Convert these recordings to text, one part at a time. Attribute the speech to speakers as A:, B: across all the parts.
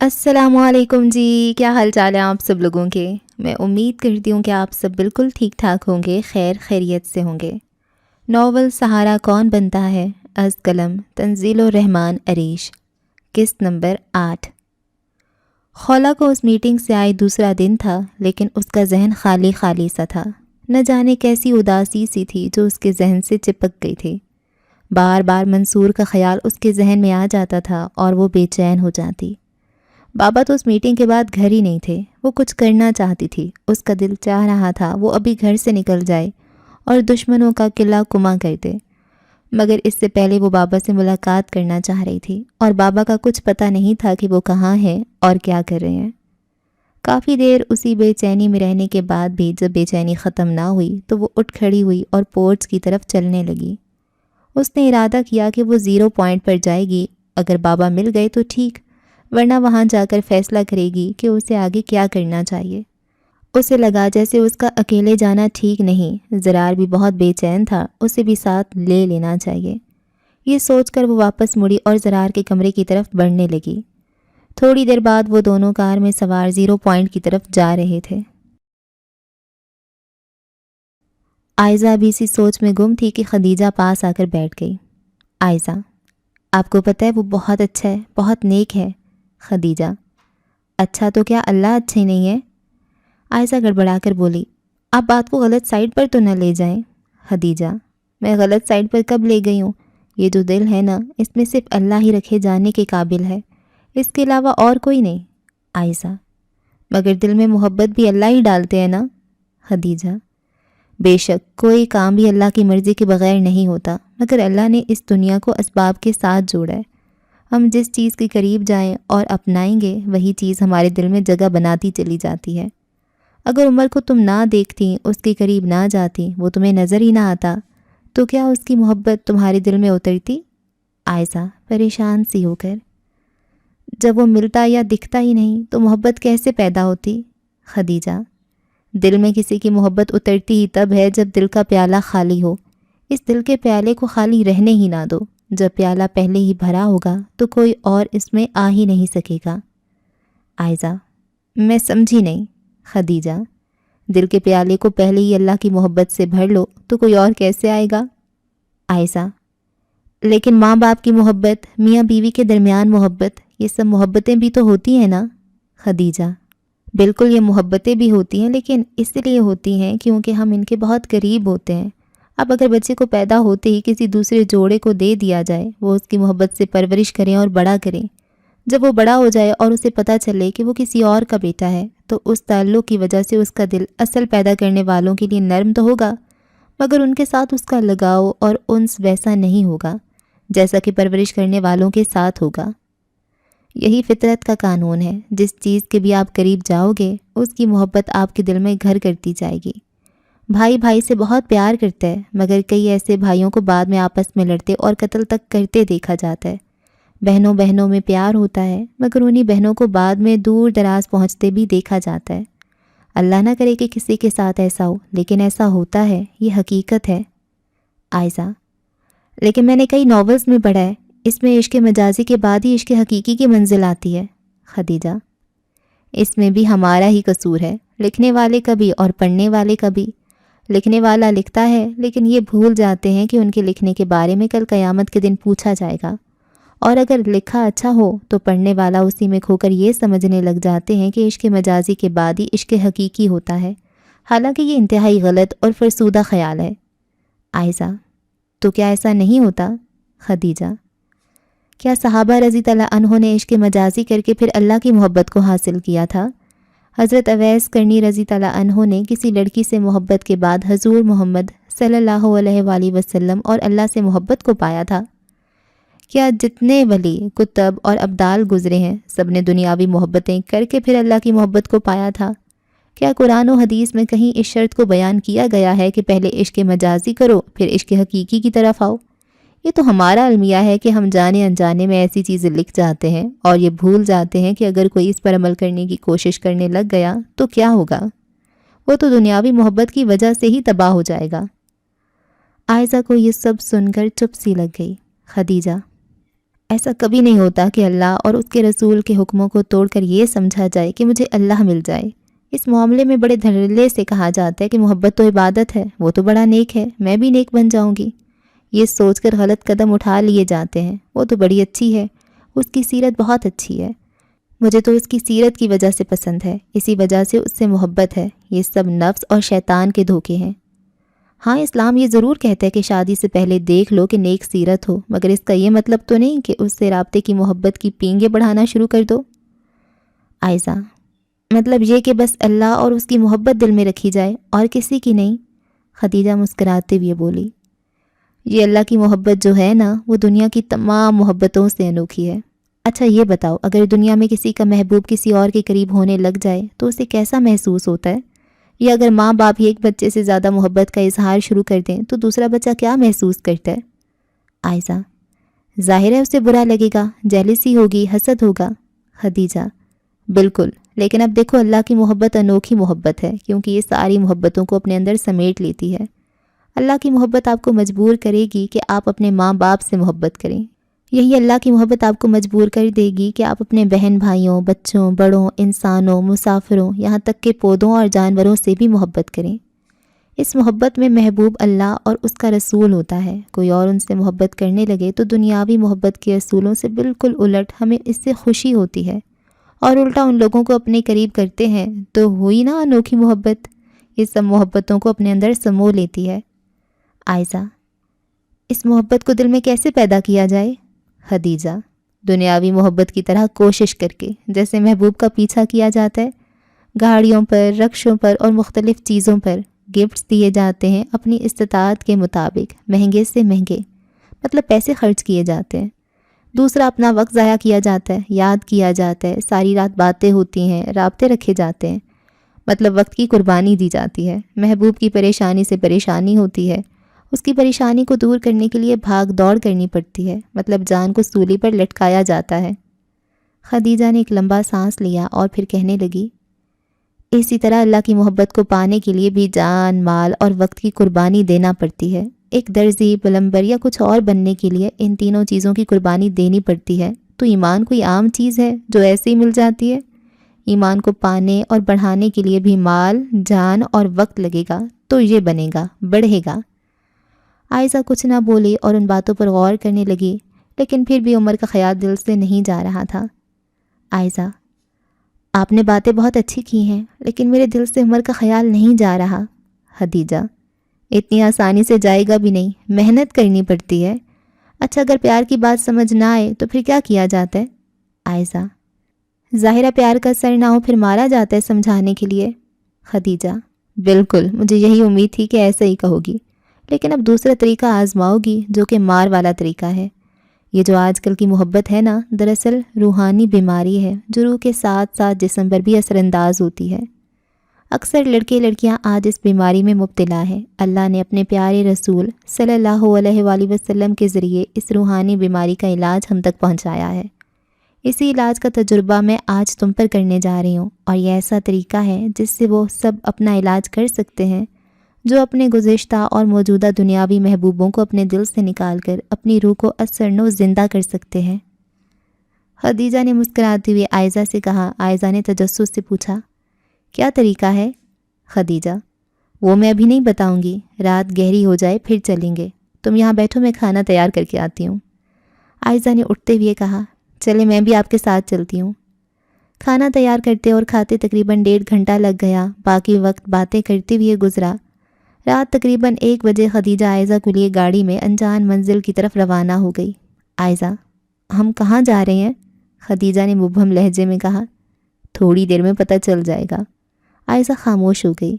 A: السلام علیکم جی، کیا حال چال ہے آپ سب لوگوں کے؟ میں امید کرتی ہوں کہ آپ سب بالکل ٹھیک ٹھاک ہوں گے، خیر خیریت سے ہوں گے۔ ناول سہارا کون بنتا ہے از قلم تنزیل الرحمن عریش، قسط نمبر 8۔ خولا کو اس میٹنگ سے آئے دوسرا دن تھا، لیکن اس کا ذہن خالی خالی سا تھا۔ نہ جانے کیسی اداسی سی تھی جو اس کے ذہن سے چپک گئی تھی۔ بار بار منصور کا خیال اس کے ذہن میں آ جاتا تھا اور وہ بے چین ہو جاتی۔ بابا تو اس میٹنگ کے بعد گھر ہی نہیں تھے۔ وہ کچھ کرنا چاہتی تھی، اس کا دل چاہ رہا تھا وہ ابھی گھر سے نکل جائے اور دشمنوں کا قلعہ کما کر دے، مگر اس سے پہلے وہ بابا سے ملاقات کرنا چاہ رہی تھی اور بابا کا کچھ پتہ نہیں تھا کہ وہ کہاں ہیں اور کیا کر رہے ہیں۔ کافی دیر اسی بے چینی میں رہنے کے بعد بھی جب بے چینی ختم نہ ہوئی تو وہ اٹھ کھڑی ہوئی اور پورچ کی طرف چلنے لگی۔ اس نے ارادہ کیا کہ وہ 0 پوائنٹ پر جائے گی، اگر بابا مل گئے تو ٹھیک، ورنہ وہاں جا کر فیصلہ کرے گی کہ اسے آگے کیا کرنا چاہیے۔ اسے لگا جیسے اس کا اکیلے جانا ٹھیک نہیں، زرار بھی بہت بے چین تھا، اسے بھی ساتھ لے لینا چاہیے۔ یہ سوچ کر وہ واپس مڑی اور زرار کے کمرے کی طرف بڑھنے لگی۔ تھوڑی دیر بعد وہ دونوں کار میں سوار 0 پوائنٹ کی طرف جا رہے تھے۔ آئزہ بھی اسی سوچ میں گم تھی کہ خدیجہ پاس آ کر بیٹھ گئی۔ آئزہ: آپ کو پتہ ہے وہ بہت اچھا ہے، بہت نیک ہے۔ خدیجہ: اچھا تو کیا اللہ اچھے نہیں ہے؟ عائشہ گڑبڑا کر بولی: آپ بات کو غلط سائڈ پر تو نہ لے جائیں۔ خدیجہ: میں غلط سائڈ پر کب لے گئی ہوں؟ یہ جو دل ہے نا، اس میں صرف اللہ ہی رکھے جانے کے قابل ہے، اس کے علاوہ اور کوئی نہیں۔ عائشہ: مگر دل میں محبت بھی اللہ ہی ڈالتے ہیں نا؟ خدیجہ: بے شک کوئی کام بھی اللہ کی مرضی کے بغیر نہیں ہوتا، مگر اللہ نے اس دنیا کو اسباب کے ساتھ جوڑا ہے۔ ہم جس چیز کے قریب جائیں اور اپنائیں گے وہی چیز ہمارے دل میں جگہ بناتی چلی جاتی ہے۔ اگر عمر کو تم نہ دیکھتی، اس کے قریب نہ جاتی، وہ تمہیں نظر ہی نہ آتا، تو کیا اس کی محبت تمہارے دل میں اترتی؟ عائشہ پریشان سی ہو کر: جب وہ ملتا یا دکھتا ہی نہیں تو محبت کیسے پیدا ہوتی؟ خدیجہ: دل میں کسی کی محبت اترتی ہی تب ہے جب دل کا پیالہ خالی ہو۔ اس دل کے پیالے کو خالی رہنے ہی نہ دو۔ جب پیالہ پہلے ہی بھرا ہوگا تو کوئی اور اس میں آ ہی نہیں سکے گا۔ عائزہ: میں سمجھی نہیں۔ خدیجہ: دل کے پیالے کو پہلے ہی اللہ کی محبت سے بھر لو تو کوئی اور کیسے آئے گا؟ عائزہ: لیکن ماں باپ کی محبت، میاں بیوی کے درمیان محبت، یہ سب محبتیں بھی تو ہوتی ہیں نا؟ خدیجہ: بالکل یہ محبتیں بھی ہوتی ہیں، لیکن اس لیے ہوتی ہیں کیونکہ ہم ان کے بہت قریب ہوتے ہیں۔ اب اگر بچے کو پیدا ہوتے ہی کسی دوسرے جوڑے کو دے دیا جائے، وہ اس کی محبت سے پرورش کریں اور بڑا کریں، جب وہ بڑا ہو جائے اور اسے پتہ چلے کہ وہ کسی اور کا بیٹا ہے، تو اس تعلق کی وجہ سے اس کا دل اصل پیدا کرنے والوں کے لیے نرم تو ہوگا، مگر ان کے ساتھ اس کا لگاؤ اور انس ویسا نہیں ہوگا جیسا کہ پرورش کرنے والوں کے ساتھ ہوگا۔ یہی فطرت کا قانون ہے، جس چیز کے بھی آپ قریب جاؤ گے اس کی محبت آپ کے دل میں گھر کرتی جائے گی۔ بھائی بھائی سے بہت پیار کرتا ہے، مگر کئی ایسے بھائیوں کو بعد میں آپس میں لڑتے اور قتل تک کرتے دیکھا جاتا ہے۔ بہنوں بہنوں میں پیار ہوتا ہے، مگر انہی بہنوں کو بعد میں دور دراز پہنچتے بھی دیکھا جاتا ہے۔ اللہ نہ کرے کہ کسی کے ساتھ ایسا ہو، لیکن ایسا ہوتا ہے، یہ حقیقت ہے۔ عائزہ: لیکن میں نے کئی ناولز میں پڑھا ہے، اس میں عشق مجازی کے بعد ہی عشق حقیقی کی منزل آتی ہے۔ خدیجہ: اس میں بھی ہمارا ہی قصور ہے، لکھنے والے کا بھی اور پڑھنے والے کا بھی۔ لکھنے والا لکھتا ہے، لیکن یہ بھول جاتے ہیں کہ ان کے لکھنے کے بارے میں کل قیامت کے دن پوچھا جائے گا، اور اگر لکھا اچھا ہو تو پڑھنے والا اسی میں کھو کر یہ سمجھنے لگ جاتے ہیں کہ عشق مجازی کے بعد ہی عشق حقیقی ہوتا ہے، حالانکہ یہ انتہائی غلط اور فرسودہ خیال ہے۔ عائزہ: تو کیا ایسا نہیں ہوتا؟ خدیجہ: کیا صحابہ رضی اللہ عنہ نے عشق مجازی کر کے پھر اللہ کی محبت کو حاصل کیا تھا؟ حضرت اویس کرنی رضی اللہ عنہ نے کسی لڑکی سے محبت کے بعد حضور محمد صلی اللہ علیہ وآلہ وسلم اور اللہ سے محبت کو پایا تھا۔ کیا جتنے ولی، کتب اور ابدال گزرے ہیں سب نے دنیاوی محبتیں کر کے پھر اللہ کی محبت کو پایا تھا؟ کیا قرآن و حدیث میں کہیں اس شرط کو بیان کیا گیا ہے کہ پہلے عشق مجازی کرو پھر عشق حقیقی کی طرف آؤ؟ یہ تو ہمارا المیہ ہے کہ ہم جانے انجانے میں ایسی چیزیں لکھ جاتے ہیں اور یہ بھول جاتے ہیں کہ اگر کوئی اس پر عمل کرنے کی کوشش کرنے لگ گیا تو کیا ہوگا؟ وہ تو دنیاوی محبت کی وجہ سے ہی تباہ ہو جائے گا۔ عائزہ کو یہ سب سن کر چپ سی لگ گئی۔ خدیجہ: ایسا کبھی نہیں ہوتا کہ اللہ اور اس کے رسول کے حکموں کو توڑ کر یہ سمجھا جائے کہ مجھے اللہ مل جائے۔ اس معاملے میں بڑے دھڑلے سے کہا جاتا ہے کہ محبت تو عبادت ہے، وہ تو بڑا نیک ہے، میں بھی نیک بن جاؤں گی۔ یہ سوچ کر غلط قدم اٹھا لیے جاتے ہیں۔ وہ تو بڑی اچھی ہے، اس کی سیرت بہت اچھی ہے، مجھے تو اس کی سیرت کی وجہ سے پسند ہے، اسی وجہ سے اس سے محبت ہے۔ یہ سب نفس اور شیطان کے دھوکے ہیں۔ ہاں، اسلام یہ ضرور کہتا ہے کہ شادی سے پہلے دیکھ لو کہ نیک سیرت ہو، مگر اس کا یہ مطلب تو نہیں کہ اس سے رابطے کی محبت کی پینگیں بڑھانا شروع کر دو۔ عائزہ: مطلب یہ کہ بس اللہ اور اس کی محبت دل میں رکھی جائے اور کسی کی نہیں؟ خدیجہ مسکراتے ہوئے بولی، یہ اللہ کی محبت جو ہے نا، وہ دنیا کی تمام محبتوں سے انوکھی ہے۔ اچھا یہ بتاؤ، اگر دنیا میں کسی کا محبوب کسی اور کے قریب ہونے لگ جائے تو اسے کیسا محسوس ہوتا ہے؟ یا اگر ماں باپ ہی ایک بچے سے زیادہ محبت کا اظہار شروع کر دیں تو دوسرا بچہ کیا محسوس کرتا ہے؟ عائزہ: ظاہر ہے اسے برا لگے گا، جیلسی ہوگی، حسد ہوگا۔ خدیجہ: بالکل، لیکن اب دیکھو اللہ کی محبت انوکھی محبت ہے، کیونکہ یہ ساری محبتوں کو اپنے اندر سمیٹ لیتی ہے۔ اللہ کی محبت آپ کو مجبور کرے گی کہ آپ اپنے ماں باپ سے محبت کریں۔ یہی اللہ کی محبت آپ کو مجبور کر دے گی کہ آپ اپنے بہن بھائیوں، بچوں، بڑوں، انسانوں، مسافروں، یہاں تک کہ پودوں اور جانوروں سے بھی محبت کریں۔ اس محبت میں محبوب اللہ اور اس کا رسول ہوتا ہے۔ کوئی اور ان سے محبت کرنے لگے تو دنیاوی محبت کے اصولوں سے بالکل الٹ ہمیں اس سے خوشی ہوتی ہے، اور الٹا ان لوگوں کو اپنے قریب کرتے ہیں تو ہوئی نا انوکھی محبت۔ یہ سب محبتوں کو اپنے اندر سمو لیتی ہے۔ عائزہ: اس محبت کو دل میں کیسے پیدا کیا جائے؟ خدیجہ: دنیاوی محبت کی طرح کوشش کر کے، جیسے محبوب کا پیچھا کیا جاتا ہے، گاڑیوں پر، رکشوں پر اور مختلف چیزوں پر گفٹس دیے جاتے ہیں اپنی استطاعت کے مطابق، مہنگے سے مہنگے، مطلب پیسے خرچ کیے جاتے ہیں۔ دوسرا، اپنا وقت ضائع کیا جاتا ہے، یاد کیا جاتا ہے، ساری رات باتیں ہوتی ہیں، رابطے رکھے جاتے ہیں، مطلب وقت کی قربانی دی جاتی ہے۔ محبوب کی پریشانی سے پریشانی ہوتی ہے، اس کی پریشانی کو دور کرنے کے لیے بھاگ دوڑ کرنی پڑتی ہے، مطلب جان کو سولی پر لٹکایا جاتا ہے۔ خدیجہ نے ایک لمبا سانس لیا اور پھر کہنے لگی، اسی طرح اللہ کی محبت کو پانے کے لیے بھی جان، مال اور وقت کی قربانی دینا پڑتی ہے۔ ایک درزی، پلمبر یا کچھ اور بننے کے لیے ان تینوں چیزوں کی قربانی دینی پڑتی ہے۔ تو ایمان کوئی عام چیز ہے جو ایسے ہی مل جاتی ہے؟ ایمان کو پانے اور بڑھانے کے لیے بھی مال، جان اور وقت لگے گا، تو یہ بنے گا، بڑھے گا۔ عائزہ کچھ نہ بولی اور ان باتوں پر غور کرنے لگی، لیکن پھر بھی عمر کا خیال دل سے نہیں جا رہا تھا۔ عائزہ: آپ نے باتیں بہت اچھی کی ہیں، لیکن میرے دل سے عمر کا خیال نہیں جا رہا۔ خدیجہ: اتنی آسانی سے جائے گا بھی نہیں، محنت کرنی پڑتی ہے۔ اچھا، اگر پیار کی بات سمجھ نہ آئے تو پھر کیا کیا جاتا ہے؟ عائزہ: ظاہرہ پیار کا اثر نہ ہو پھر مارا جاتا ہے سمجھانے کے لیے۔ خدیجہ: بالکل، مجھے یہی امید تھی کہ ایسا ہی کہو گی، لیکن اب دوسرا طریقہ آزماؤ گی جو کہ مار والا طریقہ ہے۔ یہ جو آج کل کی محبت ہے نا، دراصل روحانی بیماری ہے جو روح کے ساتھ ساتھ جسم پر بھی اثر انداز ہوتی ہے۔ اکثر لڑکے لڑکیاں آج اس بیماری میں مبتلا ہیں۔ اللہ نے اپنے پیارے رسول صلی اللہ علیہ وآلہ وسلم کے ذریعے اس روحانی بیماری کا علاج ہم تک پہنچایا ہے۔ اسی علاج کا تجربہ میں آج تم پر کرنے جا رہی ہوں، اور یہ ایسا طریقہ ہے جس سے وہ سب اپنا علاج کر سکتے ہیں جو اپنے گزشتہ اور موجودہ دنیاوی محبوبوں کو اپنے دل سے نکال کر اپنی روح کو اثر نو زندہ کر سکتے ہیں۔ خدیجہ نے مسکراتے ہوئے عائزہ سے کہا۔ عائزہ نے تجسس سے پوچھا، کیا طریقہ ہے؟ خدیجہ: وہ میں ابھی نہیں بتاؤں گی، رات گہری ہو جائے پھر چلیں گے، تم یہاں بیٹھو، میں کھانا تیار کر کے آتی ہوں۔ عائزہ نے اٹھتے ہوئے کہا، چلے میں بھی آپ کے ساتھ چلتی ہوں۔ کھانا تیار کرتے اور کھاتے تقریباً 1.5 گھنٹہ لگ گیا، باقی وقت باتیں کرتے ہوئے گزرا۔ رات تقریباً 1 بجے خدیجہ عائزہ کو لیے گاڑی میں انجان منزل کی طرف روانہ ہو گئی۔ عائزہ: ہم کہاں جا رہے ہیں؟ خدیجہ نے مبہم لہجے میں کہا۔ تھوڑی دیر میں پتہ چل جائے گا۔ عائزہ خاموش ہو گئی۔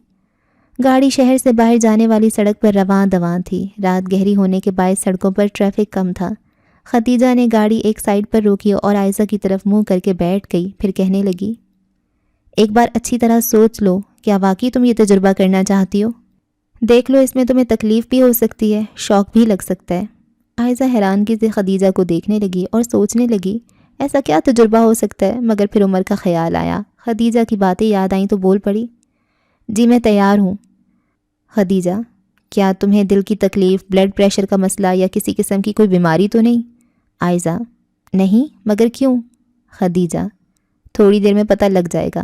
A: گاڑی شہر سے باہر جانے والی سڑک پر رواں دواں تھی۔ رات گہری ہونے کے باعث سڑکوں پر ٹریفک کم تھا۔ خدیجہ نے گاڑی ایک سائڈ پر روکی اور عائزہ کی طرف منہ کر کے بیٹھ گئی، پھر کہنے لگی، ایک بار اچھی طرح سوچ لو، کیا واقعی تم یہ تجربہ کرنا چاہتی ہو؟ دیکھ لو، اس میں تمہیں تکلیف بھی ہو سکتی ہے، شوق بھی لگ سکتا ہے۔ عائزہ حیرانگی سے خدیجہ کو دیکھنے لگی اور سوچنے لگی ایسا کیا تجربہ ہو سکتا ہے، مگر پھر عمر کا خیال آیا۔ خدیجہ کی باتیں یاد آئیں تو بول پڑی، جی میں تیار ہوں۔ خدیجہ: کیا تمہیں دل کی تکلیف، بلڈ پریشر کا مسئلہ یا کسی قسم کی کوئی بیماری تو نہیں؟ عائزہ: نہیں، مگر کیوں؟ خدیجہ: تھوڑی دیر میں پتہ لگ جائے گا،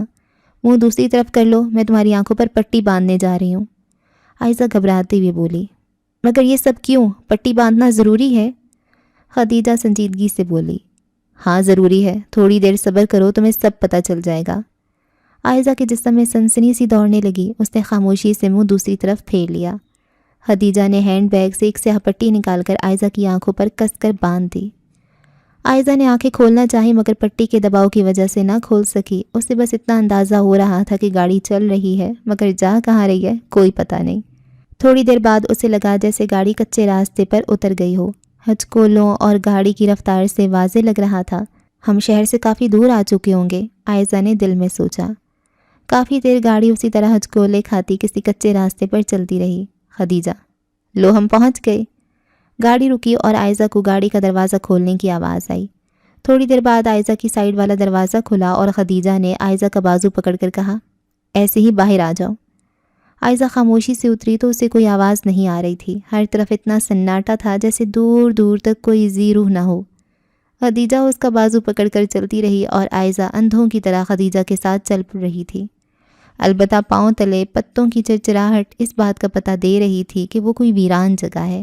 A: منہ دوسری طرف کر لو، میں تمہاری آنکھوں پر پٹی باندھنے جا رہی ہوں۔ عائزہ گھبراتے ہوئے بولی: مگر یہ سب کیوں؟ پٹی باندھنا ضروری ہے؟ خدیجہ سنجیدگی سے بولی: ہاں ضروری ہے، تھوڑی دیر صبر کرو، تمہیں سب پتہ چل جائے گا۔ عائزہ کے جسم میں سنسنی سی دوڑنے لگی، اس نے خاموشی سے منہ دوسری طرف پھیر لیا۔ خدیجہ نے ہینڈ بیگ سے ایک سیاہ پٹی نکال کر عائزہ کی آنکھوں پر کس کر باندھ دی۔ عائزہ نے آنکھیں کھولنا چاہی مگر پٹی کے دباؤ کی وجہ سے نہ کھول سکی۔ اسے بس اتنا اندازہ ہو رہا تھا کہ گاڑی چل رہی ہے، مگر جا کہاں رہی ہے کوئی پتہ نہیں۔ تھوڑی دیر بعد اسے لگا جیسے گاڑی کچے راستے پر اتر گئی ہو۔ ہچکولوں اور گاڑی کی رفتار سے واضح لگ رہا تھا ہم شہر سے کافی دور آ چکے ہوں گے، عائزہ نے دل میں سوچا۔ کافی دیر گاڑی اسی طرح ہچکولے کھاتی کسی کچے راستے پر چلتی رہی۔ خدیجہ: لو ہم پہنچ گئے۔ گاڑی رکی اور عائزہ کو گاڑی کا دروازہ کھولنے کی آواز آئی۔ تھوڑی دیر بعد عائزہ کی سائیڈ والا دروازہ کھلا اور خدیجہ نے عائزہ کا بازو پکڑ کر کہا: ایسے ہی باہر آ جاؤ۔ عائزہ خاموشی سے اتری تو اسے کوئی آواز نہیں آ رہی تھی، ہر طرف اتنا سناٹا تھا جیسے دور دور تک کوئی ذی روح نہ ہو۔ خدیجہ اس کا بازو پکڑ کر چلتی رہی اور عائزہ اندھوں کی طرح خدیجہ کے ساتھ چل پڑ رہی تھی۔ البتہ پاؤں تلے پتوں کی چرچراہٹ اس بات کا پتہ دے رہی تھی کہ وہ کوئی ویران جگہ ہے۔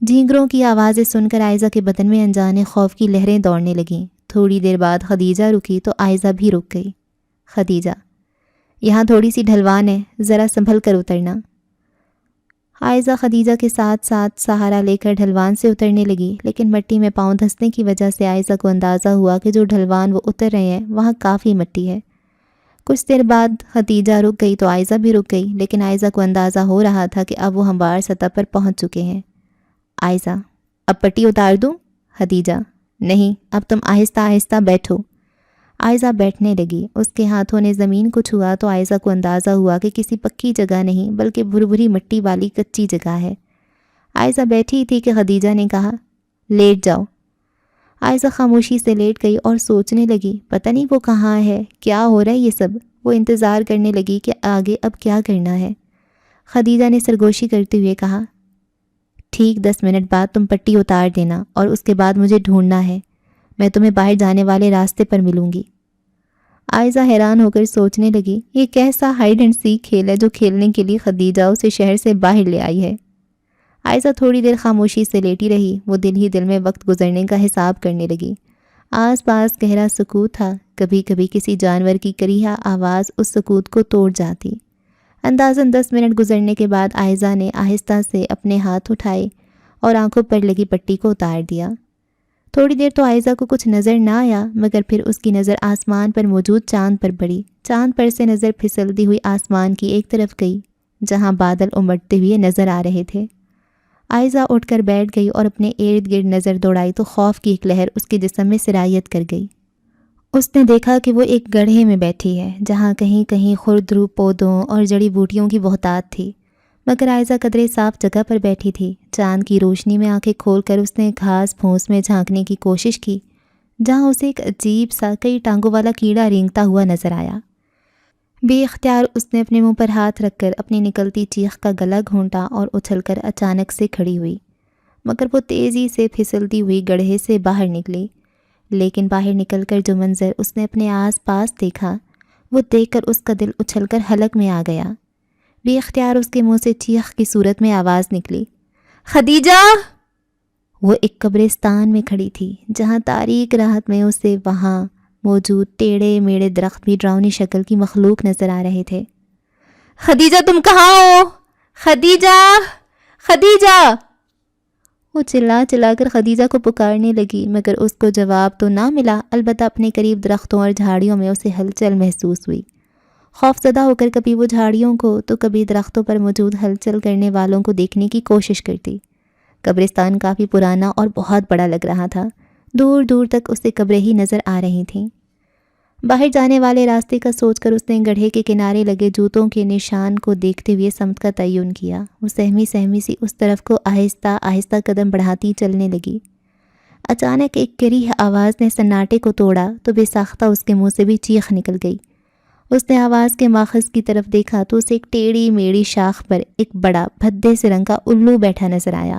A: جھینگروں کی آوازیں سن کر عائزہ کے بدن میں انجانے خوف کی لہریں دوڑنے لگیں۔ تھوڑی دیر بعد خدیجہ رکی تو عائزہ بھی رک گئی۔ خدیجہ: یہاں تھوڑی سی ڈھلوان ہے، ذرا سنبھل کر اترنا۔ عائزہ خدیجہ کے ساتھ ساتھ سہارا لے کر ڈھلوان سے اترنے لگی، لیکن مٹی میں پاؤں دھسنے کی وجہ سے عائزہ کو اندازہ ہوا کہ جو ڈھلوان وہ اتر رہے ہیں وہاں کافی مٹی ہے۔ کچھ دیر بعد خدیجہ رک گئی تو عائزہ بھی رک گئی، لیکن عائزہ کو اندازہ ہو رہا تھا کہ اب وہ ہموار سطح پر پہنچ چکے ہیں۔ عائزہ: اب پٹی اتار دوں؟ خدیجہ: نہیں، اب تم آہستہ آہستہ بیٹھو۔ عائزہ بیٹھنے لگی، اس کے ہاتھوں نے زمین کو چھوا تو عائزہ کو اندازہ ہوا کہ کسی پکی جگہ نہیں بلکہ بھری مٹی والی کچی جگہ ہے۔ عائزہ بیٹھی تھی کہ خدیجہ نے کہا: لیٹ جاؤ۔ عائزہ خاموشی سے لیٹ گئی اور سوچنے لگی پتہ نہیں وہ کہاں ہے، کیا ہو رہا ہے یہ سب۔ وہ انتظار کرنے لگی کہ آگے اب کیا کرنا ہے۔ خدیجہ نے سرگوشی کرتے ہوئے کہا: ٹھیک 10 منٹ بعد تم پٹی اتار دینا اور اس کے بعد مجھے ڈھونڈنا ہے، میں تمہیں باہر جانے والے راستے پر ملوں گی۔ عائزہ حیران ہو کر سوچنے لگی یہ کیسا ہائیڈ اینڈ سیک کھیل ہے جو کھیلنے کے لیے خدیجہ اسے شہر سے باہر لے آئی ہے۔ عائزہ تھوڑی دیر خاموشی سے لیٹی رہی، وہ دل ہی دل میں وقت گزرنے کا حساب کرنے لگی۔ آس پاس گہرا سکوت تھا، کبھی کبھی کسی جانور کی کریہا آواز اس سکوت کو توڑ جاتی۔ اندازاً 10 منٹ گزرنے کے بعد عائزہ نے آہستہ سے اپنے ہاتھ اٹھائے اور آنکھوں پر لگی پٹی کو اتار دیا۔ تھوڑی دیر تو عائزہ کو کچھ نظر نہ آیا، مگر پھر اس کی نظر آسمان پر موجود چاند پر پڑی۔ چاند پر سے نظر پھسلتی ہوئی آسمان کی ایک طرف گئی جہاں بادل امڑتے ہوئے نظر آ رہے تھے۔ عائزہ اٹھ کر بیٹھ گئی اور اپنے ارد گرد نظر دوڑائی تو خوف کی ایک لہر اس کے جسم میں سرایت کر گئی۔ اس نے دیکھا کہ وہ ایک گڑھے میں بیٹھی ہے جہاں کہیں کہیں خردرو پودوں اور جڑی بوٹیوں کی بہتات تھی، مگر عائزہ قدرے صاف جگہ پر بیٹھی تھی۔ چاند کی روشنی میں آنکھیں کھول کر اس نے گھاس پھوس میں جھانکنے کی کوشش کی جہاں اسے ایک عجیب سا کئی ٹانگوں والا کیڑا رینگتا ہوا نظر آیا۔ بے اختیار اس نے اپنے منہ پر ہاتھ رکھ کر اپنی نکلتی چیخ کا گلا گھونٹا اور اچھل کر اچانک سے کھڑی ہوئی، مگر وہ تیزی سے پھسلتی ہوئی گڑھے سے باہر نکلی۔ لیکن باہر نکل کر جو منظر اس نے اپنے آس پاس دیکھا وہ دیکھ کر اس کا دل اچھل کر حلق میں آ گیا۔ بے اختیار اس کے منہ سے چیخ کی صورت میں آواز نکلی: خدیجہ! وہ ایک قبرستان میں کھڑی تھی جہاں تاریک رات میں اسے وہاں موجود ٹیڑے میڑے درخت بھی ڈراؤنی شکل کی مخلوق نظر آ رہے تھے۔ خدیجہ تم کہاں ہو؟ خدیجہ! خدیجہ! وہ چلا چلا کر خدیجہ کو پکارنے لگی مگر اس کو جواب تو نہ ملا، البتہ اپنے قریب درختوں اور جھاڑیوں میں اسے ہلچل محسوس ہوئی۔ خوف زدہ ہو کر کبھی وہ جھاڑیوں کو تو کبھی درختوں پر موجود ہلچل کرنے والوں کو دیکھنے کی کوشش کرتی۔ قبرستان کافی پرانا اور بہت بڑا لگ رہا تھا، دور دور تک اسے قبریں ہی نظر آ رہی تھیں۔ باہر جانے والے راستے کا سوچ کر اس نے گڑھے کے کنارے لگے جوتوں کے نشان کو دیکھتے ہوئے سمت کا تعین کیا۔ وہ سہمی سہمی سی اس طرف کو آہستہ آہستہ قدم بڑھاتی چلنے لگی۔ اچانک ایک کریہ آواز نے سناٹے کو توڑا تو بے ساختہ اس کے منہ سے بھی چیخ نکل گئی۔ اس نے آواز کے ماخذ کی طرف دیکھا تو اسے ایک ٹیڑھی میڑھی شاخ پر ایک بڑا بھدے سے رنگ کا الو بیٹھا نظر آیا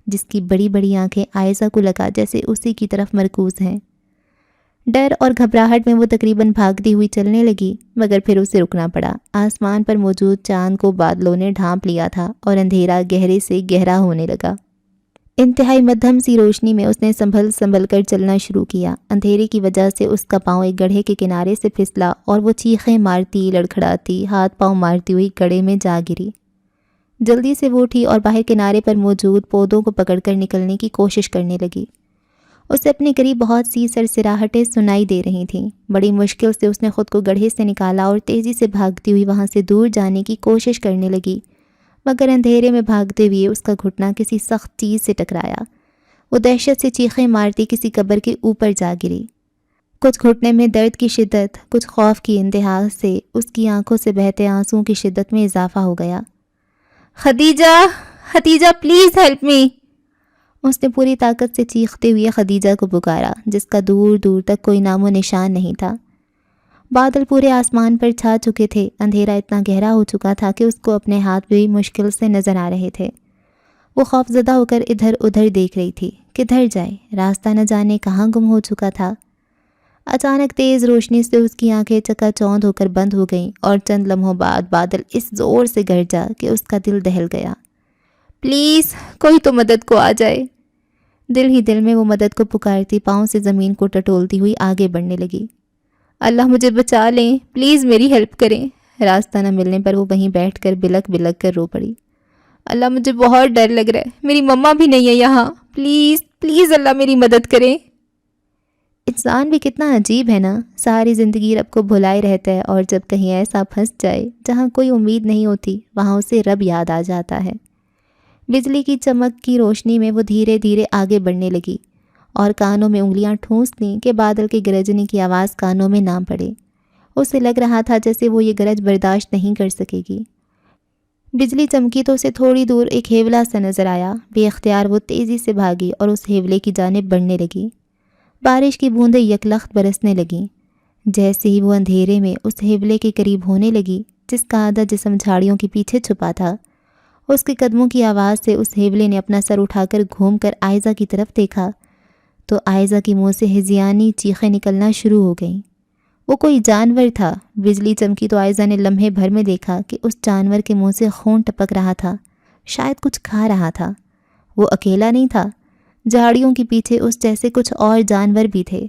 A: جس کی بڑی بڑی آنکھیں عائزہ کو لگا جیسے اسی کی طرف مرکوز ہیں۔ ڈر اور گھبراہٹ میں وہ تقریباً بھاگتی ہوئی چلنے لگی، مگر پھر اسے رکنا پڑا۔ آسمان پر موجود چاند کو بادلوں نے ڈھانپ لیا تھا اور اندھیرا گہرے سے گہرا ہونے لگا۔ انتہائی مدھم سی روشنی میں اس نے سنبھل کر چلنا شروع کیا۔ اندھیرے کی وجہ سے اس کا پاؤں ایک گڑھے کے کنارے سے پھسلا اور وہ چیخیں مارتی، لڑکھڑاتی، ہاتھ پاؤں مارتی ہوئی گڑھے میں جا گری۔ جلدی سے وہ اٹھی اور باہر کنارے پر موجود پودوں کو پکڑ کر نکلنے کی کوشش کرنے لگی۔ اسے اپنے قریب بہت سی سرسراہٹیں سنائی دے رہی تھیں۔ بڑی مشکل سے اس نے خود کو گڑھے سے نکالا اور تیزی سے بھاگتی ہوئی وہاں سے دور جانے کی کوشش کرنے لگی، مگر اندھیرے میں بھاگتے ہوئے اس کا گھٹنا کسی سخت چیز سے ٹکرایا۔ وہ دہشت سے چیخیں مارتی کسی قبر کے اوپر جا گری۔ کچھ گھٹنے میں درد کی شدت، کچھ خوف کی انتہا سے اس کی آنکھوں سے بہتے آنسوؤں کی شدت میں اضافہ ہو گیا۔ Khadija, Khadija please help me! اس نے پوری طاقت سے چیختے ہوئے خدیجہ کو پکارا، جس کا دور دور تک کوئی نام و نشان نہیں تھا۔ بادل پورے آسمان پر چھا چکے تھے، اندھیرا اتنا گہرا ہو چکا تھا کہ اس کو اپنے ہاتھ بھی مشکل سے نظر آ رہے تھے۔ وہ خوفزدہ ہو کر ادھر ادھر دیکھ رہی تھی، کدھر جائے، راستہ نہ جانے کہاں گم ہو چکا تھا۔ اچانک تیز روشنی سے اس کی آنکھیں چکا چوندھ ہو کر بند ہو گئیں اور چند لمحوں بعد بادل اس زور سے گرجا کہ اس کا دل دہل گیا۔ پلیز کوئی تو مدد کو آ جائے! دل ہی دل میں وہ مدد کو پکارتی پاؤں سے زمین کو ٹٹولتی ہوئی آگے بڑھنے لگی۔ اللہ مجھے بچا لیں، پلیز میری ہیلپ کریں! راستہ نہ ملنے پر وہ وہیں بیٹھ کر بلک بلک کر رو پڑی۔ اللہ مجھے بہت ڈر لگ رہا ہے، میری مما بھی نہیں ہے یہاں، پلیز پلیز اللہ میری مدد کریں! انسان بھی کتنا عجیب ہے نا، ساری زندگی رب کو بھلائے رہتا ہے اور جب کہیں ایسا پھنس جائے جہاں کوئی امید نہیں ہوتی وہاں اسے رب یاد آ جاتا ہے۔ بجلی کی چمک کی روشنی میں وہ دھیرے دھیرے آگے بڑھنے لگی اور کانوں میں انگلیاں ٹھونس دیں کہ بادل کے گرجنے کی آواز کانوں میں نہ پڑے۔ اسے لگ رہا تھا جیسے وہ یہ گرج برداشت نہیں کر سکے گی۔ بجلی چمکی تو اسے تھوڑی دور ایک ہیولا سا نظر آیا۔ بے اختیار وہ تیزی سے بھاگی اور اس ہیولے کی جانب بڑھنے لگی۔ بارش کی بوندیں یکلخت برسنے لگیں۔ جیسے ہی وہ اندھیرے میں اس ہیولے کے قریب ہونے لگی جس کا آدھا جسم جھاڑیوں کے پیچھے چھپا تھا، اس کے قدموں کی آواز سے اس ہیولے نے اپنا سر اٹھا کر گھوم کر عائزہ کی طرف دیکھا تو عائزہ کی منہ سے ہذیانی چیخیں نکلنا شروع ہو گئیں۔ وہ کوئی جانور تھا۔ بجلی چمکی تو عائزہ نے لمحے بھر میں دیکھا کہ اس جانور کے منہ سے خون ٹپک رہا تھا، شاید کچھ کھا رہا تھا۔ وہ اکیلا نہیں تھا، جھاڑیوں کے پیچھے اس جیسے کچھ اور جانور بھی تھے۔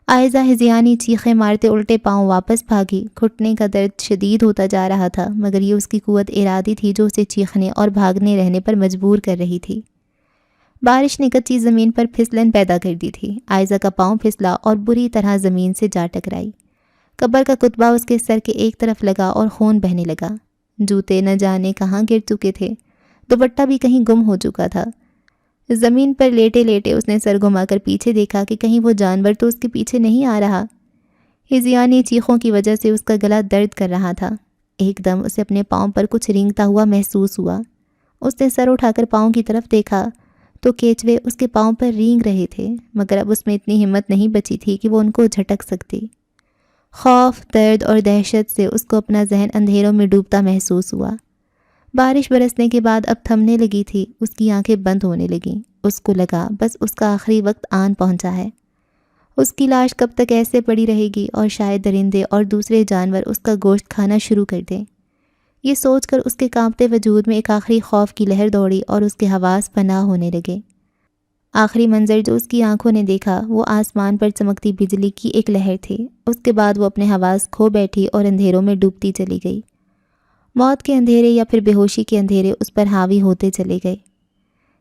A: عائزہ ہذیانی چیخیں مارتے الٹے پاؤں واپس بھاگی۔ گھٹنے کا درد شدید ہوتا جا رہا تھا، مگر یہ اس کی قوت ارادی تھی جو اسے چیخنے اور بھاگنے رہنے پر مجبور کر رہی تھی۔ بارش نے کچی زمین پر پھسلن پیدا کر دی تھی۔ عائزہ کا پاؤں پھسلا اور بری طرح زمین سے جا ٹکرائی۔ قبر کا کتبہ اس کے سر کے ایک طرف لگا اور خون بہنے لگا۔ جوتے نہ جانے کہاں گر چکے تھے، دوپٹہ بھی کہیں گم ہو چکا تھا۔ زمین پر لیٹے لیٹے اس نے سر گھما کر پیچھے دیکھا کہ کہیں وہ جانور تو اس کے پیچھے نہیں آ رہا۔ ہذیانی چیخوں کی وجہ سے اس کا گلا درد کر رہا تھا۔ ایک دم اسے اپنے پاؤں پر کچھ رینگتا ہوا محسوس ہوا۔ اس نے سر اٹھا کر پاؤں کی طرف دیکھا تو کیچوے اس کے پاؤں پر رینگ رہے تھے، مگر اب اس میں اتنی ہمت نہیں بچی تھی کہ وہ ان کو جھٹک سکتی۔ خوف، درد اور دہشت سے اس کو اپنا ذہن اندھیروں میں ڈوبتا محسوس ہوا۔ بارش برسنے کے بعد اب تھمنے لگی تھی، اس کی آنکھیں بند ہونے لگیں۔ اس کو لگا بس اس کا آخری وقت آن پہنچا ہے۔ اس کی لاش کب تک ایسے پڑی رہے گی اور شاید درندے اور دوسرے جانور اس کا گوشت کھانا شروع کر دیں۔ یہ سوچ کر اس کے کانپتے وجود میں ایک آخری خوف کی لہر دوڑی اور اس کے حواس پناہ ہونے لگے۔ آخری منظر جو اس کی آنکھوں نے دیکھا وہ آسمان پر چمکتی بجلی کی ایک لہر تھی۔ اس کے بعد وہ اپنے حواس کھو بیٹھی اور اندھیروں میں ڈوبتی چلی گئی۔ موت کے اندھیرے یا پھر بے ہوشی کے اندھیرے اس پر حاوی ہوتے چلے گئے۔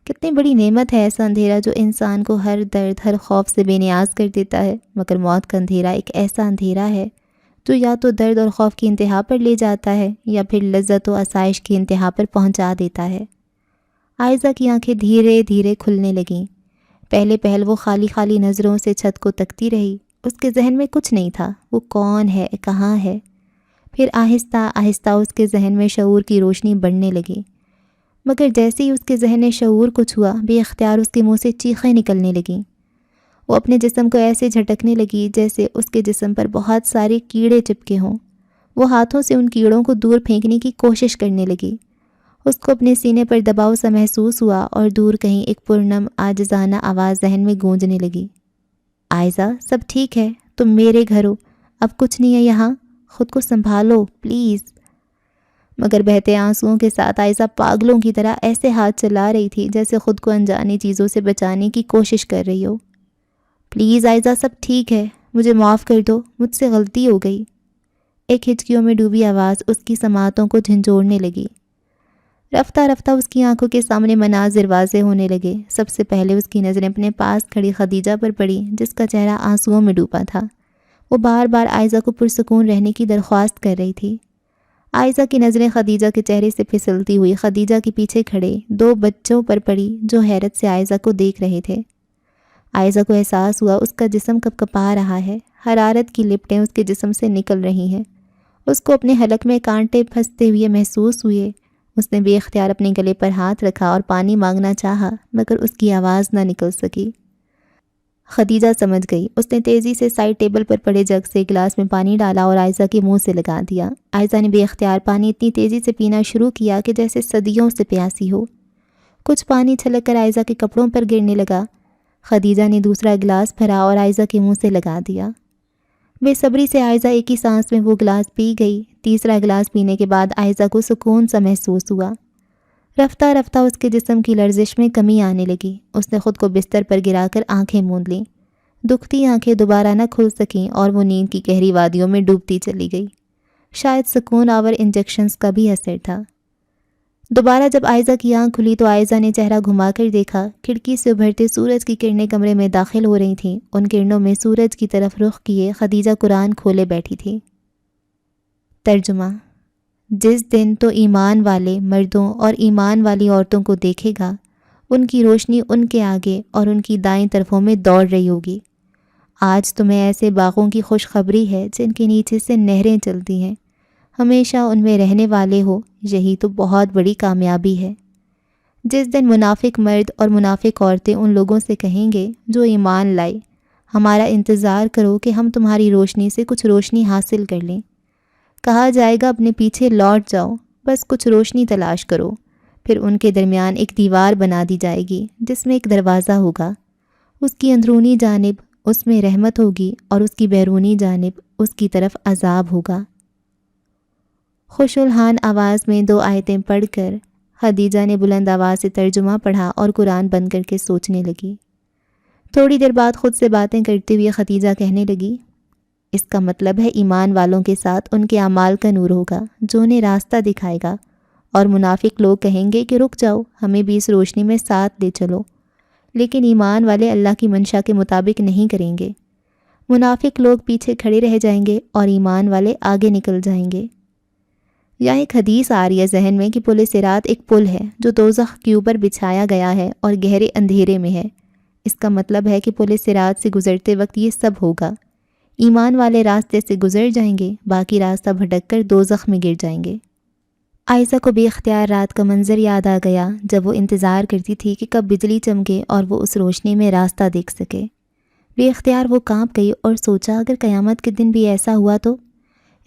A: کتنی بڑی نعمت ہے ایسا اندھیرا جو انسان کو ہر درد، ہر خوف سے بے نیاز کر دیتا ہے، مگر موت کا اندھیرا ایک ایسا اندھیرا ہے جو یا تو درد اور خوف کی انتہا پر لے جاتا ہے یا پھر لذت و آسائش کی انتہا پر پہنچا دیتا ہے۔ عائزہ کی آنکھیں دھیرے دھیرے کھلنے لگیں۔ پہلے پہل وہ خالی خالی نظروں سے چھت کو تکتی رہی۔ اس کے ذہن میں کچھ نہیں تھا، وہ کون ہے، کہاں ہے۔ پھر آہستہ آہستہ اس کے ذہن میں شعور کی روشنی بڑھنے لگی، مگر جیسے ہی اس کے ذہن نے شعور کو چھوا بے اختیار اس کے منہ سے چیخیں نکلنے لگیں۔ وہ اپنے جسم کو ایسے جھٹکنے لگی جیسے اس کے جسم پر بہت سارے کیڑے چپکے ہوں۔ وہ ہاتھوں سے ان کیڑوں کو دور پھینکنے کی کوشش کرنے لگی۔ اس کو اپنے سینے پر دباؤ سا محسوس ہوا اور دور کہیں ایک پرنم عاجزانہ آواز ذہن میں گونجنے لگی۔ عائزہ سب ٹھیک ہے، تم میرے گھر ہو، اب کچھ نہیں ہے یہاں، خود کو سنبھالو پلیز۔ مگر بہتے آنسوؤں کے ساتھ عائزہ پاگلوں کی طرح ایسے ہاتھ چلا رہی تھی جیسے خود کو انجانی چیزوں سے بچانے کی کوشش کر رہی ہو۔ پلیز عائزہ سب ٹھیک ہے، مجھے معاف کر دو، مجھ سے غلطی ہو گئی۔ ایک ہچکیوں میں ڈوبی آواز اس کی سماعتوں کو جھنجھوڑنے لگی۔ رفتہ رفتہ اس کی آنکھوں کے سامنے مناظر واضح ہونے لگے۔ سب سے پہلے اس کی نظریں اپنے پاس کھڑی خدیجہ پر پڑی، جس کا چہرہ آنسوؤں میں ڈوبا تھا۔ وہ بار بار عائزہ کو پرسکون رہنے کی درخواست کر رہی تھی۔ عائزہ کی نظریں خدیجہ کے چہرے سے پھسلتی ہوئی خدیجہ کے پیچھے کھڑے 2 بچوں پر پڑی جو حیرت سے عائزہ کو دیکھ رہے تھے۔ عائزہ کو احساس ہوا اس کا جسم کب کپا رہا ہے، حرارت کی لپٹیں اس کے جسم سے نکل رہی ہیں۔ اس کو اپنے حلق میں کانٹے پھنستے ہوئے محسوس ہوئے۔ اس نے بے اختیار اپنے گلے پر ہاتھ رکھا اور پانی مانگنا چاہا، مگر اس کی آواز نہ نکل سکی۔ خدیجہ سمجھ گئی۔ اس نے تیزی سے سائڈ ٹیبل پر پڑے جگ سے گلاس میں پانی ڈالا اور عائزہ کے منہ سے لگا دیا۔ عائزہ نے بے اختیار پانی اتنی تیزی سے پینا شروع کیا کہ جیسے صدیوں سے پیاسی ہو۔ کچھ پانی چھلک کر عائزہ کے کپڑوں پر گرنے لگا۔ خدیجہ نے دوسرا گلاس بھرا اور عائزہ کے منہ سے لگا دیا۔ بے صبری سے عائزہ ایک ہی سانس میں وہ گلاس پی گئی۔ تیسرا گلاس پینے کے بعد عائزہ کو سکون سا محسوس ہوا۔ رفتہ رفتہ اس کے جسم کی لرزش میں کمی آنے لگی۔ اس نے خود کو بستر پر گرا کر آنکھیں موند لیں۔ دکھتی آنکھیں دوبارہ نہ کھل سکیں اور وہ نیند کی گہری وادیوں میں ڈوبتی چلی گئی۔ شاید سکون آور انجیکشنز کا بھی اثر تھا۔ دوبارہ جب عائزہ کی آنکھ کھلی تو عائزہ نے چہرہ گھما کر دیکھا۔ کھڑکی سے ابھرتے سورج کی کرنیں کمرے میں داخل ہو رہی تھیں۔ ان کرنوں میں سورج کی طرف رخ کیے خدیجہ قرآن کھولے بیٹھی تھی۔ ترجمہ: جس دن تو ایمان والے مردوں اور ایمان والی عورتوں کو دیکھے گا، ان کی روشنی ان کے آگے اور ان کی دائیں طرفوں میں دوڑ رہی ہوگی۔ آج تمہیں ایسے باغوں کی خوشخبری ہے جن کے نیچے سے نہریں چلتی ہیں۔ ہمیشہ ان میں رہنے والے ہو، یہی تو بہت بڑی کامیابی ہے۔ جس دن منافق مرد اور منافق عورتیں ان لوگوں سے کہیں گے جو ایمان لائے، ہمارا انتظار کرو کہ ہم تمہاری روشنی سے کچھ روشنی حاصل کر لیں۔ کہا جائے گا اپنے پیچھے لوٹ جاؤ، بس کچھ روشنی تلاش کرو۔ پھر ان کے درمیان ایک دیوار بنا دی جائے گی جس میں ایک دروازہ ہوگا۔ اس کی اندرونی جانب اس میں رحمت ہوگی اور اس کی بیرونی جانب اس کی طرف عذاب ہوگا۔ خوش الحان آواز میں 2 آیتیں پڑھ کر خدیجہ نے بلند آواز سے ترجمہ پڑھا اور قرآن بند کر کے سوچنے لگی۔ تھوڑی دیر بعد خود سے باتیں کرتے ہوئے خدیجہ کہنے لگی، اس کا مطلب ہے ایمان والوں کے ساتھ ان کے اعمال کا نور ہوگا جو انہیں راستہ دکھائے گا، اور منافق لوگ کہیں گے کہ رک جاؤ، ہمیں بھی اس روشنی میں ساتھ لے چلو۔ لیکن ایمان والے اللہ کی منشا کے مطابق نہیں کریں گے۔ منافق لوگ پیچھے کھڑے رہ جائیں گے اور ایمان والے آگے نکل جائیں گے۔ یہاں ایک حدیث آ رہی ہے ذہن میں کہ پل صراط ایک پل ہے جو دوزخ کے اوپر بچھایا گیا ہے اور گہرے اندھیرے میں ہے۔ اس کا مطلب ہے کہ پل صراط سے گزرتے وقت یہ سب ہوگا۔ ایمان والے راستے سے گزر جائیں گے، باقی راستہ بھٹک کر دوزخ میں گر جائیں گے۔ عائزہ کو بے اختیار رات کا منظر یاد آ گیا جب وہ انتظار کرتی تھی کہ کب بجلی چمکے اور وہ اس روشنی میں راستہ دیکھ سکے۔ بے اختیار وہ کانپ گئی اور سوچا اگر قیامت کے دن بھی ایسا ہوا تو؟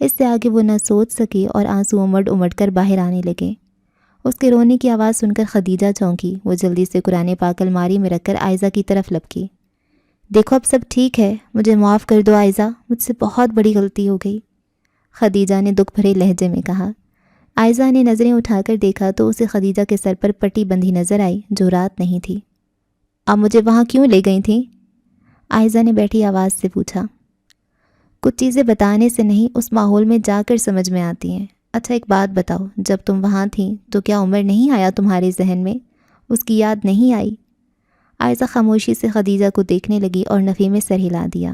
A: اس سے آگے وہ نہ سوچ سکی اور آنسو امڑ امڑ کر باہر آنے لگے۔ اس کے رونے کی آواز سن کر خدیجہ چونکی۔ وہ جلدی سے قرآن پاک الماری میں رکھ کر عائزہ کی طرف لپکی۔ دیکھو اب سب ٹھیک ہے، مجھے معاف کر دو عائزہ، مجھ سے بہت بڑی غلطی ہو گئی، خدیجہ نے دکھ بھرے لہجے میں کہا۔ عائزہ نے نظریں اٹھا کر دیکھا تو اسے خدیجہ کے سر پر پٹی بندھی نظر آئی جو رات نہیں تھی۔ اب مجھے وہاں کیوں لے گئی تھیں؟ عائزہ نے بیٹھی آواز سے پوچھا۔ کچھ چیزیں بتانے سے نہیں، اس ماحول میں جا کر سمجھ میں آتی ہیں۔ اچھا ایک بات بتاؤ، جب تم وہاں تھیں تو کیا عمر نہیں آیا تمہارے ذہن میں؟ اس کی یاد نہیں آئی؟ عائزہ خاموشی سے خدیجہ کو دیکھنے لگی اور نفی میں سر ہلا دیا۔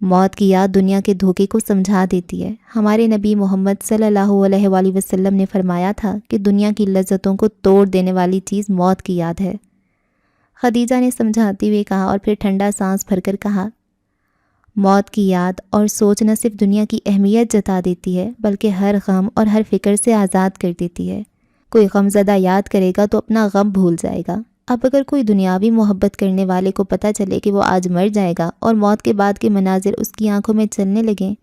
A: موت کی یاد دنیا کے دھوکے کو سمجھا دیتی ہے۔ ہمارے نبی محمد صلی اللہ علیہ وآلہ وسلم نے فرمایا تھا کہ دنیا کی لذتوں کو توڑ دینے والی چیز موت کی یاد ہے۔ خدیجہ نے سمجھاتے ہوئے کہا اور پھر ٹھنڈا سانس بھر کر کہا، موت کی یاد اور سوچ نہ صرف دنیا کی اہمیت جتا دیتی ہے بلکہ ہر غم اور ہر فکر سے آزاد کر دیتی ہے۔ کوئی غم زدہ یاد کرے گا تو اپنا غم بھول جائے گا۔ اب اگر کوئی دنیاوی محبت کرنے والے کو پتہ چلے کہ وہ آج مر جائے گا اور موت کے بعد کے مناظر اس کی آنکھوں میں چلنے لگیں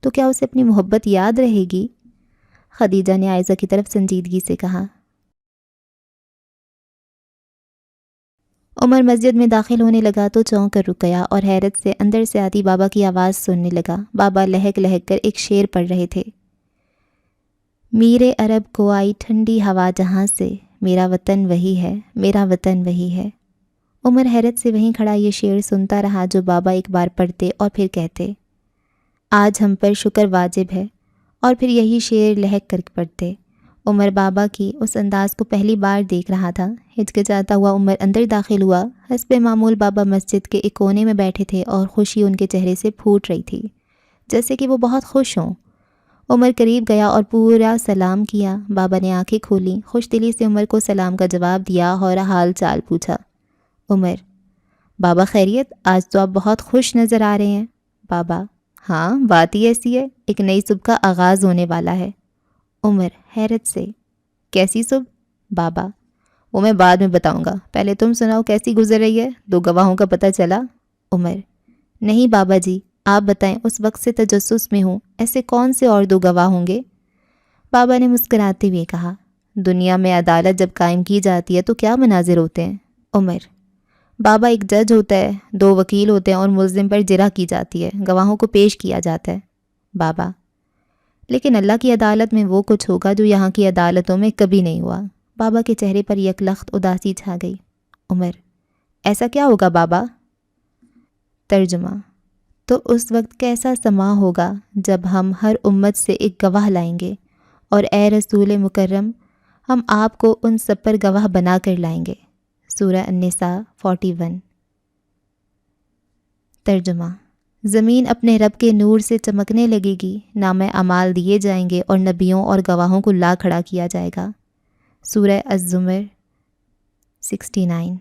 A: تو کیا اسے اپنی محبت یاد رہے گی؟ خدیجہ نے عائزہ کی طرف سنجیدگی سے کہا، عمر مسجد میں داخل ہونے لگا تو چونک کر رک گیا اور حیرت سے اندر سے آتی بابا کی آواز سننے لگا۔ بابا لہک لہک کر ایک شعر پڑھ رہے تھے۔ میرے عرب کو آئی ٹھنڈی ہوا جہاں سے، میرا وطن وہی ہے، میرا وطن وہی ہے۔ عمر حیرت سے وہیں کھڑا یہ شعر سنتا رہا جو بابا ایک بار پڑھتے اور پھر کہتے، آج ہم پر شکر واجب ہے، اور پھر یہی شعر لہک کر پڑھتے۔ عمر بابا کی اس انداز کو پہلی بار دیکھ رہا تھا۔ ہچکچاتا ہوا عمر اندر داخل ہوا۔ حسب معمول بابا مسجد کے ایک کونے میں بیٹھے تھے اور خوشی ان کے چہرے سے پھوٹ رہی تھی، جیسے کہ وہ بہت خوش ہوں۔ عمر قریب گیا اور پورا سلام کیا۔ بابا نے آنکھیں کھولیں، خوش دلی سے عمر کو سلام کا جواب دیا اور حال چال پوچھا۔ عمر: بابا خیریت؟ آج تو آپ بہت خوش نظر آ رہے ہیں۔ بابا: ہاں، بات ہی ایسی ہے، ایک نئی صبح کا آغاز ہونے والا ہے۔ عمر حیرت سے: کیسی صبح؟ بابا: وہ میں بعد میں بتاؤں گا، پہلے تم سناؤ کیسی گزر رہی ہے؟ 2 گواہوں کا پتہ چلا؟ عمر: نہیں بابا جی، آپ بتائیں، اس وقت سے تجسس میں ہوں، ایسے کون سے اور 2 گواہ ہوں گے؟ بابا نے مسکراتے ہوئے کہا، دنیا میں عدالت جب قائم کی جاتی ہے تو کیا مناظر ہوتے ہیں؟ عمر: بابا ایک جج ہوتا ہے، 2 وکیل ہوتے ہیں اور ملزم پر جرح کی جاتی ہے، گواہوں کو پیش کیا جاتا ہے۔ بابا: لیکن اللہ کی عدالت میں وہ کچھ ہوگا جو یہاں کی عدالتوں میں کبھی نہیں ہوا۔ بابا کے چہرے پر یک لخت اداسی چھا گئی۔ عمر: ایسا کیا ہوگا بابا؟ ترجمہ: تو اس وقت کیسا سما ہوگا جب ہم ہر امت سے ایک گواہ لائیں گے، اور اے رسول مکرم، ہم آپ کو ان سب پر گواہ بنا کر لائیں گے۔ سورہ النساء 41۔ ترجمہ: زمین اپنے رب کے نور سے چمکنے لگے گی، نامہ اعمال دیے جائیں گے اور نبیوں اور گواہوں کو لا کھڑا کیا جائے گا۔ سورہ الزمر 69۔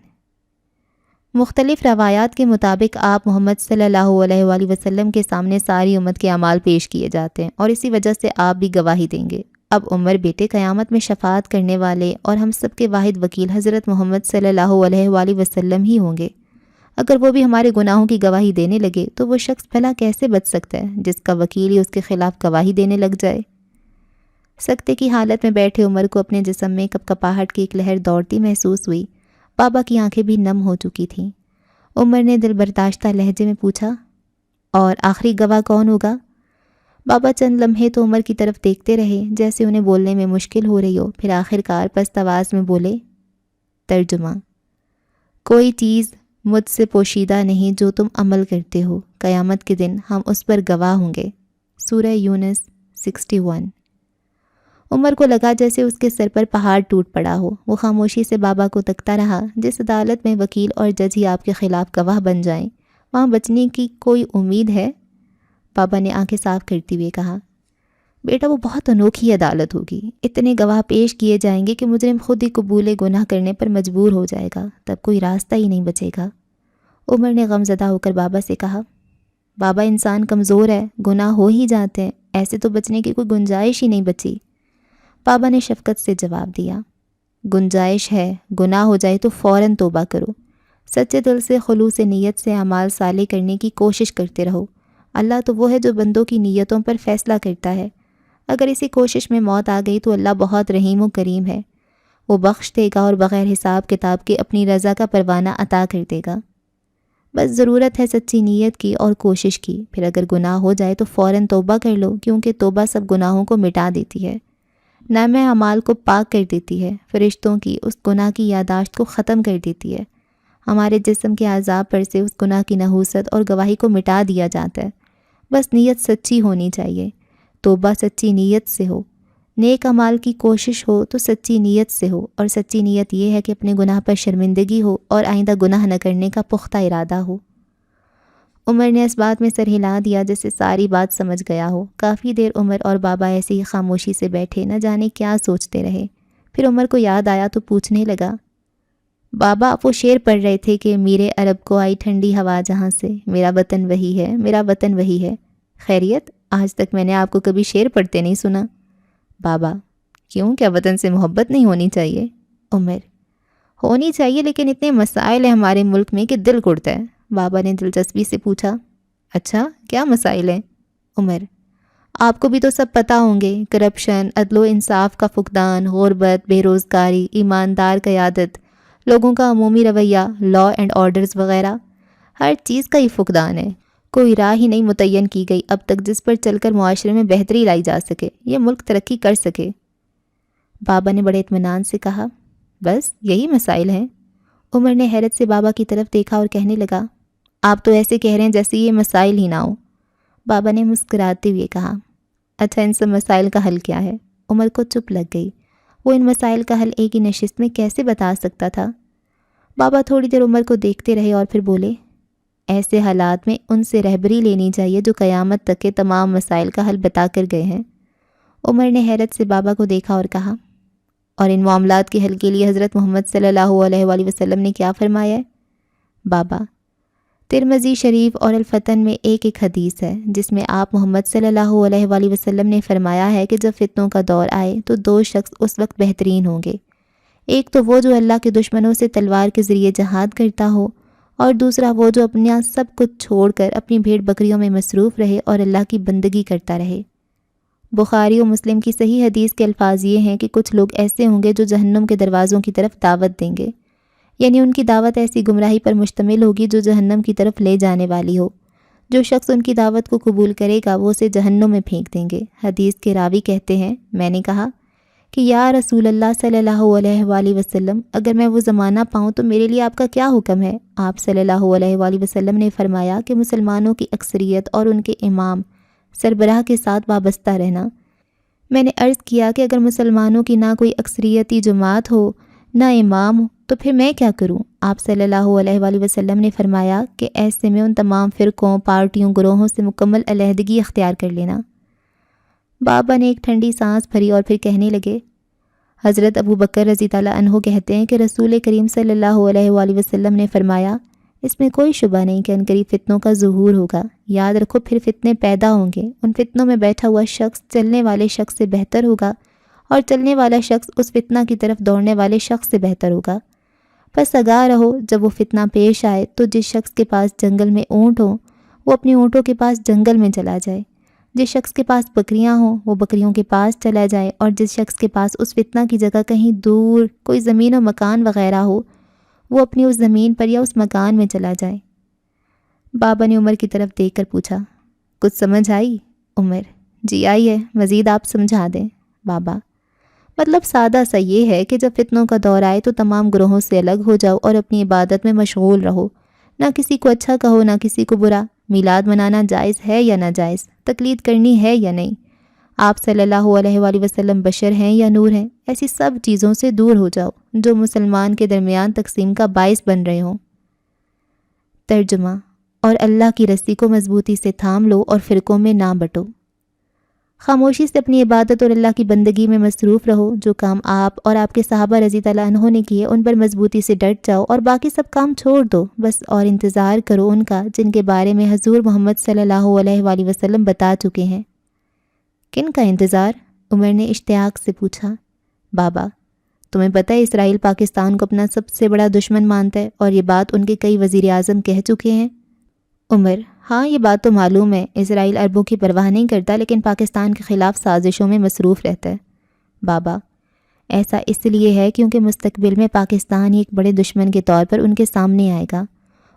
A: مختلف روایات کے مطابق آپ محمد صلی اللہ علیہ وآلہ وسلم کے سامنے ساری امت کے اعمال پیش کیے جاتے ہیں، اور اسی وجہ سے آپ بھی گواہی دیں گے۔ اب عمر بیٹے، قیامت میں شفاعت کرنے والے اور ہم سب کے واحد وکیل حضرت محمد صلی اللہ علیہ وآلہ وسلم ہی ہوں گے۔ اگر وہ بھی ہمارے گناہوں کی گواہی دینے لگے تو وہ شخص بھلا کیسے بچ سکتا ہے جس کا وکیل ہی اس کے خلاف گواہی دینے لگ جائے؟ سکتے کی حالت میں بیٹھے عمر کو اپنے جسم میں کپکپاہٹ کی ایک لہر دوڑتی محسوس ہوئی۔ بابا کی آنکھیں بھی نم ہو چکی تھیں۔ عمر نے دل برداشتہ لہجے میں پوچھا، اور آخری گواہ کون ہوگا؟ بابا چند لمحے تو عمر کی طرف دیکھتے رہے جیسے انہیں بولنے میں مشکل ہو رہی ہو، پھر آخر کار پست آواز میں بولے۔ ترجمہ: کوئی چیز مجھ سے پوشیدہ نہیں جو تم عمل کرتے ہو، قیامت کے دن ہم اس پر گواہ ہوں گے۔ سورہ یونس 61۔ عمر کو لگا جیسے اس کے سر پر پہاڑ ٹوٹ پڑا ہو۔ وہ خاموشی سے بابا کو تکتا رہا۔ جس عدالت میں وکیل اور جج ہی آپ کے خلاف گواہ بن جائیں، وہاں بچنے کی کوئی امید ہے؟ بابا نے آنکھیں صاف کرتے ہوئے کہا، بیٹا وہ بہت انوکھی عدالت ہوگی، اتنے گواہ پیش کیے جائیں گے کہ مجرم خود ہی قبول گناہ کرنے پر مجبور ہو جائے گا، تب کوئی راستہ ہی نہیں بچے گا۔ عمر نے غمزدہ ہو کر بابا سے کہا، بابا انسان کمزور ہے، گناہ ہو ہی جاتے ہیں، ایسے تو بچنے کی کوئی گنجائش ہی نہیں بچی۔ بابا نے شفقت سے جواب دیا، گنجائش ہے، گناہ ہو جائے تو فوراً توبہ کرو، سچے دل سے خلوص نیت سے اعمال صالح کرنے کی کوشش کرتے رہو۔ اللہ تو وہ ہے جو بندوں کی نیتوں پر فیصلہ کرتا ہے۔ اگر اسی کوشش میں موت آ گئی تو اللہ بہت رحیم و کریم ہے، وہ بخش دے گا اور بغیر حساب کتاب کے اپنی رضا کا پروانہ عطا کر دے گا۔ بس ضرورت ہے سچی نیت کی اور کوشش کی، پھر اگر گناہ ہو جائے تو فوراً توبہ کر لو، کیونکہ توبہ سب گناہوں کو مٹا دیتی ہے، نامہ اعمال کو پاک کر دیتی ہے، فرشتوں کی اس گناہ کی یادداشت کو ختم کر دیتی ہے، ہمارے جسم کے اعضاء پر سے اس گناہ کی نحوست اور گواہی کو مٹا دیا جاتا ہے۔ بس نیت سچی ہونی چاہیے، توبہ سچی نیت سے ہو، نیک اعمال کی کوشش ہو تو سچی نیت سے ہو، اور سچی نیت یہ ہے کہ اپنے گناہ پر شرمندگی ہو اور آئندہ گناہ نہ کرنے کا پختہ ارادہ ہو۔ عمر نے اس بات میں سر ہلا دیا جیسے ساری بات سمجھ گیا ہو۔ کافی دیر عمر اور بابا ایسے ہی خاموشی سے بیٹھے، نہ جانے کیا سوچتے رہے۔ پھر عمر کو یاد آیا تو پوچھنے لگا، بابا آپ وہ شعر پڑھ رہے تھے کہ میرے عرب کو آئی ٹھنڈی ہوا جہاں سے، میرا وطن وہی ہے، میرا وطن وہی ہے، خیریت؟ آج تک میں نے آپ کو کبھی شعر پڑھتے نہیں سنا۔ بابا: کیوں، کیا وطن سے محبت نہیں ہونی چاہیے؟ عمر: ہونی چاہیے، لیکن اتنے مسائل ہیں ہمارے ملک میں کہ دل کڑتا ہے۔ بابا نے دلچسپی سے پوچھا، اچھا کیا مسائل ہیں؟ عمر: آپ کو بھی تو سب پتہ ہوں گے، کرپشن، عدل و انصاف کا فقدان، غربت، بے روزگاری، ایماندار قیادت، لوگوں کا عمومی رویہ، لا اینڈ آرڈرز وغیرہ، ہر چیز کا ہی فقدان ہے۔ کوئی راہ ہی نہیں متعین کی گئی اب تک جس پر چل کر معاشرے میں بہتری لائی جا سکے، یہ ملک ترقی کر سکے۔ بابا نے بڑے اطمینان سے کہا، بس یہی مسائل ہیں؟ عمر نے حیرت سے بابا کی طرف دیکھا اور کہنے لگا، آپ تو ایسے کہہ رہے ہیں جیسے یہ مسائل ہی نہ ہو۔ بابا نے مسکراتے ہوئے کہا، اچھا ان سب مسائل کا حل کیا ہے؟ عمر کو چپ لگ گئی، وہ ان مسائل کا حل ایک ہی نشست میں کیسے بتا سکتا تھا؟ بابا تھوڑی دیر عمر کو دیکھتے رہے اور پھر بولے، ایسے حالات میں ان سے رہبری لینی چاہیے جو قیامت تک کے تمام مسائل کا حل بتا کر گئے ہیں۔ عمر نے حیرت سے بابا کو دیکھا اور کہا، اور ان معاملات کے حل کے لیے حضرت محمد صلی اللہ علیہ وآلہ وسلم نے کیا فرمایا ہے؟ بابا، ترمذی شریف اور الفتن میں ایک حدیث ہے جس میں آپ محمد صلی اللہ علیہ وآلہ وسلم نے فرمایا ہے کہ جب فتنوں کا دور آئے تو دو شخص اس وقت بہترین ہوں گے، ایک تو وہ جو اللہ کے دشمنوں سے تلوار کے ذریعے جہاد کرتا ہو، اور دوسرا وہ جو اپنا سب کچھ چھوڑ کر اپنی بھیڑ بکریوں میں مصروف رہے اور اللہ کی بندگی کرتا رہے۔ بخاری و مسلم کی صحیح حدیث کے الفاظ یہ ہیں کہ کچھ لوگ ایسے ہوں گے جو جہنم کے دروازوں کی طرف دعوت دیں گے، یعنی ان کی دعوت ایسی گمراہی پر مشتمل ہوگی جو جہنم کی طرف لے جانے والی ہو۔ جو شخص ان کی دعوت کو قبول کرے گا وہ اسے جہنم میں پھینک دیں گے۔ حدیث کے راوی کہتے ہیں، میں نے کہا کہ یا رسول اللہ صلی اللہ علیہ وآلہ وسلم، اگر میں وہ زمانہ پاؤں تو میرے لیے آپ کا کیا حکم ہے؟ آپ صلی اللہ علیہ وآلہ وسلم نے فرمایا کہ مسلمانوں کی اکثریت اور ان کے امام سربراہ کے ساتھ وابستہ رہنا۔ میں نے عرض کیا کہ اگر مسلمانوں کی نہ کوئی اکثریتی جماعت ہو نہ امام ہو تو پھر میں کیا کروں؟ آپ صلی اللہ علیہ وآلہ وسلم نے فرمایا کہ ایسے میں ان تمام فرقوں، پارٹیوں، گروہوں سے مکمل علیحدگی اختیار کر لینا۔ بابا نے ایک ٹھنڈی سانس بھری اور پھر کہنے لگے، حضرت ابو بکر رضی اللہ عنہ کہتے ہیں کہ رسول کریم صلی اللہ علیہ وآلہ وسلم نے فرمایا، اس میں کوئی شبہ نہیں کہ عنقریب فتنوں کا ظہور ہوگا۔ یاد رکھو پھر فتنے پیدا ہوں گے، ان فتنوں میں بیٹھا ہوا شخص چلنے والے شخص سے بہتر ہوگا اور چلنے والا شخص اس فتنہ کی طرف دوڑنے والے شخص سے بہتر ہوگا۔ پس آگاہ رہو، جب وہ فتنہ پیش آئے تو جس شخص کے پاس جنگل میں اونٹ ہوں وہ اپنی اونٹوں کے پاس جنگل میں چلا جائے، جس شخص کے پاس بکریاں ہوں وہ بکریوں کے پاس چلا جائے، اور جس شخص کے پاس اس فتنہ کی جگہ کہیں دور کوئی زمین و مکان وغیرہ ہو وہ اپنی اس زمین پر یا اس مکان میں چلا جائے۔ بابا نے عمر کی طرف دیکھ کر پوچھا، کچھ سمجھ آئی؟ عمر، جی آئی ہے، مزید آپ سمجھا دیں۔ بابا، مطلب سادہ سا یہ ہے کہ جب فتنوں کا دور آئے تو تمام گروہوں سے الگ ہو جاؤ اور اپنی عبادت میں مشغول رہو، نہ کسی کو اچھا کہو نہ کسی کو برا، میلاد منانا جائز ہے یا ناجائز، تقلید کرنی ہے یا نہیں، آپ صلی اللہ علیہ وآلہ وسلم بشر ہیں یا نور ہیں، ایسی سب چیزوں سے دور ہو جاؤ جو مسلمان کے درمیان تقسیم کا باعث بن رہے ہوں۔ ترجمہ، اور اللہ کی رسی کو مضبوطی سے تھام لو اور فرقوں میں نہ بٹو۔ خاموشی سے اپنی عبادت اور اللہ کی بندگی میں مصروف رہو، جو کام آپ اور آپ کے صحابہ رضی اللہ عنہ نے کیے ان پر مضبوطی سے ڈٹ جاؤ اور باقی سب کام چھوڑ دو بس، اور انتظار کرو ان کا جن کے بارے میں حضور محمد صلی اللہ علیہ وآلہ وسلم بتا چکے ہیں۔ کن کا انتظار؟ عمر نے اشتیاق سے پوچھا۔ بابا، تمہیں پتہ ہے اسرائیل پاکستان کو اپنا سب سے بڑا دشمن مانتا ہے اور یہ بات ان کے کئی وزیر اعظم کہہ چکے ہیں۔ عمر، ہاں یہ بات تو معلوم ہے، اسرائیل عربوں کی پرواہ نہیں کرتا لیکن پاکستان کے خلاف سازشوں میں مصروف رہتا ہے۔ بابا، ایسا اس لیے ہے کیونکہ مستقبل میں پاکستان ہی ایک بڑے دشمن کے طور پر ان کے سامنے آئے گا۔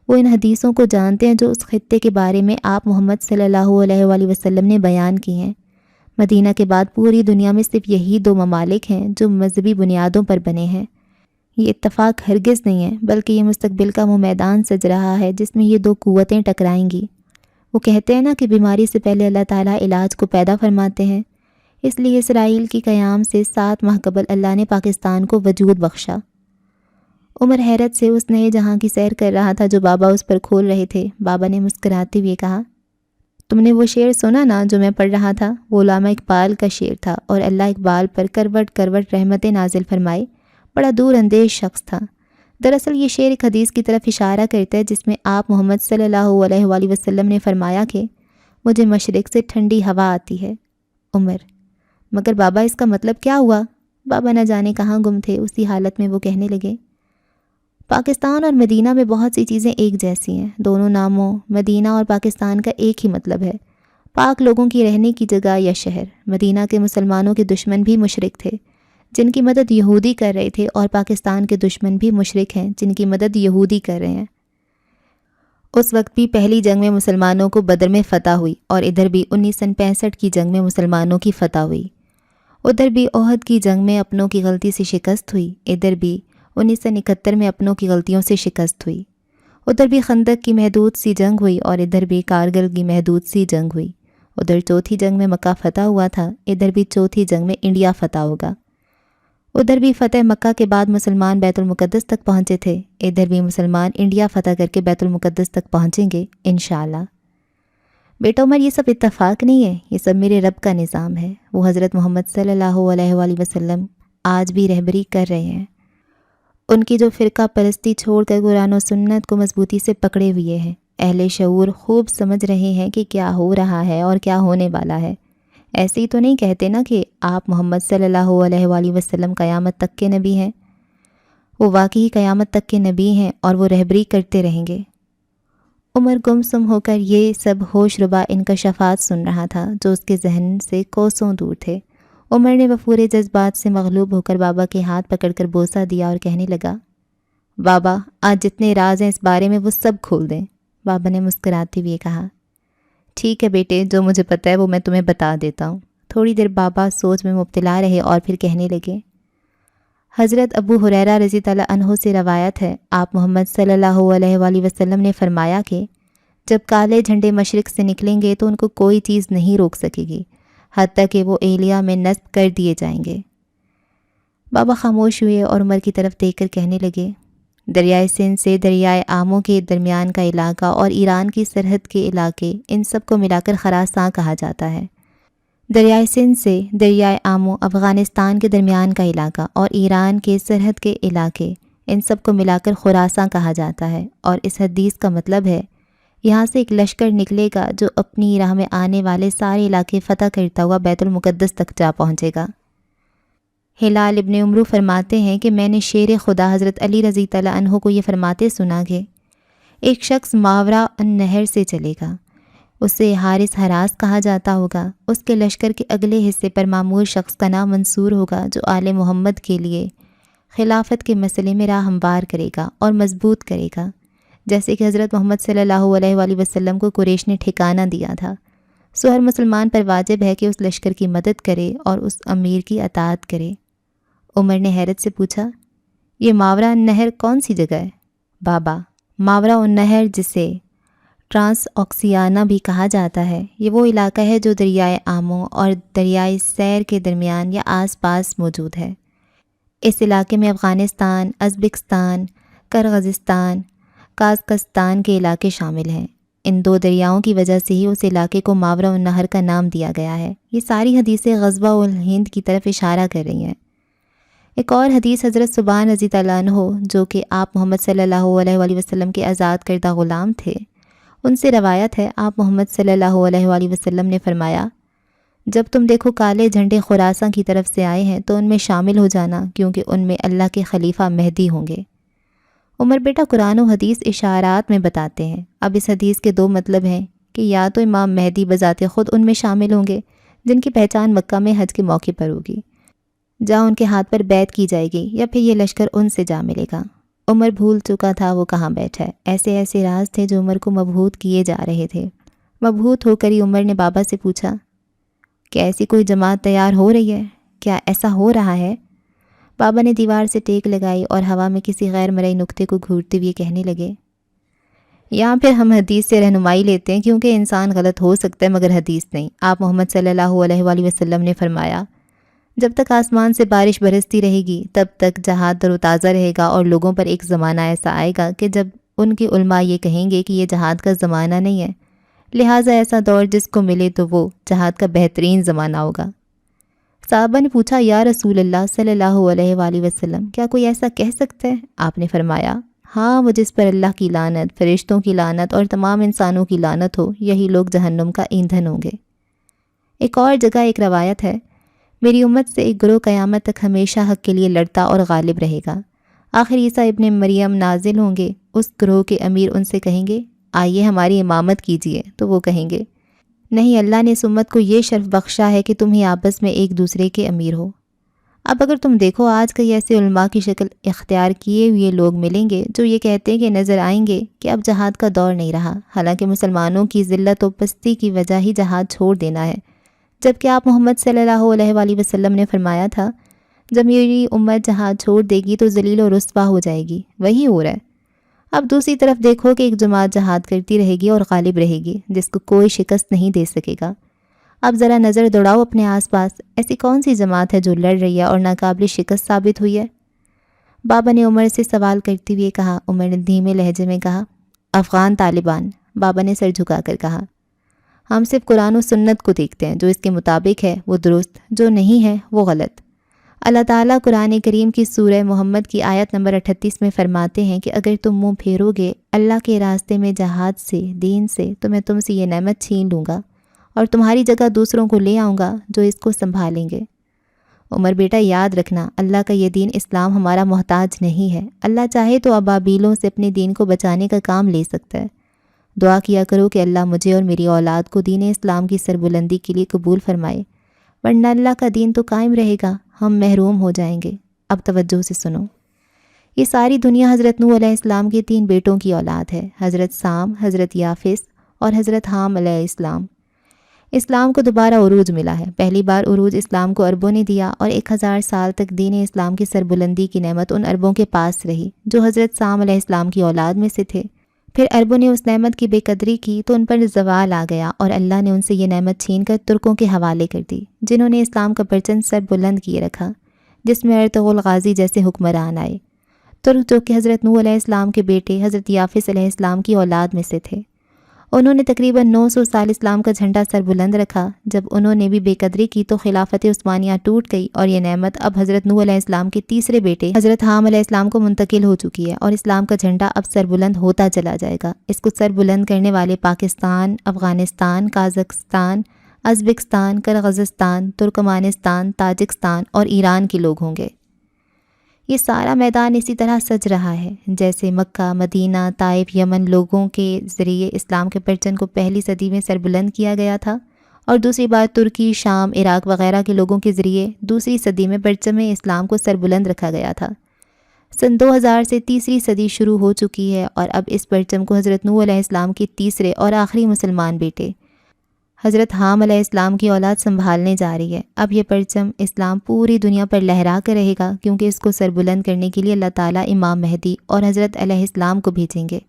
A: وہ ان حدیثوں کو جانتے ہیں جو اس خطے کے بارے میں آپ محمد صلی اللہ علیہ وآلہ وسلم نے بیان کی ہیں۔ مدینہ کے بعد پوری دنیا میں صرف یہی دو ممالک ہیں جو مذہبی بنیادوں پر بنے ہیں۔ یہ اتفاق ہرگز نہیں ہے بلکہ یہ مستقبل کا وہ میدان سج رہا ہے جس میں یہ دو قوتیں ٹکرائیں گی۔ وہ کہتے ہیں نا کہ بیماری سے پہلے اللہ تعالیٰ علاج کو پیدا فرماتے ہیں، اس لیے اسرائیل کی قیام سے 7 ماہ قبل اللہ نے پاکستان کو وجود بخشا۔ عمر حیرت سے اس نئے جہاں کی سیر کر رہا تھا جو بابا اس پر کھول رہے تھے۔ بابا نے مسکراتے ہوئے کہا، تم نے وہ شعر سنا نا جو میں پڑھ رہا تھا؟ وہ علامہ اقبال کا شعر تھا، اور اللہ اقبال پر کروٹ کروٹ رحمتیں نازل فرمائے، بڑا دور اندیش شخص تھا۔ دراصل یہ شعر ایک حدیث کی طرف اشارہ کرتا ہے جس میں آپ محمد صلی اللہ علیہ وآلہ وسلم نے فرمایا کہ مجھے مشرق سے ٹھنڈی ہوا آتی ہے۔ عمر، مگر بابا اس کا مطلب کیا ہوا؟ بابا نہ جانے کہاں گم تھے، اسی حالت میں وہ کہنے لگے، پاکستان اور مدینہ میں بہت سی چیزیں ایک جیسی ہیں، دونوں ناموں مدینہ اور پاکستان کا ایک ہی مطلب ہے، پاک لوگوں کی رہنے کی جگہ یا شہر۔ مدینہ کے مسلمانوں کے دشمن بھی مشرک تھے، جن کی مدد یہودی کر رہے تھے، اور پاکستان کے دشمن بھی مشرک ہیں جن کی مدد یہودی کر رہے ہیں۔ اس وقت بھی پہلی جنگ میں مسلمانوں کو بدر میں فتح ہوئی، اور ادھر بھی 1965 کی جنگ میں مسلمانوں کی فتح ہوئی۔ ادھر بھی احد کی جنگ میں اپنوں کی غلطی سے شکست ہوئی، ادھر بھی 1971 میں اپنوں کی غلطیوں سے شکست ہوئی۔ ادھر بھی خندق کی محدود سی جنگ ہوئی، اور ادھر بھی کارگل کی محدود سی جنگ ہوئی۔ ادھر چوتھی جنگ میں مکہ فتح ہوا تھا، ادھر بھی چوتھی جنگ میں انڈیا فتح ہوگا۔ ادھر بھی فتح مکہ کے بعد مسلمان بیت المقدس تک پہنچے تھے، ادھر بھی مسلمان انڈیا فتح کر کے بیت المقدس تک پہنچیں گے انشاءاللہ۔ بیٹا عمر، یہ سب اتفاق نہیں ہے، یہ سب میرے رب کا نظام ہے۔ وہ حضرت محمد صلی اللہ علیہ وآلہ وسلم آج بھی رہبری کر رہے ہیں۔ ان کی جو فرقہ پرستی چھوڑ کر قرآن و سنت کو مضبوطی سے پکڑے ہوئے ہیں، اہل شعور خوب سمجھ رہے ہیں کہ کیا ہو رہا ہے اور کیا ہونے والا ہے۔ ایسے ہی تو نہیں کہتے نا کہ آپ محمد صلی اللہ علیہ وآلہ وسلم قیامت تک کے نبی ہیں۔ وہ واقعی قیامت تک کے نبی ہیں اور وہ رہبری کرتے رہیں گے۔ عمر گم سم ہو کر یہ سب ہوش ربا انکشافات سن رہا تھا جو اس کے ذہن سے کوسوں دور تھے۔ عمر نے وفور جذبات سے مغلوب ہو کر بابا کے ہاتھ پکڑ کر بوسہ دیا اور کہنے لگا، بابا آج جتنے راز ہیں اس بارے میں وہ سب کھول دیں۔ بابا نے مسکراتے ہوئے کہا، ٹھیک ہے بیٹے، جو مجھے پتہ ہے وہ میں تمہیں بتا دیتا ہوں۔ تھوڑی دیر بابا سوچ میں مبتلا رہے اور پھر کہنے لگے، حضرت ابو ہریرہ رضی اللہ عنہ سے روایت ہے، آپ محمد صلی اللہ علیہ وآلہ وسلم نے فرمایا کہ جب کالے جھنڈے مشرق سے نکلیں گے تو ان کو کوئی چیز نہیں روک سکے گی، حتیٰ کہ وہ ایلیا میں نصب کر دیے جائیں گے۔ بابا خاموش ہوئے اور عمر کی طرف دیکھ کر کہنے لگے، دریائے سندھ سے دریائے آمو کے درمیان کا علاقہ اور ایران کی سرحد کے علاقے، ان سب کو ملا کر خراساں کہا جاتا ہے۔ دریائے سندھ سے دریائے آمو افغانستان کے درمیان کا علاقہ اور ایران کے سرحد کے علاقے، ان سب کو ملا کر خراساں کہا جاتا ہے۔ اور اس حدیث کا مطلب ہے یہاں سے ایک لشکر نکلے گا جو اپنی راہ میں آنے والے سارے علاقے فتح کرتا ہوا بیت المقدس تک جا پہنچے گا۔ ہلال ابن عمرو فرماتے ہیں کہ میں نے شیر خدا حضرت علی رضی اللہ عنہ کو یہ فرماتے سنا کہ ایک شخص ماورا النہر سے چلے گا، اسے حارث حراس کہا جاتا ہوگا، اس کے لشکر کے اگلے حصے پر معمور شخص کا نام منصور ہوگا جو آل محمد کے لیے خلافت کے مسئلے میں راہ ہموار کرے گا اور مضبوط کرے گا، جیسے کہ حضرت محمد صلی اللہ علیہ وآلہ وسلم کو قریش نے ٹھکانہ دیا تھا۔ سو ہر مسلمان پر واجب ہے کہ اس لشکر کی مدد کرے اور اس امیر کی اطاعت کرے۔ عمر نے حیرت سے پوچھا، یہ ماورا النہر کون سی جگہ ہے؟ بابا، ماورا النہر جسے ٹرانس آکسیانا بھی کہا جاتا ہے، یہ وہ علاقہ ہے جو دریائے آمو اور دریائے سیر کے درمیان یا آس پاس موجود ہے۔ اس علاقے میں افغانستان، ازبکستان، کرغزستان، قازقستان کے علاقے شامل ہیں۔ ان دو دریاؤں کی وجہ سے ہی اس علاقے کو ماورا النہر کا نام دیا گیا ہے۔ یہ ساری حدیثیں غزوہ الہند کی طرف اشارہ کر رہی ہیں۔ ایک اور حدیث حضرت ثوبان رضی اللہ عنہ جو کہ آپ محمد صلی اللہ علیہ وآلہ وسلم کے آزاد کردہ غلام تھے، ان سے روایت ہے، آپ محمد صلی اللہ علیہ وآلہ وسلم نے فرمایا، جب تم دیکھو کالے جھنڈے خراساں کی طرف سے آئے ہیں تو ان میں شامل ہو جانا، کیونکہ ان میں اللہ کے خلیفہ مہدی ہوں گے۔ عمر بیٹا، قرآن و حدیث اشارات میں بتاتے ہیں۔ اب اس حدیث کے دو مطلب ہیں کہ یا تو امام مہدی بذات خود ان میں شامل ہوں گے جن کی پہچان مکہ میں حج کے موقع پر ہوگی، جہاں ان کے ہاتھ پر بیعت کی جائے گی، یا پھر یہ لشکر ان سے جا ملے گا۔ عمر بھول چکا تھا وہ کہاں بیٹھا ہے۔ ایسے ایسے راز تھے جو عمر کو مبہوت کیے جا رہے تھے۔ مبہوت ہو کر ہی عمر نے بابا سے پوچھا، کیا ایسی کوئی جماعت تیار ہو رہی ہے؟ کیا ایسا ہو رہا ہے؟ بابا نے دیوار سے ٹیک لگائی اور ہوا میں کسی غیر مرئی نقطے کو گھورتے ہوئے کہنے لگے، یہاں پھر ہم حدیث سے رہنمائی لیتے ہیں، کیونکہ انسان غلط ہو سکتا ہے مگر حدیث نہیں۔ آپ محمد صلی اللہ علیہ وآلہ وسلم نے فرمایا، جب تک آسمان سے بارش برستی رہے گی تب تک جہاد در و تازہ رہے گا، اور لوگوں پر ایک زمانہ ایسا آئے گا کہ جب ان کے علماء یہ کہیں گے کہ یہ جہاد کا زمانہ نہیں ہے، لہٰذا ایسا دور جس کو ملے تو وہ جہاد کا بہترین زمانہ ہوگا۔ صحابہ نے پوچھا، یا رسول اللہ صلی اللہ علیہ وآلہ وسلم، کیا کوئی ایسا کہہ سکتا ہے؟ آپ نے فرمایا، ہاں، وہ جس پر اللہ کی لعنت، فرشتوں کی لعنت اور تمام انسانوں کی لعنت ہو، یہی لوگ جہنم کا ایندھن ہوں گے۔ ایک اور جگہ ایک روایت ہے، میری امت سے ایک گروہ قیامت تک ہمیشہ حق کے لیے لڑتا اور غالب رہے گا۔ آخر عیسیٰ ابن مریم نازل ہوں گے، اس گروہ کے امیر ان سے کہیں گے، آئیے ہماری امامت کیجیے، تو وہ کہیں گے، نہیں، اللہ نے اس امت کو یہ شرف بخشا ہے کہ تم ہی آپس میں ایک دوسرے کے امیر ہو۔ اب اگر تم دیکھو آج کئی ایسے علماء کی شکل اختیار کیے ہوئے لوگ ملیں گے جو یہ کہتے ہیں کہ نظر آئیں گے کہ اب جہاد کا دور نہیں رہا، حالانکہ مسلمانوں کی ذلت و پستی کی وجہ ہی جہاد چھوڑ دینا ہے، جبکہ آپ محمد صلی اللہ علیہ وآلہ وسلم نے فرمایا تھا جب میری امت جہاد چھوڑ دے گی تو ذلیل و رسوا ہو جائے گی، وہی ہو رہا ہے۔ اب دوسری طرف دیکھو کہ ایک جماعت جہاد کرتی رہے گی اور غالب رہے گی، جس کو کوئی شکست نہیں دے سکے گا۔ اب ذرا نظر دوڑاؤ اپنے آس پاس، ایسی کون سی جماعت ہے جو لڑ رہی ہے اور ناقابل شکست ثابت ہوئی ہے؟ بابا نے عمر سے سوال کرتے ہوئے کہا۔ عمر نے دھیمے لہجے میں کہا، افغان طالبان۔ بابا نے سر جھکا کر کہا، ہم صرف قرآن و سنت کو دیکھتے ہیں، جو اس کے مطابق ہے وہ درست، جو نہیں ہے وہ غلط۔ اللہ تعالیٰ قرآن کریم کی سورہ محمد کی آیت نمبر 38 میں فرماتے ہیں کہ اگر تم منہ پھیرو گے اللہ کے راستے میں جہاد سے، دین سے، تو میں تم سے یہ نعمت چھین لوں گا اور تمہاری جگہ دوسروں کو لے آؤں گا جو اس کو سنبھالیں گے۔ عمر بیٹا یاد رکھنا، اللہ کا یہ دین اسلام ہمارا محتاج نہیں ہے، اللہ چاہے تو ابابیلوں سے اپنے دین کو بچانے کا کام لے سکتا ہے۔ دعا کیا کرو کہ اللہ مجھے اور میری اولاد کو دین اسلام کی سربلندی کے لیے قبول فرمائے، ورنہ اللہ کا دین تو قائم رہے گا، ہم محروم ہو جائیں گے۔ اب توجہ سے سنو، یہ ساری دنیا حضرت نوح علیہ السلام کے 3 بیٹوں کی اولاد ہے، حضرت سام، حضرت یافس اور حضرت حام علیہ السلام۔ اسلام کو دوبارہ عروج ملا ہے۔ پہلی بار عروج اسلام کو عربوں نے دیا اور 1000 سال تک دین اسلام کی سربلندی کی نعمت ان عربوں کے پاس رہی جو حضرت سام علیہ السلام کی اولاد میں سے تھے۔ پھر عربوں نے اس نعمت کی بے قدری کی تو ان پر زوال آ گیا اور اللہ نے ان سے یہ نعمت چھین کر ترکوں کے حوالے کر دی، جنہوں نے اسلام کا پرچم سر بلند کیے رکھا، جس میں ارطغرل غازی جیسے حکمران آئے۔ ترک جو کہ حضرت نوح علیہ السلام کے بیٹے حضرت یافس علیہ السلام کی اولاد میں سے تھے، انہوں نے تقریباً 900 سال اسلام کا جھنڈا سر بلند رکھا۔ جب انہوں نے بھی بے قدری کی تو خلافت عثمانیہ ٹوٹ گئی اور یہ نعمت اب حضرت نوح علیہ السلام کے تیسرے بیٹے حضرت حام علیہ السلام کو منتقل ہو چکی ہے، اور اسلام کا جھنڈا اب سر بلند ہوتا چلا جائے گا۔ اس کو سر بلند کرنے والے Pakistan, Afghanistan, Kazakhstan, Uzbekistan, Kyrgyzstan, Turkmenistan, Tajikistan اور ایران کے لوگ ہوں گے۔ یہ سارا میدان اسی طرح سج رہا ہے جیسے مکہ، مدینہ، طائف، یمن لوگوں کے ذریعے اسلام کے پرچم کو پہلی صدی میں سربلند کیا گیا تھا، اور دوسری بار ترکی، شام، عراق وغیرہ کے لوگوں کے ذریعے دوسری صدی میں پرچم اسلام کو سربلند رکھا گیا تھا۔ سن 2000 سے تیسری صدی شروع ہو چکی ہے اور اب اس پرچم کو حضرت نوح علیہ السلام کے تیسرے اور آخری مسلمان بیٹے حضرت حام علیہ السلام کی اولاد سنبھالنے جا رہی ہے۔ اب یہ پرچم اسلام پوری دنیا پر لہرا کر رہے گا، کیونکہ اس کو سربلند کرنے کے لیے اللہ تعالیٰ امام مہدی اور حضرت علیہ السلام کو بھیجیں گے،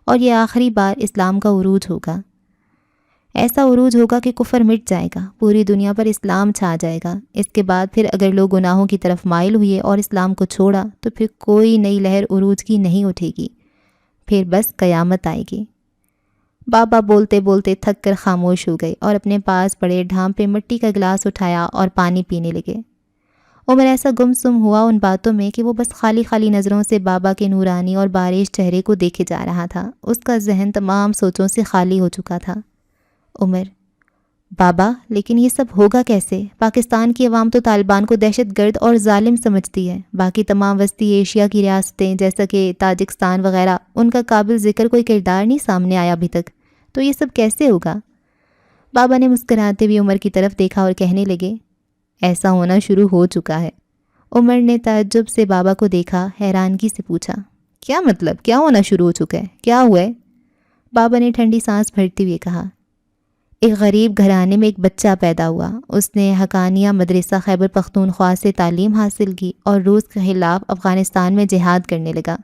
A: اور یہ آخری بار اسلام کا عروج ہوگا۔ ایسا عروج ہوگا کہ کفر مٹ جائے گا، پوری دنیا پر اسلام چھا جائے گا۔ اس کے بعد پھر اگر لوگ گناہوں کی طرف مائل ہوئے اور اسلام کو چھوڑا تو پھر کوئی نئی لہر عروج کی نہیں اٹھے گی، پھر بس قیامت آئے گی۔ بابا بولتے بولتے تھک کر خاموش ہو گئے اور اپنے پاس پڑے ڈھام پہ مٹی کا گلاس اٹھایا اور پانی پینے لگے۔ عمر ایسا گم سم ہوا ان باتوں میں کہ وہ بس خالی خالی نظروں سے بابا کے نورانی اور بارش چہرے کو دیکھے جا رہا تھا۔ اس کا ذہن تمام سوچوں سے خالی ہو چکا تھا۔ عمر، بابا لیکن یہ سب ہوگا کیسے؟ پاکستان کی عوام تو طالبان کو دہشت گرد اور ظالم سمجھتی ہے، باقی تمام وسطی ایشیا کی ریاستیں جیسا کہ تاجکستان وغیرہ، ان کا قابل ذکر کوئی کردار نہیں سامنے آیا ابھی تک، تو یہ سب کیسے ہوگا؟ بابا نے مسکراتے ہوئے عمر کی طرف دیکھا اور کہنے لگے، ایسا ہونا شروع ہو چکا ہے۔ عمر نے تعجب سے بابا کو دیکھا، حیرانگی سے پوچھا، کیا مطلب؟ کیا ہونا شروع ہو چکا ہے؟ کیا ہوا ہے؟ بابا نے ٹھنڈی سانس بھرتے ہوئے کہا، ایک غریب گھرانے میں ایک بچہ پیدا ہوا، اس نے حقانیہ مدرسہ خیبر پختونخوا سے تعلیم حاصل کی اور روس کے خلاف افغانستان میں جہاد کرنے لگا۔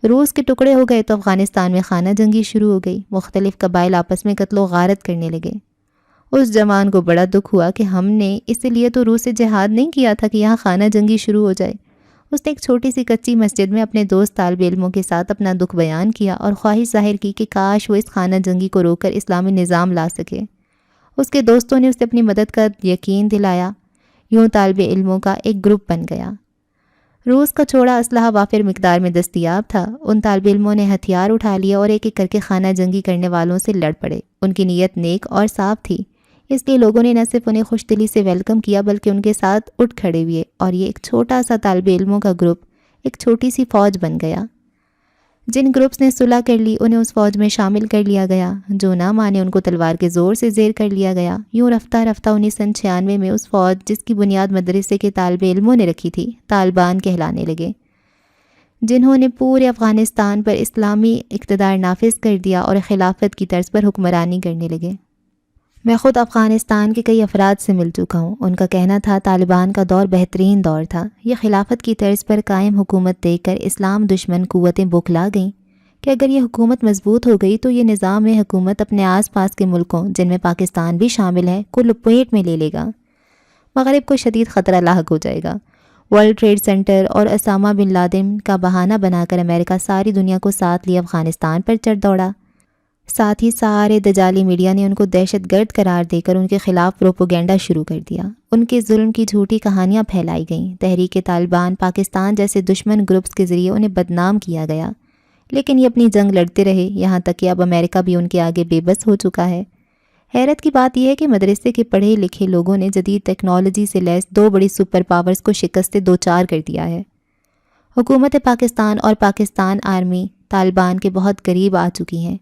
A: روس کے ٹکڑے ہو گئے تو افغانستان میں خانہ جنگی شروع ہو گئی، مختلف قبائل آپس میں قتل و غارت کرنے لگے۔ اس جوان کو بڑا دکھ ہوا کہ ہم نے اس لیے تو روس سے جہاد نہیں کیا تھا کہ یہاں خانہ جنگی شروع ہو جائے۔ اس نے ایک چھوٹی سی کچی مسجد میں اپنے دوست طالب علموں کے ساتھ اپنا دکھ بیان کیا اور خواہش ظاہر کی کہ کاش وہ اس خانہ جنگی کو روک کر اسلامی نظام لا سکے۔ اس کے دوستوں نے اسے اپنی مدد کا یقین دلایا، یوں طالب علموں کا ایک گروپ بن گیا۔ روس کا چھوڑا اسلحہ وافر مقدار میں دستیاب تھا، ان طالب علموں نے ہتھیار اٹھا لیا اور ایک ایک کر کے خانہ جنگی کرنے والوں سے لڑ پڑے۔ ان کی نیت نیک اور صاف تھی، اس لیے لوگوں نے نہ صرف انہیں خوش دلی سے ویلکم کیا بلکہ ان کے ساتھ اٹھ کھڑے ہوئے، اور یہ ایک چھوٹا سا طالب علموں کا گروپ ایک چھوٹی سی فوج بن گیا۔ جن گروپس نے صلح کر لی انہیں اس فوج میں شامل کر لیا گیا، جو نہ مانے ان کو تلوار کے زور سے زیر کر لیا گیا۔ یوں رفتہ رفتہ 1996 میں اس فوج جس کی بنیاد مدرسے کے طالب علموں نے رکھی تھی طالبان کہلانے لگے، جنہوں نے پورے افغانستان پر اسلامی اقتدار نافذ کر دیا اور خلافت کی طرز پر حکمرانی کرنے لگے۔ میں خود افغانستان کے کئی افراد سے مل چکا ہوں، ان کا کہنا تھا طالبان کا دور بہترین دور تھا۔ یہ خلافت کی طرز پر قائم حکومت دیکھ کر اسلام دشمن قوتیں بوکھلا گئیں کہ اگر یہ حکومت مضبوط ہو گئی تو یہ نظام حکومت اپنے آس پاس کے ملکوں جن میں پاکستان بھی شامل ہے کو لپیٹ میں لے لے گا، مغرب کو شدید خطرہ لاحق ہو جائے گا۔ ورلڈ ٹریڈ سینٹر اور اسامہ بن لادن کا بہانہ بنا کر امریکہ ساری دنیا کو ساتھ لیے افغانستان پر چڑھ دوڑا۔ ساتھ ہی سارے دجالی میڈیا نے ان کو دہشت گرد قرار دے کر ان کے خلاف پروپیگنڈا شروع کر دیا۔ ان کے ظلم کی جھوٹی کہانیاں پھیلائی گئیں۔ تحریک طالبان پاکستان جیسے دشمن گروپس کے ذریعے انہیں بدنام کیا گیا، لیکن یہ اپنی جنگ لڑتے رہے، یہاں تک کہ اب امریکہ بھی ان کے آگے بے بس ہو چکا ہے۔ حیرت کی بات یہ ہے کہ مدرسے کے پڑھے لکھے لوگوں نے جدید ٹیکنالوجی سے لیس دو بڑی سپر پاورز کو شکست دوچار کر دیا ہے۔ حکومت پاکستان اور پاکستان آرمی طالبان کے بہت قریب آ چکی ہیں،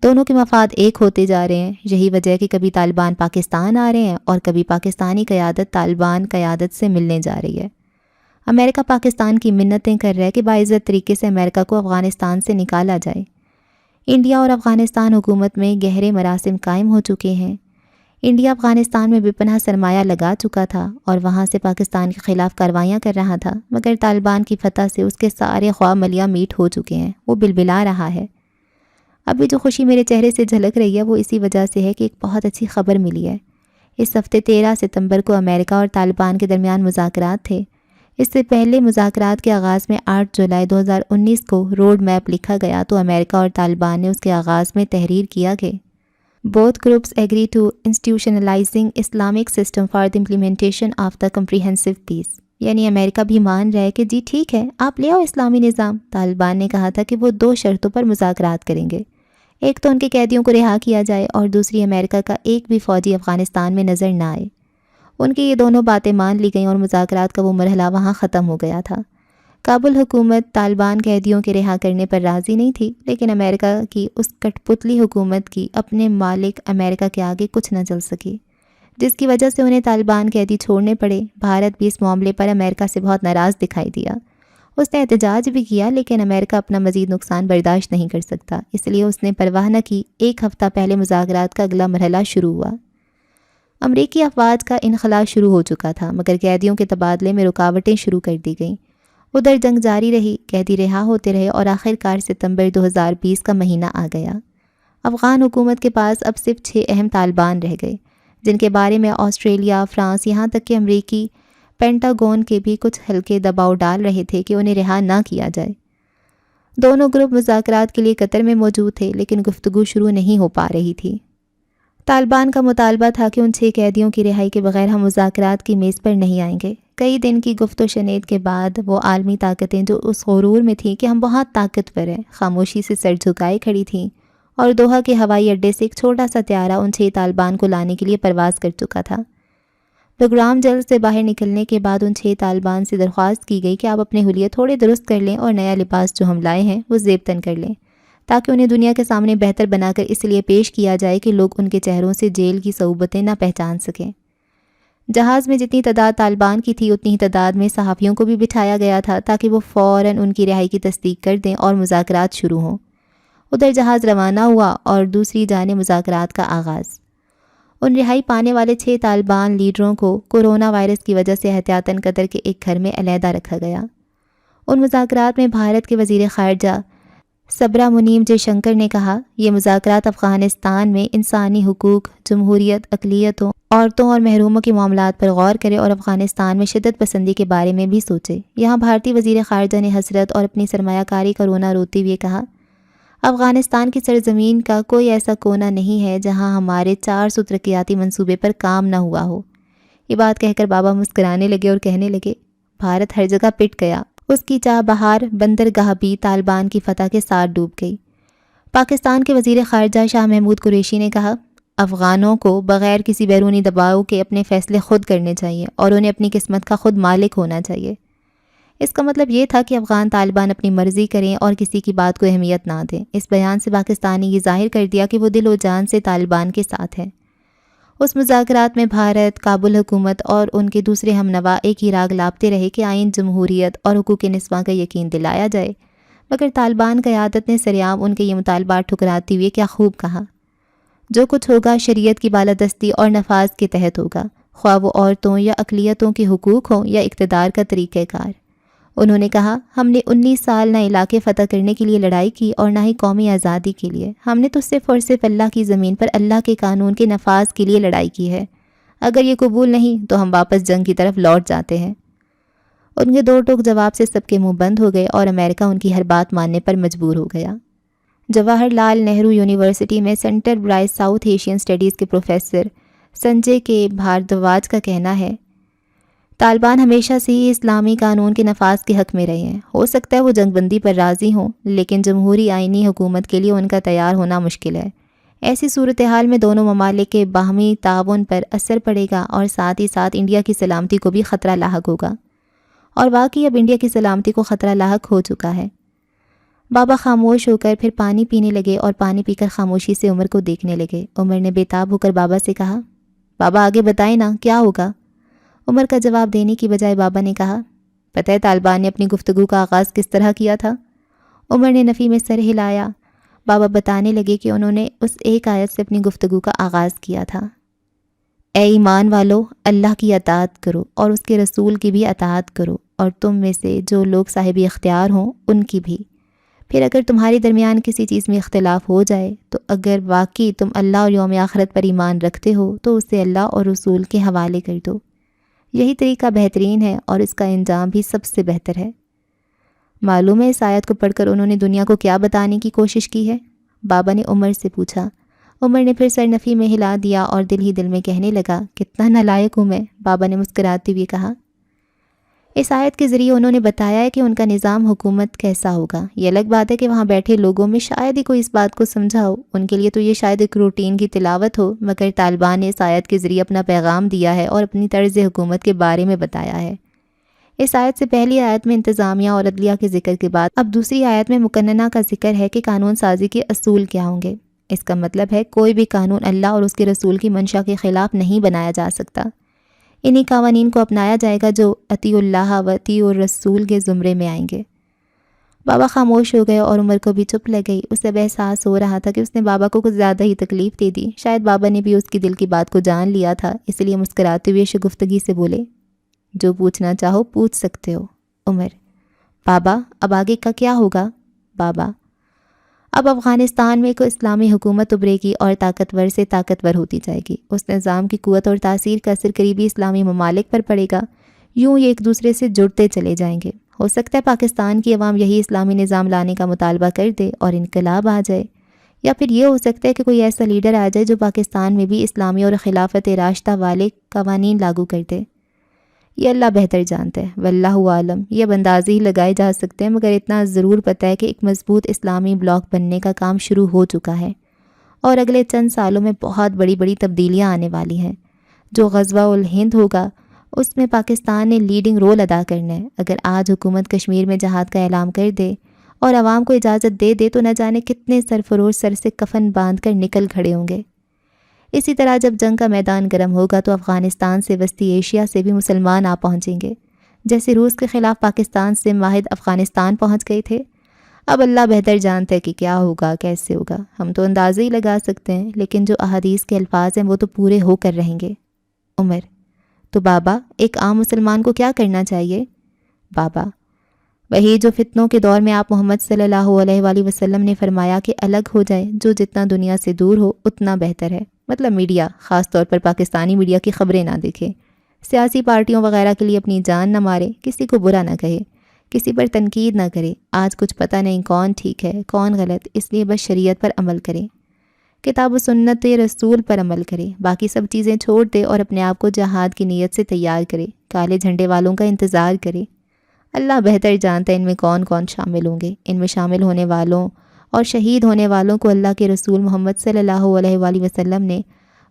A: دونوں کے مفاد ایک ہوتے جا رہے ہیں۔ یہی وجہ ہے کہ کبھی طالبان پاکستان آ رہے ہیں اور کبھی پاکستانی قیادت طالبان قیادت سے ملنے جا رہی ہے۔ امریکہ پاکستان کی منتیں کر رہا ہے کہ باعزت طریقے سے امریکہ کو افغانستان سے نکالا جائے۔ انڈیا اور افغانستان حکومت میں گہرے مراسم قائم ہو چکے ہیں۔ انڈیا افغانستان میں بے پناہ سرمایہ لگا چکا تھا اور وہاں سے پاکستان کے خلاف کاروائیاں کر رہا تھا، مگر طالبان کی فتح سے اس کے سارے خواہ ملیاں میٹ ہو چکے ہیں۔ وہ بلبلا رہا ہے۔ ابھی جو خوشی میرے چہرے سے جھلک رہی ہے وہ اسی وجہ سے ہے کہ ایک بہت اچھی خبر ملی ہے۔ اس ہفتے 13 ستمبر کو امریکہ اور طالبان کے درمیان مذاکرات تھے۔ اس سے پہلے مذاکرات کے آغاز میں 8 جولائی 2019 کو روڈ میپ لکھا گیا تو امریکہ اور طالبان نے اس کے آغاز میں تحریر کیا کہ both groups agree to institutionalizing Islamic system for the implementation of the comprehensive peace۔ یعنی امریکہ بھی مان رہا ہے کہ جی ٹھیک ہے، آپ لے آؤ اسلامی نظام۔ طالبان نے کہا تھا کہ وہ 2 شرطوں پر مذاکرات کریں گے، ایک تو ان کے قیدیوں کو رہا کیا جائے اور دوسری امریکہ کا ایک بھی فوجی افغانستان میں نظر نہ آئے۔ ان کی یہ دونوں باتیں مان لی گئیں اور مذاکرات کا وہ مرحلہ وہاں ختم ہو گیا تھا۔ کابل حکومت طالبان قیدیوں کے رہا کرنے پر راضی نہیں تھی، لیکن امریکہ کی اس کٹ پتلی حکومت کی اپنے مالک امریکہ کے آگے کچھ نہ چل سکی، جس کی وجہ سے انہیں طالبان قیدی چھوڑنے پڑے۔ بھارت بھی اس معاملے پر امریکہ سے بہت ناراض دکھائی دیا۔ اس نے احتجاج بھی کیا، لیکن امریکہ اپنا مزید نقصان برداشت نہیں کر سکتا، اس لیے اس نے پرواہ نہ کی۔ ایک ہفتہ پہلے مذاکرات کا اگلا مرحلہ شروع ہوا۔ امریکی افواج کا انخلاء شروع ہو چکا تھا، مگر قیدیوں کے تبادلے میں رکاوٹیں شروع کر دی گئیں۔ ادھر جنگ جاری رہی، قیدی رہا ہوتے رہے اور آخر کار ستمبر 2020 کا مہینہ آ گیا۔ افغان حکومت کے پاس اب صرف 6 اہم طالبان رہ گئے، جن کے بارے میں آسٹریلیا، فرانس، یہاں تک کہ امریکی پینٹاگون کے بھی کچھ ہلکے دباؤ ڈال رہے تھے کہ انہیں رہا نہ کیا جائے۔ دونوں گروپ مذاکرات کے لیے قطر میں موجود تھے، لیکن گفتگو شروع نہیں ہو پا رہی تھی۔ طالبان کا مطالبہ تھا کہ ان 6 قیدیوں کی رہائی کے بغیر ہم مذاکرات کی میز پر نہیں آئیں گے۔ کئی دن کی گفت و شنید کے بعد وہ عالمی طاقتیں جو اس غرور میں تھیں کہ ہم بہت طاقتور ہیں، خاموشی سے سر جھکائے کھڑی تھیں، اور دوحہ کے ہوائی اڈے سے ایک چھوٹا سا طیارہ ان 6 طالبان کو لانے کے لیے پرواز کر چکا تھا۔ پروگرام جلد سے باہر نکلنے کے بعد ان 6 طالبان سے درخواست کی گئی کہ آپ اپنے حلیے تھوڑے درست کر لیں اور نیا لباس جو ہم لائے ہیں وہ زیب تن کر لیں، تاکہ انہیں دنیا کے سامنے بہتر بنا کر اس لیے پیش کیا جائے کہ لوگ ان کے چہروں سے جیل کی صعوبتیں نہ پہچان سکیں۔ جہاز میں جتنی تعداد طالبان کی تھی اتنی ہی تعداد میں صحافیوں کو بھی بٹھایا گیا تھا تاکہ وہ فوراً ان کی رہائی کی تصدیق کر دیں اور مذاکرات شروع ہوں۔ ادھر جہاز روانہ ہوا اور دوسری جانب مذاکرات کا آغاز۔ ان رہائی پانے والے 6 طالبان لیڈروں کو کورونا وائرس کی وجہ سے احتیاطاً قطر کے ایک گھر میں علیحدہ رکھا گیا۔ ان مذاکرات میں بھارت کے وزیر خارجہ سبرا منیم جے شنکر نے کہا، یہ مذاکرات افغانستان میں انسانی حقوق، جمہوریت، اقلیتوں، عورتوں اور محروموں کے معاملات پر غور کرے اور افغانستان میں شدت پسندی کے بارے میں بھی سوچے۔ یہاں بھارتی وزیر خارجہ نے حسرت اور اپنی سرمایہ کاری کا رونا روتے ہوئے کہا، افغانستان کی سرزمین کا کوئی ایسا کونا نہیں ہے جہاں ہمارے 400 ترقیاتی منصوبے پر کام نہ ہوا ہو۔ یہ بات کہہ کر بابا مسکرانے لگے اور کہنے لگے، بھارت ہر جگہ پٹ گیا۔ اس کی چاہ بہار بندرگاہ بھی طالبان کی فتح کے ساتھ ڈوب گئی۔ پاکستان کے وزیر خارجہ شاہ محمود قریشی نے کہا، افغانوں کو بغیر کسی بیرونی دباؤ کے اپنے فیصلے خود کرنے چاہیے اور انہیں اپنی قسمت کا خود مالک ہونا چاہیے۔ اس کا مطلب یہ تھا کہ افغان طالبان اپنی مرضی کریں اور کسی کی بات کو اہمیت نہ دیں۔ اس بیان سے پاکستان نے یہ ظاہر کر دیا کہ وہ دل و جان سے طالبان کے ساتھ ہے۔ اس مذاکرات میں بھارت، کابل حکومت اور ان کے دوسرے ہم نوا ایک ہی راگ لاپتے رہے کہ آئین، جمہوریت اور حقوق نسواں کا یقین دلایا جائے، مگر طالبان قیادت نے سریعام ان کے یہ مطالبات ٹھکراتے ہوئے کیا خوب کہا، جو کچھ ہوگا شریعت کی بالادستی اور نفاذ کے تحت ہوگا، خواہ وہ عورتوں یا اقلیتوں کے حقوق ہوں یا اقتدار کا طریقہ کار۔ انہوں نے کہا، ہم نے 19 سال نہ علاقے فتح کرنے کے لیے لڑائی کی اور نہ ہی قومی آزادی کے لیے، ہم نے تو صرف اور صرف اللہ کی زمین پر اللہ کے قانون کے نفاذ کے لیے لڑائی کی ہے۔ اگر یہ قبول نہیں تو ہم واپس جنگ کی طرف لوٹ جاتے ہیں۔ ان کے دو ٹوک جواب سے سب کے منہ بند ہو گئے اور امریکہ ان کی ہر بات ماننے پر مجبور ہو گیا۔ جواہر لال نہرو یونیورسٹی میں سینٹر برائے ساؤتھ ایشین اسٹڈیز کے پروفیسر سنجے کے بھاردواج کا کہنا ہے، طالبان ہمیشہ سے ہی اسلامی قانون کے نفاذ کے حق میں رہے ہیں۔ ہو سکتا ہے وہ جنگ بندی پر راضی ہوں، لیکن جمہوری آئینی حکومت کے لیے ان کا تیار ہونا مشکل ہے۔ ایسی صورتحال میں دونوں ممالک کے باہمی تعاون پر اثر پڑے گا اور ساتھ ہی ساتھ انڈیا کی سلامتی کو بھی خطرہ لاحق ہوگا، اور واقعی اب انڈیا کی سلامتی کو خطرہ لاحق ہو چکا ہے۔ بابا خاموش ہو کر پھر پانی پینے لگے اور پانی پی کر خاموشی سے عمر کو دیکھنے لگے۔ عمر نے بے تاب ہو کر بابا سے کہا، بابا آگے بتائیں نا، کیا ہوگا؟ عمر کا جواب دینے کی بجائے بابا نے کہا، پتہ ہے طالبان نے اپنی گفتگو کا آغاز کس طرح کیا تھا؟ عمر نے نفی میں سر ہلایا۔ بابا بتانے لگے کہ انہوں نے اس ایک آیت سے اپنی گفتگو کا آغاز کیا تھا، اے ایمان والو، اللہ کی اطاعت کرو اور اس کے رسول کی بھی اطاعت کرو، اور تم میں سے جو لوگ صاحب اختیار ہوں ان کی بھی۔ پھر اگر تمہارے درمیان کسی چیز میں اختلاف ہو جائے تو اگر واقعی تم اللہ اور یوم آخرت پر ایمان رکھتے ہو تو اسے اللہ اور رسول کے حوالے کر دو، یہی طریقہ بہترین ہے اور اس کا انجام بھی سب سے بہتر ہے۔ معلوم ہے اس آیت کو پڑھ کر انہوں نے دنیا کو کیا بتانے کی کوشش کی ہے؟ بابا نے عمر سے پوچھا۔ عمر نے پھر سر نفی میں ہلا دیا اور دل ہی دل میں کہنے لگا، کتنا نالائق ہوں میں۔ بابا نے مسکراتے ہوئے کہا، اس آیت کے ذریعے انہوں نے بتایا ہے کہ ان کا نظام حکومت کیسا ہوگا۔ یہ الگ بات ہے کہ وہاں بیٹھے لوگوں میں شاید ہی کوئی اس بات کو سمجھا ہو، ان کے لیے تو یہ شاید ایک روٹین کی تلاوت ہو، مگر طالبان نے اس آیت کے ذریعے اپنا پیغام دیا ہے اور اپنی طرز حکومت کے بارے میں بتایا ہے۔ اس آیت سے پہلی آیت میں انتظامیہ اور عدلیہ کے ذکر کے بعد اب دوسری آیت میں مقننہ کا ذکر ہے کہ قانون سازی کے اصول کیا ہوں گے۔ اس کا مطلب ہے کوئی بھی قانون اللہ اور اس کے رسول کی منشا کے خلاف نہیں بنایا جا سکتا۔ انہی قوانین کو اپنایا جائے گا جو اطیع اللہ و اطیع الرسول کے زمرے میں آئیں گے۔ بابا خاموش ہو گئے اور عمر کو بھی چپ لگ گئی۔ اسے اب احساس ہو رہا تھا کہ اس نے بابا کو کچھ زیادہ ہی تکلیف دے دی۔ شاید بابا نے بھی اس کی دل کی بات کو جان لیا تھا، اس لیے مسکراتے ہوئے شگفتگی سے بولے، جو پوچھنا چاہو پوچھ سکتے ہو۔ عمر، بابا اب آگے کا کیا ہوگا؟ بابا، اب افغانستان میں ایک اسلامی حکومت ابھرے گی اور طاقتور سے طاقتور ہوتی جائے گی۔ اس نظام کی قوت اور تاثیر کا اثر قریبی اسلامی ممالک پر پڑے گا۔ یوں یہ ایک دوسرے سے جڑتے چلے جائیں گے۔ ہو سکتا ہے پاکستان کی عوام یہی اسلامی نظام لانے کا مطالبہ کر دے اور انقلاب آ جائے، یا پھر یہ ہو سکتا ہے کہ کوئی ایسا لیڈر آ جائے جو پاکستان میں بھی اسلامی اور خلافت راشدہ والے قوانین لاگو کر دے۔ یہ اللہ بہتر جانتا ہے، واللہ عالم۔ یہ بندازی ہی لگائے جا سکتے ہیں، مگر اتنا ضرور پتہ ہے کہ ایک مضبوط اسلامی بلاک بننے کا کام شروع ہو چکا ہے اور اگلے چند سالوں میں بہت بڑی بڑی تبدیلیاں آنے والی ہیں۔ جو غزوہ الہند ہوگا اس میں پاکستان نے لیڈنگ رول ادا کرنا ہے۔ اگر آج حکومت کشمیر میں جہاد کا اعلان کر دے اور عوام کو اجازت دے دے تو نہ جانے کتنے سرفروش سر سے کفن باندھ کر نکل کھڑے ہوں گے۔ اسی طرح جب جنگ کا میدان گرم ہوگا تو افغانستان سے وسطی ایشیا سے بھی مسلمان آ پہنچیں گے، جیسے روس کے خلاف پاکستان سے ماہد افغانستان پہنچ گئے تھے۔ اب اللہ بہتر جانتا ہے کہ کیا ہوگا، کیسے ہوگا۔ ہم تو اندازے ہی لگا سکتے ہیں، لیکن جو احادیث کے الفاظ ہیں وہ تو پورے ہو کر رہیں گے۔ عمر، تو بابا ایک عام مسلمان کو کیا کرنا چاہیے؟ بابا، وہی جو فتنوں کے دور میں آپ محمد صلی اللہ علیہ وآلہ وسلم نے فرمایا کہ الگ ہو جائے، جو جتنا دنیا سے دور ہو اتنا بہتر ہے۔ مطلب میڈیا، خاص طور پر پاکستانی میڈیا کی خبریں نہ دیکھے، سیاسی پارٹیوں وغیرہ کے لیے اپنی جان نہ مارے، کسی کو برا نہ کہے، کسی پر تنقید نہ کرے۔ آج کچھ پتہ نہیں کون ٹھیک ہے کون غلط، اس لیے بس شریعت پر عمل کرے، کتاب و سنت رسول پر عمل کرے، باقی سب چیزیں چھوڑ دے اور اپنے آپ کو جہاد کی نیت سے تیار کرے، کالے جھنڈے والوں کا انتظار کرے۔ اللہ بہتر جانتا ہے ان میں کون کون شامل ہوں گے۔ ان میں شامل ہونے والوں اور شہید ہونے والوں کو اللہ کے رسول محمد صلی اللہ علیہ وآلہ وسلم نے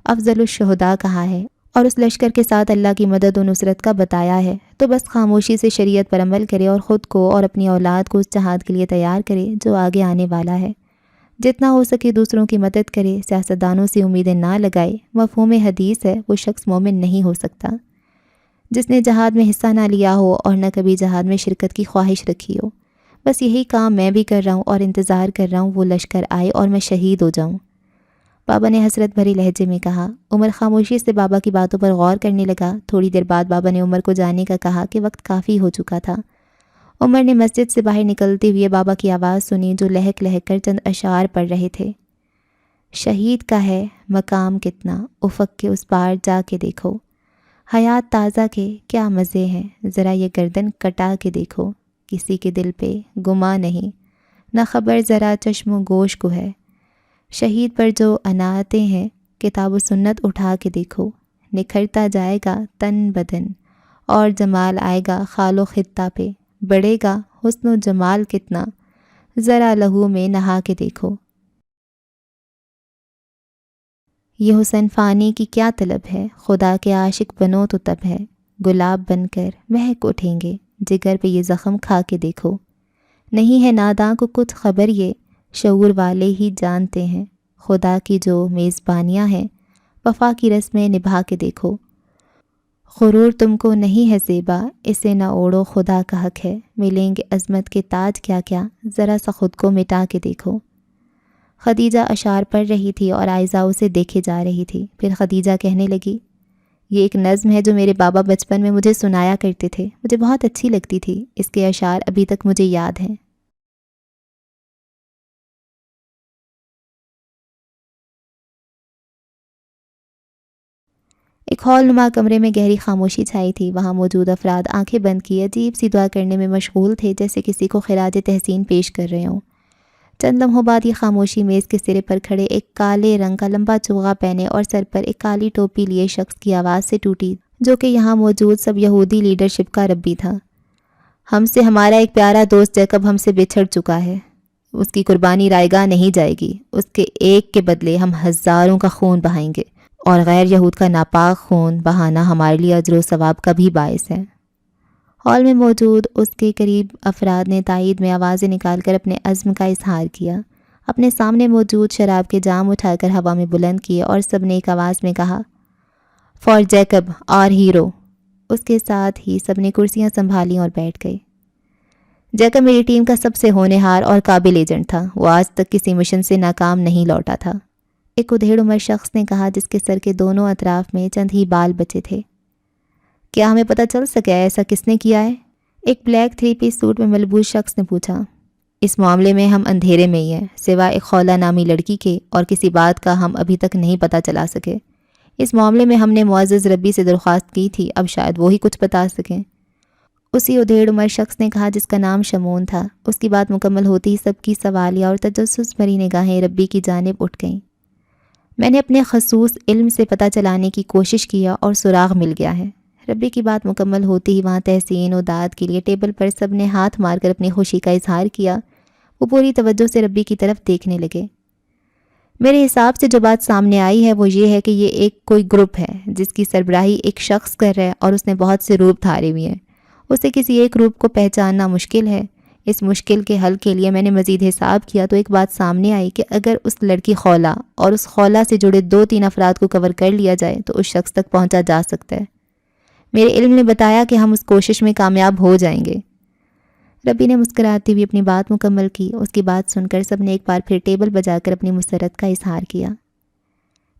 A: افضل الشہداء کہا ہے، اور اس لشکر کے ساتھ اللہ کی مدد و نصرت کا بتایا ہے، تو بس خاموشی سے شریعت پر عمل کرے اور خود کو اور اپنی اولاد کو اس جہاد کے لیے تیار کرے جو آگے آنے والا ہے۔ جتنا ہو سکے دوسروں کی مدد کرے، سیاستدانوں سے امیدیں نہ لگائے۔ مفہوم حدیث ہے وہ شخص مومن نہیں ہو سکتا جس نے جہاد میں حصہ نہ لیا ہو اور نہ کبھی جہاد میں شرکت کی خواہش رکھی ہو۔ بس یہی کام میں بھی کر رہا ہوں اور انتظار کر رہا ہوں وہ لشکر آئے اور میں شہید ہو جاؤں۔ بابا نے حسرت بھری لہجے میں کہا۔ عمر خاموشی سے بابا کی باتوں پر غور کرنے لگا۔ تھوڑی دیر بعد بابا نے عمر کو جانے کا کہا کہ وقت کافی ہو چکا تھا۔ عمر نے مسجد سے باہر نکلتے ہوئے بابا کی آواز سنی جو لہک لہک کر چند اشعار پڑھ رہے تھے۔ شہید کا ہے مقام کتنا، افق کے اس پار جا کے دیکھو، حیات تازہ کے کیا مزے ہیں، ذرا یہ گردن کٹا کے دیکھو، کسی کے دل پہ گما نہیں، نہ خبر ذرا چشم و گوش کو ہے، شہید پر جو عنایتیں ہیں کتاب و سنت اٹھا کے دیکھو، نکھرتا جائے گا تن بدن اور جمال آئے گا خال و خطہ پہ، بڑھے گا حسن و جمال کتنا، ذرا لہو میں نہا کے دیکھو۔ یہ حسن فانی کی کیا طلب ہے، خدا کے عاشق بنو تو تب ہے، گلاب بن کر مہک اٹھیں گے، جگر پہ یہ زخم کھا کے دیکھو، نہیں ہے ناداں کو کچھ خبر یہ، شعور والے ہی جانتے ہیں، خدا کی جو میزبانیاں ہیں، وفا کی رسمیں نبھا کے دیکھو، غرور تم کو نہیں ہے زیبا، اسے نہ اوڑو خدا کا حق ہے، ملیں گے عظمت کے تاج کیا کیا، ذرا سا خود کو مٹا کے دیکھو۔ خدیجہ اشعار پڑھ رہی تھی اور عائزہ اسے دیکھے جا رہی تھی۔ پھر خدیجہ کہنے لگی، یہ ایک نظم ہے جو میرے بابا بچپن میں مجھے سنایا کرتے تھے، مجھے بہت اچھی لگتی تھی، اس کے اشعار ابھی تک مجھے یاد ہیں۔ ایک ہال نما کمرے میں گہری خاموشی چھائی تھی۔ وہاں موجود افراد آنکھیں بند کیے عجیب سی دعا کرنے میں مشغول تھے، جیسے کسی کو خراج تحسین پیش کر رہے ہوں۔ چند لمحوں بعد یہ خاموشی میز کے سرے پر کھڑے ایک کالے رنگ کا لمبا چوغا پہنے اور سر پر ایک کالی ٹوپی لیے شخص کی آواز سے ٹوٹی، جو کہ یہاں موجود سب یہودی لیڈرشپ کا ربی تھا۔ ہم سے ہمارا ایک پیارا دوست جیکب ہم سے بچھڑ چکا ہے، اس کی قربانی رائیگاہ نہیں جائے گی، اس کے ایک کے بدلے ہم ہزاروں کا خون بہائیں گے، اور غیر یہود کا ناپاک خون بہانا ہمارے لیے اجر و ثواب کا بھی باعث ہے۔ ہال میں موجود اس کے قریب افراد نے تائید میں آوازیں نکال کر اپنے عزم کا اظہار کیا، اپنے سامنے موجود شراب کے جام اٹھا کر ہوا میں بلند کیے اور سب نے ایک آواز میں کہا، فار جیکب آر ہیرو۔ اس کے ساتھ ہی سب نے کرسیاں سنبھالیں اور بیٹھ گئے۔ جیکب میری ٹیم کا سب سے ہونہار اور قابل ایجنٹ تھا، وہ آج تک کسی مشن سے ناکام نہیں لوٹا تھا، ایک ادھیڑ عمر شخص نے کہا جس کے سر کے دونوں اطراف میں چند ہی بال بچے تھے۔ کیا ہمیں پتہ چل سکا ہے ایسا کس نے کیا ہے؟ ایک بلیک 3 پیس سوٹ میں ملبوس شخص نے پوچھا۔ اس معاملے میں ہم اندھیرے میں ہی ہیں، سوا ایک خولہ نامی لڑکی کے، اور کسی بات کا ہم ابھی تک نہیں پتہ چلا سکے۔ اس معاملے میں ہم نے معزز ربی سے درخواست کی تھی، اب شاید وہی کچھ بتا سکیں۔ اسی ادھیڑ عمر شخص نے کہا جس کا نام شمون تھا۔ اس کی بات مکمل ہوتی ہی سب کی سوالیہ اور تجسس بھری نگاہیں ربی کی جانب اٹھ گئیں۔ میں نے اپنے خصوص علم سے پتہ چلانے کی کوشش کیا اور سراغ مل گیا ہے۔ ربی کی بات مکمل ہوتی ہی وہاں تحسین و داد کے لیے ٹیبل پر سب نے ہاتھ مار کر اپنی خوشی کا اظہار کیا۔ وہ پوری توجہ سے ربی کی طرف دیکھنے لگے۔ میرے حساب سے جو بات سامنے آئی ہے وہ یہ ہے کہ یہ ایک کوئی گروپ ہے جس کی سربراہی ایک شخص کر رہا ہے، اور اس نے بہت سے روپ دھارے ہوئے ہیں۔ اسے کسی ایک روپ کو پہچاننا مشکل ہے۔ اس مشکل کے حل کے لیے میں نے مزید حساب کیا تو ایک بات سامنے آئی کہ اگر اس لڑکی خولہ اور اس خولہ سے جڑے 2-3 افراد کو کور کر لیا جائے تو اس شخص تک پہنچا جا سکتا ہے۔ میرے علم نے بتایا کہ ہم اس کوشش میں کامیاب ہو جائیں گے۔ ربی نے مسکراتی ہوئی اپنی بات مکمل کی۔ اس کی بات سن کر سب نے ایک بار پھر ٹیبل بجا کر اپنی مسرت کا اظہار کیا۔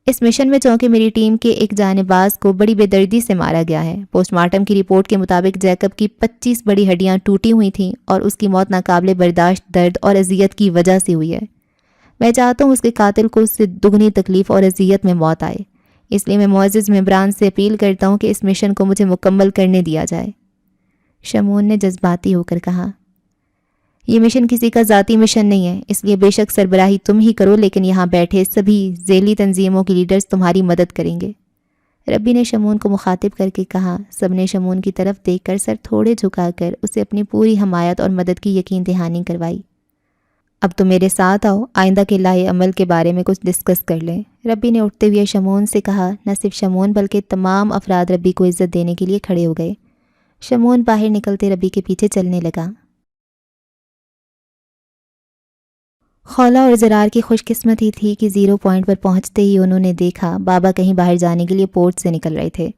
A: اس مشن میں چونکہ میری ٹیم کے ایک جانباز کو بڑی بے دردی سے مارا گیا ہے۔ پوسٹ مارٹم کی رپورٹ کے مطابق جیکب کی 25 بڑی ہڈیاں ٹوٹی ہوئی تھیں اور اس کی موت ناقابل برداشت درد اور اذیت کی وجہ سے ہوئی ہے۔ میں چاہتا ہوں اس کے قاتل کو اس سے دگنی تکلیف اور اذیت میں موت آئے، اس لیے میں معزز ممبران سے اپیل کرتا ہوں کہ اس مشن کو مجھے مکمل کرنے دیا جائے۔ شمون نے جذباتی ہو کر کہا، یہ مشن کسی کا ذاتی مشن نہیں ہے، اس لیے بے شک سربراہی تم ہی کرو، لیکن یہاں بیٹھے سبھی ذیلی تنظیموں کے لیڈرز تمہاری مدد کریں گے۔ ربی نے شمون کو مخاطب کر کے کہا۔ سب نے شمون کی طرف دیکھ کر سر تھوڑے جھکا کر اسے اپنی پوری حمایت اور مدد کی یقین دہانی کروائی۔ اب تو میرے ساتھ آؤ، آئندہ کے لائے عمل کے بارے میں کچھ ڈسکس کر لیں۔ ربی نے اٹھتے ہوئے شمعون سے کہا۔ نہ صرف شمعون بلکہ تمام افراد ربی کو عزت دینے کے لیے کھڑے ہو گئے۔ شمعون باہر نکلتے ربی کے پیچھے چلنے لگا۔ خولا اور زرار کی خوش قسمتی تھی کہ 0 پوائنٹ پر پہنچتے ہی انہوں نے دیکھا بابا کہیں باہر جانے کے لیے پورٹ سے نکل رہے تھے۔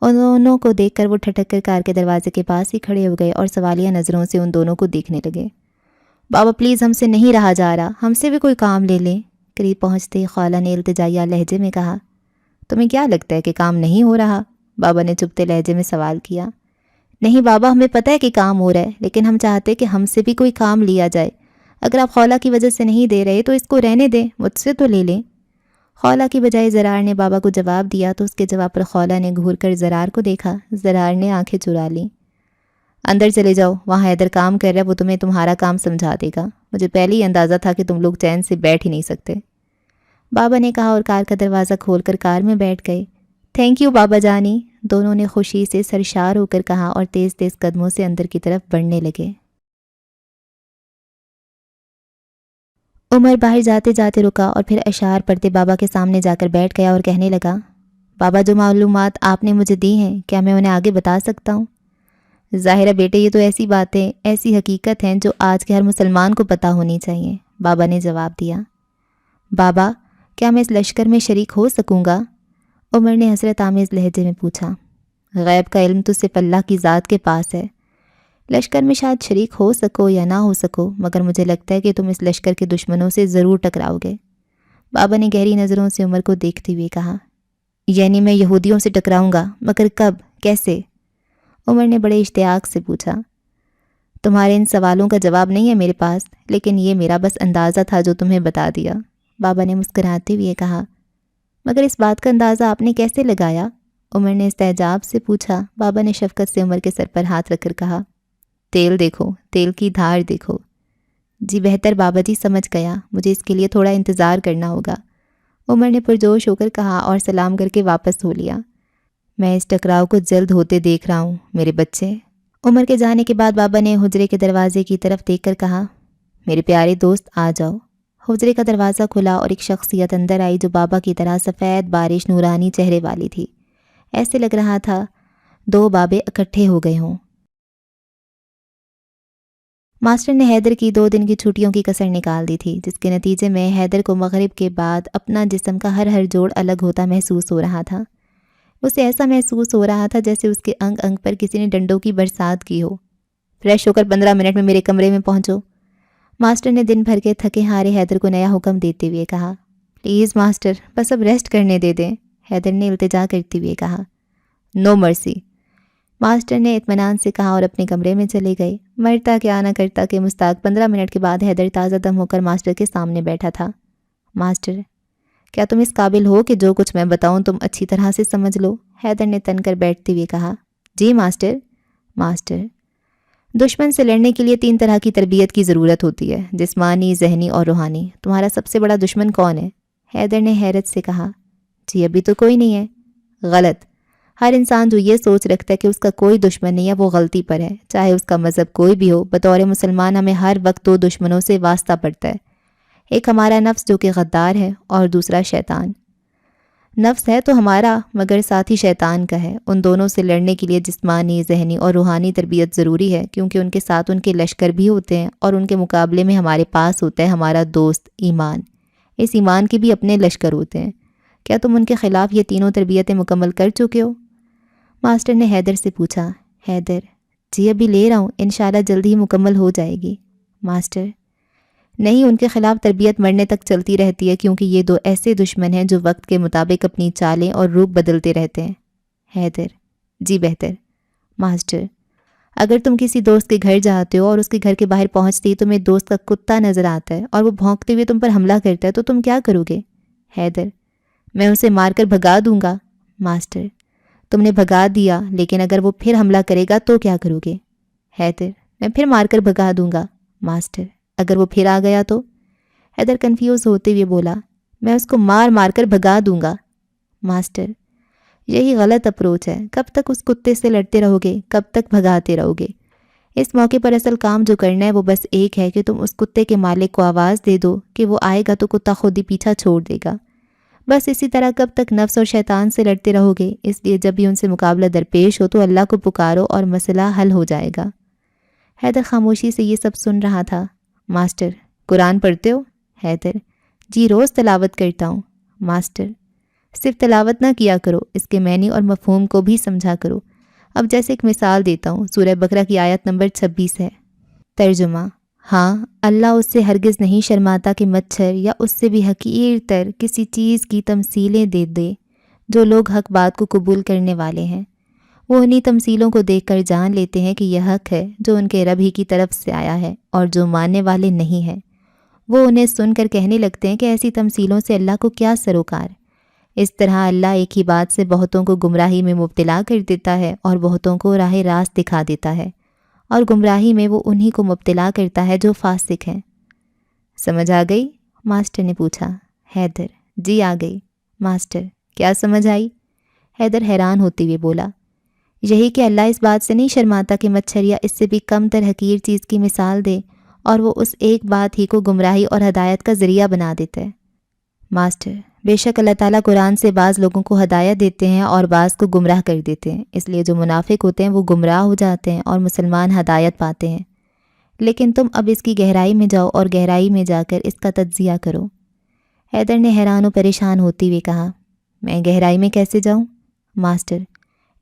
A: ان دونوں کو دیکھ کر وہ ٹھٹک کر کار کے دروازے کے پاس ہی کھڑے ہو گئے اور سوالیہ نظروں سے ان دونوں کو دیکھنے لگے۔ بابا پلیز، ہم سے نہیں رہا جا رہا، ہم سے بھی کوئی کام لے لیں۔ قریب پہنچتے ہی خولا نے التجائیہ لہجے میں کہا۔ تمہیں کیا لگتا ہے کہ کام نہیں ہو رہا؟ بابا نے چپتے لہجے میں سوال کیا۔ نہیں بابا، ہمیں پتہ ہے کہ کام ہو رہا ہے، لیکن ہم چاہتے کہ ہم سے بھی کوئی کام لیا جائے۔ اگر آپ خولا کی وجہ سے نہیں دے رہے تو اس کو رہنے دیں، مجھ سے تو لے لیں۔ خولا کی بجائے زرار نے بابا کو جواب دیا تو اس کے جواب پر خولا نے گھور کر زرار کو دیکھا۔ زرار نے آنکھیں چرا لیں۔ اندر چلے جاؤ، وہاں حیدر کام کر رہا ہے، وہ تمہیں تمہارا کام سمجھا دے گا۔ مجھے پہلے ہی اندازہ تھا کہ تم لوگ چین سے بیٹھ ہی نہیں سکتے، بابا نے کہا اور کار کا دروازہ کھول کر کار میں بیٹھ گئے۔ تھینک یو بابا جانی، دونوں نے خوشی سے سرشار ہو کر کہا اور تیز تیز قدموں سے اندر کی طرف بڑھنے لگے۔ عمر باہر جاتے جاتے رکا اور پھر اشعار پڑھتے بابا کے سامنے جا کر بیٹھ گیا اور کہنے لگا، بابا جو معلومات آپ نے مجھے دی ہیں کیا میں انہیں آگے بتا سکتا ہوں؟ ظاہر ہے بیٹے، یہ تو ایسی باتیں، ایسی حقیقت ہیں جو آج کے ہر مسلمان کو پتہ ہونی چاہیے، بابا نے جواب دیا۔ بابا کیا میں اس لشکر میں شریک ہو سکوں گا؟ عمر نے حسرت آمیز لہجے میں پوچھا۔ غیب کا علم تو صرف اللہ کی ذات کے پاس ہے۔ لشکر میں شاید شریک ہو سکو یا نہ ہو سکو، مگر مجھے لگتا ہے کہ تم اس لشکر کے دشمنوں سے ضرور ٹکراؤ گے، بابا نے گہری نظروں سے عمر کو دیکھتے ہوئے کہا۔ یعنی میں یہودیوں سے ٹکراؤں گا، مگر کب، کیسے؟ عمر نے بڑے اشتیاق سے پوچھا۔ تمہارے ان سوالوں کا جواب نہیں ہے میرے پاس، لیکن یہ میرا بس اندازہ تھا جو تمہیں بتا دیا، بابا نے مسکراتے ہوئے کہا۔ مگر اس بات کا اندازہ آپ نے کیسے لگایا؟ عمر نے استعجاب سے پوچھا۔ بابا نے شفقت سے عمر کے سر پر ہاتھ رکھ کر کہا، تیل دیکھو، تیل کی دھار دیکھو۔ جی بہتر بابا جی، سمجھ گیا، مجھے اس کے لیے تھوڑا انتظار کرنا ہوگا، عمر نے پرجوش ہو کر کہا اور سلام کر کے واپس ہو لیا۔ میں اس ٹکراؤ کو جلد ہوتے دیکھ رہا ہوں میرے بچے۔ عمر کے جانے کے بعد بابا نے حجرے کے دروازے کی طرف دیکھ کر کہا، میرے پیارے دوست آ جاؤ۔ حجرے کا دروازہ کھلا اور ایک شخصیت اندر آئی جو بابا کی طرح سفید بارش نورانی چہرے والی تھی۔ ایسے لگ رہا تھا 2 بابے اکٹھے ہو گئے ہوں۔ ماسٹر نے حیدر کی 2 دن کی چھٹیوں کی کسر نکال دی تھی، جس کے نتیجے میں حیدر کو مغرب کے بعد اپنا جسم کا ہر جوڑ الگ ہوتا محسوس ہو رہا تھا۔ اسے ایسا محسوس ہو رہا تھا جیسے اس کے انگ انگ پر کسی نے ڈنڈوں کی برسات کی ہو۔ فریش ہو کر 15 منٹ میں میرے کمرے میں پہنچو، ماسٹر نے دن بھر کے تھکے ہارے حیدر کو نیا حکم دیتے ہوئے کہا۔ پلیز ماسٹر، بس اب ریسٹ کرنے دے دیں، حیدر نے التجا کرتے ہوئے کہا۔ نو مرسی، ماسٹر نے اطمینان سے کہا اور اپنے کمرے میں چلے گئے۔ مرتا کیا نہ کرتا کہ مستاق 15 منٹ کے بعد حیدر تازہ دم ہو کر ماسٹر کے سامنے بیٹھا تھا۔ ماسٹر، کیا تم اس قابل ہو کہ جو کچھ میں بتاؤں تم اچھی طرح سے سمجھ لو؟ حیدر نے تن کر بیٹھتے ہوئے کہا۔ جی ماسٹر۔ ماسٹر، دشمن سے لڑنے کے لیے 3 طرح کی تربیت کی ضرورت ہوتی ہے، جسمانی، ذہنی اور روحانی۔ تمہارا سب سے بڑا دشمن کون ہے؟ حیدر نے حیرت سے کہا۔ جی ابھی تو کوئی نہیں ہے۔ غلط، ہر انسان جو یہ سوچ رکھتا ہے کہ اس کا کوئی دشمن نہیں ہے وہ غلطی پر ہے، چاہے اس کا مذہب کوئی بھی ہو۔ بطور مسلمان ہمیں ہر وقت 2 دشمنوں سے واسطہ پڑتا ہے، ایک ہمارا نفس جو کہ غدار ہے اور دوسرا شیطان۔ نفس ہے تو ہمارا مگر ساتھ ہی شیطان کا ہے۔ ان دونوں سے لڑنے کے لیے جسمانی، ذہنی اور روحانی تربیت ضروری ہے، کیونکہ ان کے ساتھ ان کے لشکر بھی ہوتے ہیں اور ان کے مقابلے میں ہمارے پاس ہوتا ہے ہمارا دوست ایمان۔ اس ایمان کے بھی اپنے لشکر ہوتے ہیں۔ کیا تم ان کے خلاف یہ تینوں تربیتیں مکمل کر چکے ہو؟ ماسٹر نے حیدر سے پوچھا۔ حیدر، جی ابھی لے رہا ہوں، انشاءاللہ جلد ہی مکمل ہو جائے گی۔ ماسٹر، نہیں، ان کے خلاف تربیت مرنے تک چلتی رہتی ہے، کیونکہ یہ 2 ایسے دشمن ہیں جو وقت کے مطابق اپنی چالیں اور روپ بدلتے رہتے ہیں۔ حیدر، جی بہتر۔ ماسٹر، اگر تم کسی دوست کے گھر جاتے ہو اور اس کے گھر کے باہر پہنچتے ہی تمہیں دوست کا کتا نظر آتا ہے اور وہ بھونکتے ہوئے تم پر حملہ کرتا ہے تو تم کیا کرو گے؟ حیدر، میں اسے مار کر بھگا دوں گا۔ ماسٹر، تم نے بھگا دیا، لیکن اگر وہ پھر حملہ کرے گا تو کیا کرو گے؟ حیدر، میں پھر مار کر بھگا دوں گا۔ ماسٹر، اگر وہ پھر آ گیا تو؟ حیدر کنفیوز ہوتے ہوئے بولا، میں اس کو مار مار کر بھگا دوں گا۔ ماسٹر، یہی غلط اپروچ ہے، کب تک اس کتے سے لڑتے رہو گے، کب تک بھگاتے رہو گے؟ اس موقع پر اصل کام جو کرنا ہے وہ بس ایک ہے کہ تم اس کتے کے مالک کو آواز دے دو کہ وہ آئے گا تو کتا خود ہی پیچھا چھوڑ دے گا۔ بس اسی طرح کب تک نفس اور شیطان سے لڑتے رہو گے؟ اس لیے جب بھی ان سے مقابلہ درپیش ہو تو اللہ کو پکارو اور مسئلہ حل ہو جائے گا۔ حیدر خاموشی سے یہ سب سن رہا تھا۔ ماسٹر، قرآن پڑھتے ہو؟ حیدر، جی روز تلاوت کرتا ہوں۔ ماسٹر، صرف تلاوت نہ کیا کرو، اس کے معنی اور مفہوم کو بھی سمجھا کرو۔ اب جیسے ایک مثال دیتا ہوں، سورہ بقرہ کی آیت نمبر 26 ہے۔ ترجمہ: ہاں، اللہ اس سے ہرگز نہیں شرماتا کہ مچھر یا اس سے بھی حقیر تر کسی چیز کی تمثیلیں دے دے جو لوگ حق بات کو قبول کرنے والے ہیں۔ وہ انہی تمثیلوں کو دیکھ کر جان لیتے ہیں کہ یہ حق ہے جو ان کے رب ہی کی طرف سے آیا ہے، اور جو ماننے والے نہیں ہیں وہ انہیں سن کر کہنے لگتے ہیں کہ ایسی تمثیلوں سے اللہ کو کیا سروکار۔ اس طرح اللہ ایک ہی بات سے بہتوں کو گمراہی میں مبتلا کر دیتا ہے اور بہتوں کو راہ راست دکھا دیتا ہے، اور گمراہی میں وہ انہی کو مبتلا کرتا ہے جو فاسق ہیں۔ سمجھ آ گئی؟ ماسٹر نے پوچھا۔ حیدر، جی آ گئی۔ ماسٹر، کیا سمجھ آئی؟ حیدر حیران ہوتے ہوئے بولا، یہی کہ اللہ اس بات سے نہیں شرماتا کہ مچھر یا اس سے بھی کم تر حقیر چیز کی مثال دے، اور وہ اس ایک بات ہی کو گمراہی اور ہدایت کا ذریعہ بنا دیتا ہے۔ ماسٹر، بے شک اللہ تعالیٰ قرآن سے بعض لوگوں کو ہدایت دیتے ہیں اور بعض کو گمراہ کر دیتے ہیں، اس لیے جو منافق ہوتے ہیں وہ گمراہ ہو جاتے ہیں اور مسلمان ہدایت پاتے ہیں۔ لیکن تم اب اس کی گہرائی میں جاؤ اور گہرائی میں جا کر اس کا تجزیہ کرو۔ حیدر نے حیران و پریشان ہوتے ہوئے کہا، میں گہرائی میں کیسے جاؤں؟ ماسٹر،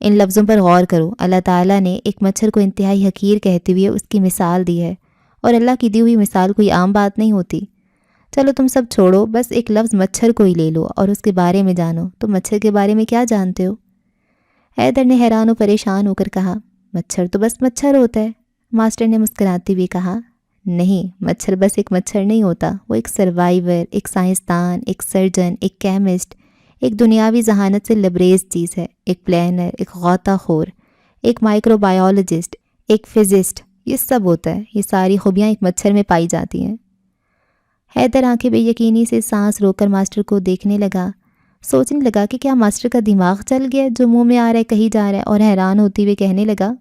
A: ان لفظوں پر غور کرو۔ اللہ تعالیٰ نے ایک مچھر کو انتہائی حقیر کہتے ہوئے اس کی مثال دی ہے، اور اللہ کی دی ہوئی مثال کوئی عام بات نہیں ہوتی۔ چلو تم سب چھوڑو، بس ایک لفظ مچھر کو ہی لے لو اور اس کے بارے میں جانو۔ تم مچھر کے بارے میں کیا جانتے ہو؟ حیدر نے حیران و پریشان ہو کر کہا، مچھر تو بس مچھر ہوتا ہے۔ ماسٹر نے مسکراتے ہوئے کہا، نہیں، مچھر بس ایک مچھر نہیں ہوتا، وہ ایک سروائیور، ایک سائنسدان، ایک سرجن، ایک کیمسٹ، ایک دنیاوی ذہانت سے لبریز چیز ہے، ایک پلانر، ایک غوطہ خور، ایک مائکرو بایولوجسٹ، ایک فزسٹ، یہ سب ہوتا ہے۔ یہ ساری خوبیاں ایک مچھر میں پائی جاتی ہیں۔ حیدر آنکھیں بے یقینی سے سانس روک کر ماسٹر کو دیکھنے لگا، سوچنے لگا کہ کیا ماسٹر کا دماغ چل گیا جو منہ میں آ رہا ہے کہیں جا رہا ہے، اور حیران ہوتے ہوئے کہنے لگا،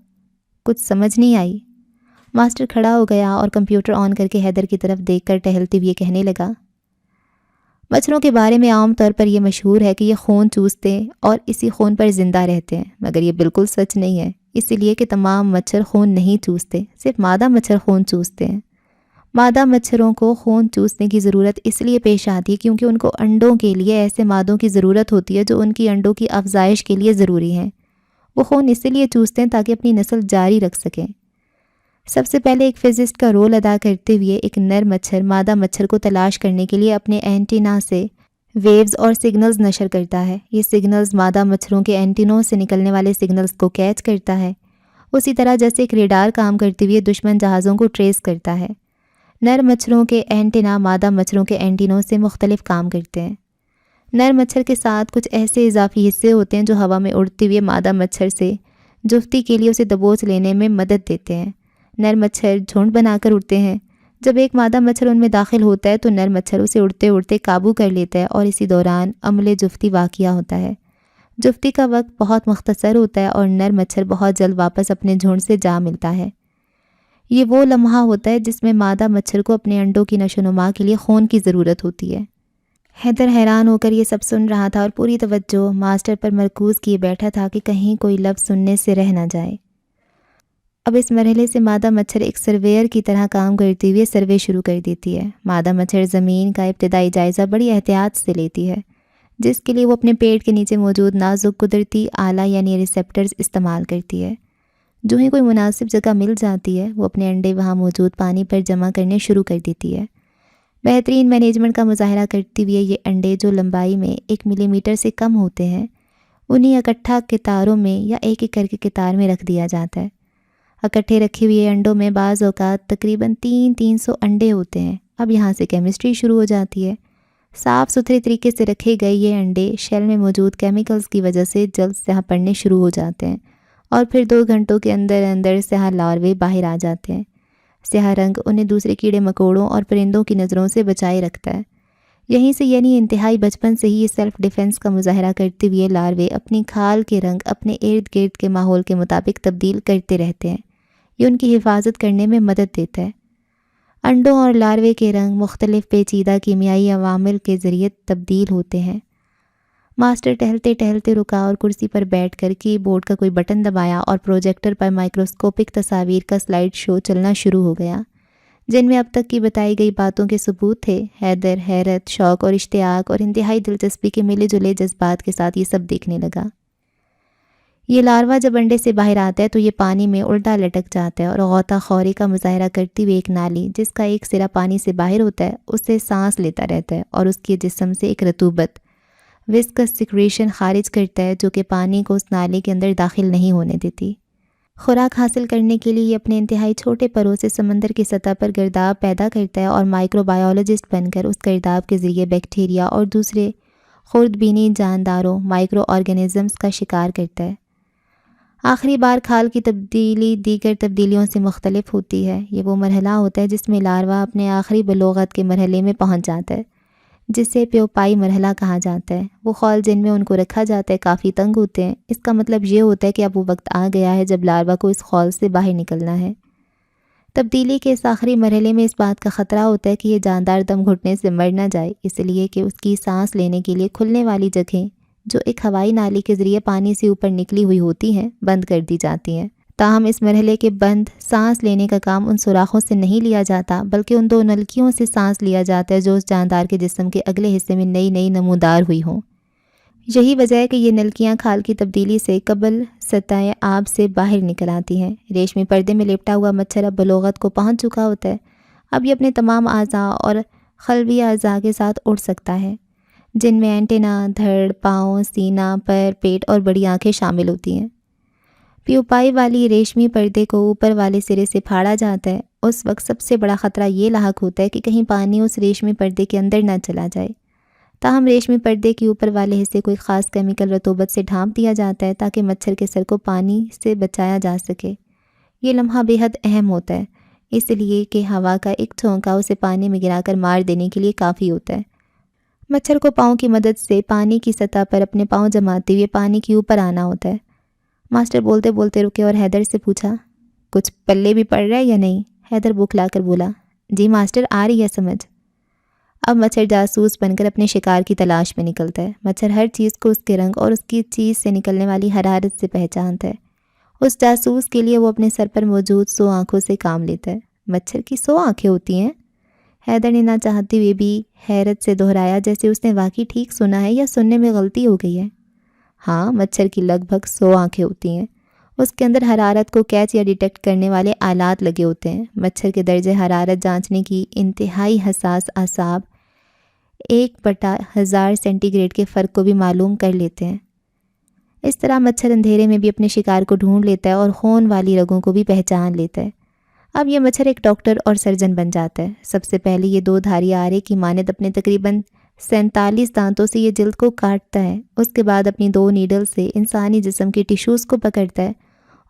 A: کچھ سمجھ نہیں آئی۔ ماسٹر کھڑا ہو گیا اور کمپیوٹر آن کر کے حیدر کی طرف دیکھ کر ٹہلتے ہوئے کہنے لگا، مچھروں کے بارے میں عام طور پر یہ مشہور ہے کہ یہ خون چوستے ہیں اور اسی خون پر زندہ رہتے ہیں، مگر یہ بالکل سچ نہیں ہے، اسی لیے کہ تمام مچھر خون نہیں چوستے، صرف مادہ مچھر خون چوستے ہیں۔ مادہ مچھروں کو خون چوسنے کی ضرورت اس لیے پیش آتی ہے کیونکہ ان کو انڈوں کے لیے ایسے مادوں کی ضرورت ہوتی ہے جو ان کی انڈوں کی افزائش کے لیے ضروری ہیں۔ وہ خون اس لیے چوستے ہیں تاکہ اپنی نسل جاری رکھ سکیں۔ سب سے پہلے ایک فزسٹ کا رول ادا کرتے ہوئے ایک نر مچھر مادہ مچھر کو تلاش کرنے کے لیے اپنے اینٹینا سے ویوز اور سگنلز نشر کرتا ہے۔ یہ سگنلز مادہ مچھروں کے اینٹینوں سے نکلنے والے سگنلز کو کیچ کرتا ہے، اسی طرح جیسے ایک ریڈار کام کرتے ہوئے دشمن جہازوں کو ٹریس کرتا ہے۔ نر مچھروں کے اینٹینا مادہ مچھروں کے اینٹینوں سے مختلف کام کرتے ہیں۔ نر مچھر کے ساتھ کچھ ایسے اضافی حصے ہوتے ہیں جو ہوا میں اڑتے ہوئے مادہ مچھر سے جفتی کے لیے اسے دبوچ لینے میں مدد دیتے ہیں۔ نر مچھر جھنڈ بنا کر اڑتے ہیں۔ جب ایک مادہ مچھر ان میں داخل ہوتا ہے تو نر مچھر اسے اڑتے اڑتے قابو کر لیتا ہے اور اسی دوران عمل جفتی واقع ہوتا ہے۔ جفتی کا وقت بہت مختصر ہوتا ہے اور نر مچھر بہت جلد واپس اپنے جھنڈ سے جا ملتا ہے۔ یہ وہ لمحہ ہوتا ہے جس میں مادہ مچھر کو اپنے انڈوں کی نشو و نما کے لیے خون کی ضرورت ہوتی ہے۔ حیدر حیران ہو کر یہ سب سن رہا تھا اور پوری توجہ ماسٹر پر مرکوز کیے بیٹھا تھا کہ کہیں کوئی لفظ سننے سے رہ نہ جائے۔ اب اس مرحلے سے مادہ مچھر ایک سرویئر کی طرح کام کرتے ہوئے سروے شروع کر دیتی ہے۔ مادہ مچھر زمین کا ابتدائی جائزہ بڑی احتیاط سے لیتی ہے، جس کے لیے وہ اپنے پیٹ کے نیچے موجود نازک قدرتی آلہ یعنی ریسیپٹرز استعمال کرتی ہے۔ جو ہی کوئی مناسب جگہ مل جاتی ہے وہ اپنے انڈے وہاں موجود پانی پر جمع کرنے شروع کر دیتی ہے۔ بہترین مینجمنٹ کا مظاہرہ کرتے ہوئے یہ انڈے جو لمبائی میں 1 ملی میٹر سے کم ہوتے ہیں انہیں اکٹھا کتاروں میں یا ایک ایک کر کے کتار میں رکھ دیا جاتا ہے۔ اکٹھے رکھے ہوئے انڈوں میں بعض اوقات تقریباً 300 انڈے ہوتے ہیں۔ اب یہاں سے کیمسٹری شروع ہو جاتی ہے۔ صاف ستھرے طریقے سے رکھے گئے یہ انڈے شیل میں موجود کیمیکلز کی وجہ سے جلد سیاہ پڑنے شروع ہو جاتے ہیں اور پھر 2 گھنٹوں کے اندر سیاہ لاروے باہر آ جاتے ہیں۔ سیاہ رنگ انہیں دوسرے کیڑے مکوڑوں اور پرندوں کی نظروں سے بچائے رکھتا ہے۔ یہیں سے یعنی انتہائی بچپن سے ہی یہ سیلف ڈیفنس کا مظاہرہ کرتے ہوئے لاروے اپنی کھال کے رنگ اپنے ارد گرد کے ماحول کے مطابق تبدیل کرتے رہتے ہیں۔ یہ ان کی حفاظت کرنے میں مدد دیتا ہے۔ انڈوں اور لاروے کے رنگ مختلف پیچیدہ کیمیائی عوامل کے ذریعے تبدیل ہوتے ہیں۔ ماسٹر ٹہلتے ٹہلتے رکا اور کرسی پر بیٹھ کر کی بورڈ کا کوئی بٹن دبایا اور پروجیکٹر پر مائکروسکوپک تصاویر کا سلائیڈ شو چلنا شروع ہو گیا، جن میں اب تک کی بتائی گئی باتوں کے ثبوت تھے۔ حیدر حیرت، شوق اور اشتیاق اور انتہائی دلچسپی کے ملے جلے جذبات کے ساتھ یہ سب دیکھنے لگا۔ یہ لاروا جب انڈے سے باہر آتا ہے تو یہ پانی میں الٹا لٹک جاتا ہے اور غوطہ خوری کا مظاہرہ کرتی ہوئی ایک نالی جس کا ایک سرا پانی سے باہر ہوتا ہے اس سے سانس لیتا رہتا ہے اور اس کے جسم سے ایک رطوبت وسکس سیکریشن خارج کرتا ہے جو کہ پانی کو اس نالی کے اندر داخل نہیں ہونے دیتی۔ خوراک حاصل کرنے کے لیے یہ اپنے انتہائی چھوٹے پروں سے سمندر کی سطح پر گرداب پیدا کرتا ہے اور مائکرو بایولوجسٹ بن کر اس گرداب کے ذریعے بیکٹیریا اور دوسرے خوردبینی جانداروں مائکرو آرگینزمز کا شکار کرتا ہے۔ آخری بار کھال کی تبدیلی دیگر تبدیلیوں سے مختلف ہوتی ہے۔ یہ وہ مرحلہ ہوتا ہے جس میں لاروا اپنے آخری بلوغت کے مرحلے میں پہنچ جاتا ہے، جسے پیوپائی مرحلہ کہا جاتا ہے۔ وہ خول جن میں ان کو رکھا جاتا ہے کافی تنگ ہوتے ہیں۔ اس کا مطلب یہ ہوتا ہے کہ اب وہ وقت آ گیا ہے جب لاروا کو اس خول سے باہر نکلنا ہے۔ تبدیلی کے اس آخری مرحلے میں اس بات کا خطرہ ہوتا ہے کہ یہ جاندار دم گھٹنے سے مر نہ جائے، اس لیے کہ اس کی سانس لینے کے لیے کھلنے والی جگہیں جو ایک ہوائی نالی کے ذریعے پانی سے اوپر نکلی ہوئی ہوتی ہیں بند کر دی جاتی ہیں۔ تاہم اس مرحلے کے بند سانس لینے کا کام ان سوراخوں سے نہیں لیا جاتا بلکہ ان دو نلکیوں سے سانس لیا جاتا ہے جو اس جاندار کے جسم کے اگلے حصے میں نئی نئی نمودار ہوئی ہوں۔ یہی وجہ ہے کہ یہ نلکیاں کھال کی تبدیلی سے قبل سطح آب سے باہر نکل آتی ہیں۔ ریشمی پردے میں لپٹا ہوا مچھر اب بلوغت کو پہنچ چکا ہوتا ہے۔ اب یہ اپنے تمام اعضاء اور خلوی اعضاء کے ساتھ اڑ سکتا ہے، جن میں اینٹینا، دھڑ، پاؤں، سینہ، پیر، پیٹ اور بڑی آنکھیں شامل ہوتی ہیں۔ پیوپائی والی ریشمی پردے کو اوپر والے سرے سے پھاڑا جاتا ہے۔ اس وقت سب سے بڑا خطرہ یہ لاحق ہوتا ہے کہ کہیں پانی اس ریشمی پردے کے اندر نہ چلا جائے۔ تاہم ریشمی پردے کے اوپر والے حصے کو ایک خاص کیمیکل رطوبت سے ڈھانپ دیا جاتا ہے تاکہ مچھر کے سر کو پانی سے بچایا جا سکے۔ یہ لمحہ بے حد اہم ہوتا ہے، اس لیے کہ ہوا کا ایک جھونکا اسے پانی میں گرا کر مار دینے کے لیے کافی ہوتا ہے۔ مچھر کو پاؤں کی مدد سے پانی کی سطح پر اپنے پاؤں جماتے ہوئے پانی کے اوپر آنا ہوتا ہے۔ ماسٹر بولتے بولتے رکے اور حیدر سے پوچھا، کچھ پلے بھی پڑ رہا ہے یا نہیں؟ حیدر بوکھلا کر بولا، جی ماسٹر، آ رہی ہے سمجھ۔ اب مچھر جاسوس بن کر اپنے شکار کی تلاش میں نکلتا ہے۔ مچھر ہر چیز کو اس کے رنگ اور اس کی چیز سے نکلنے والی حرارت سے پہچانتا ہے۔ اس جاسوس کے لیے وہ اپنے سر پر موجود 100 آنکھوں سے کام لیتا ہے۔ مچھر کی 100 آنکھیں ہوتی ہیں؟ حیدر نے نہ چاہتے ہوئے بھی حیرت سے دہرایا، جیسے اس نے واقعی ٹھیک سنا ہے یا سننے میں غلطی ہو گئی ہے۔ ہاں، مچھر کی لگ بھگ 100 آنکھیں ہوتی ہیں۔ اس کے اندر حرارت کو کیچ یا ڈیٹیکٹ کرنے والے آلات لگے ہوتے ہیں۔ مچھر کے درجہ حرارت جانچنے کی انتہائی حساس اعصاب 1/1000 سینٹی گریڈ کے فرق کو بھی معلوم کر لیتے ہیں۔ اس طرح مچھر اندھیرے میں بھی اپنے شکار کو ڈھونڈ لیتا ہے اور خون والی رگوں کو بھی پہچان لیتا ہے۔ اب یہ مچھر ایک ڈاکٹر اور سرجن بن جاتا ہے۔ سب سے پہلے یہ 2 دھاری آرے کی مانند اپنے تقریباً 47 دانتوں سے یہ جلد کو کاٹتا ہے۔ اس کے بعد اپنی 2 نیڈل سے انسانی جسم کے ٹیشوز کو پکڑتا ہے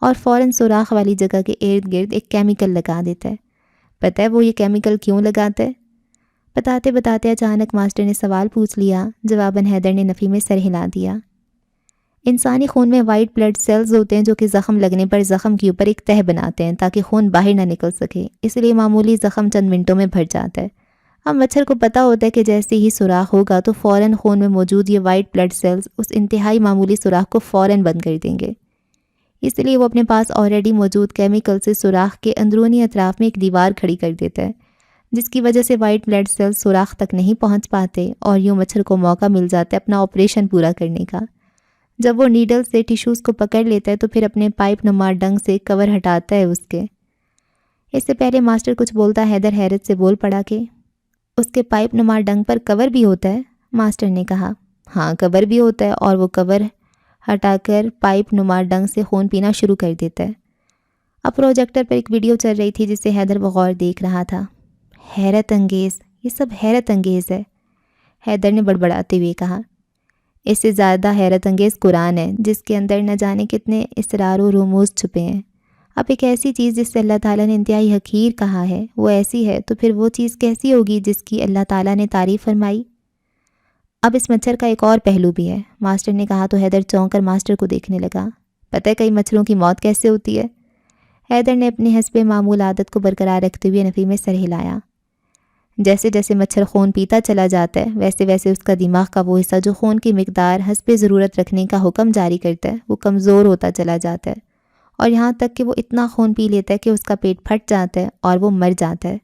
A: اور فوراً سوراخ والی جگہ کے ارد گرد ایک کیمیکل لگا دیتا ہے۔ پتہ ہے وہ یہ کیمیکل کیوں لگاتا ہے؟ بتاتے بتاتے اچانک ماسٹر نے سوال پوچھ لیا۔ جواباً حیدر نے نفی میں سر ہلا دیا۔ انسانی خون میں وائٹ بلڈ سیلز ہوتے ہیں جو کہ زخم لگنے پر زخم کے اوپر ایک تہہ بناتے ہیں تاکہ خون باہر نہ نکل سکے، اس لیے معمولی زخم چند منٹوں میں بھر جاتا ہے۔ اب مچھر کو پتہ ہوتا ہے کہ جیسے ہی سوراخ ہوگا تو فوراً خون میں موجود یہ وائٹ بلڈ سیلز اس انتہائی معمولی سوراخ کو فوراً بند کر دیں گے، اس لیے وہ اپنے پاس آلریڈی موجود کیمیکل سے سوراخ کے اندرونی اطراف میں ایک دیوار کھڑی کر دیتا ہے، جس کی وجہ سے وائٹ بلڈ سیلز سوراخ تک نہیں پہنچ پاتے اور یوں مچھر کو موقع مل جاتا ہے اپنا آپریشن پورا کرنے کا۔ جب وہ نیڈل سے ٹیشوز کو پکڑ لیتا ہے تو پھر اپنے پائپ نما ڈنگ سے کور ہٹاتا ہے اس کے۔ اس سے پہلے ماسٹر کچھ بولتا حیدر حیرت سے بول پڑا کہ اس کے پائپ نما ڈنگ پر کور بھی ہوتا ہے؟ ماسٹر نے کہا، ہاں کور بھی ہوتا ہے، اور وہ کور ہٹا کر پائپ نما ڈنگ سے خون پینا شروع کر دیتا ہے۔ اب پروجیکٹر پر ایک ویڈیو چل رہی تھی جسے حیدر بغور دیکھ رہا تھا۔ حیرت انگیز، یہ سب حیرت انگیز ہے، حیدر نے بڑبڑاتے ہوئے کہا۔ اس سے زیادہ حیرت انگیز قرآن ہے، جس کے اندر نہ جانے کتنے اسرار و رموز چھپے ہیں۔ اب ایک ایسی چیز جس سے اللہ تعالیٰ نے انتہائی حقیر کہا ہے وہ ایسی ہے تو پھر وہ چیز کیسی ہوگی جس کی اللہ تعالیٰ نے تعریف فرمائی؟ اب اس مچھر کا ایک اور پہلو بھی ہے، ماسٹر نے کہا تو حیدر چونک کر ماسٹر کو دیکھنے لگا۔ پتہ ہے کئی مچھروں کی موت کیسے ہوتی ہے؟ حیدر نے اپنی حسب معمول عادت کو برقرار رکھتے ہوئے نفی میں سر ہلایا۔ جیسے جیسے مچھر خون پیتا چلا جاتا ہے ویسے ویسے اس کا دماغ کا وہ حصہ جو خون کی مقدار حسب ضرورت رکھنے کا حکم جاری کرتا ہے وہ کمزور ہوتا چلا جاتا ہے، اور یہاں تک کہ وہ اتنا خون پی لیتا ہے کہ اس کا پیٹ پھٹ جاتا ہے اور وہ مر جاتا ہے۔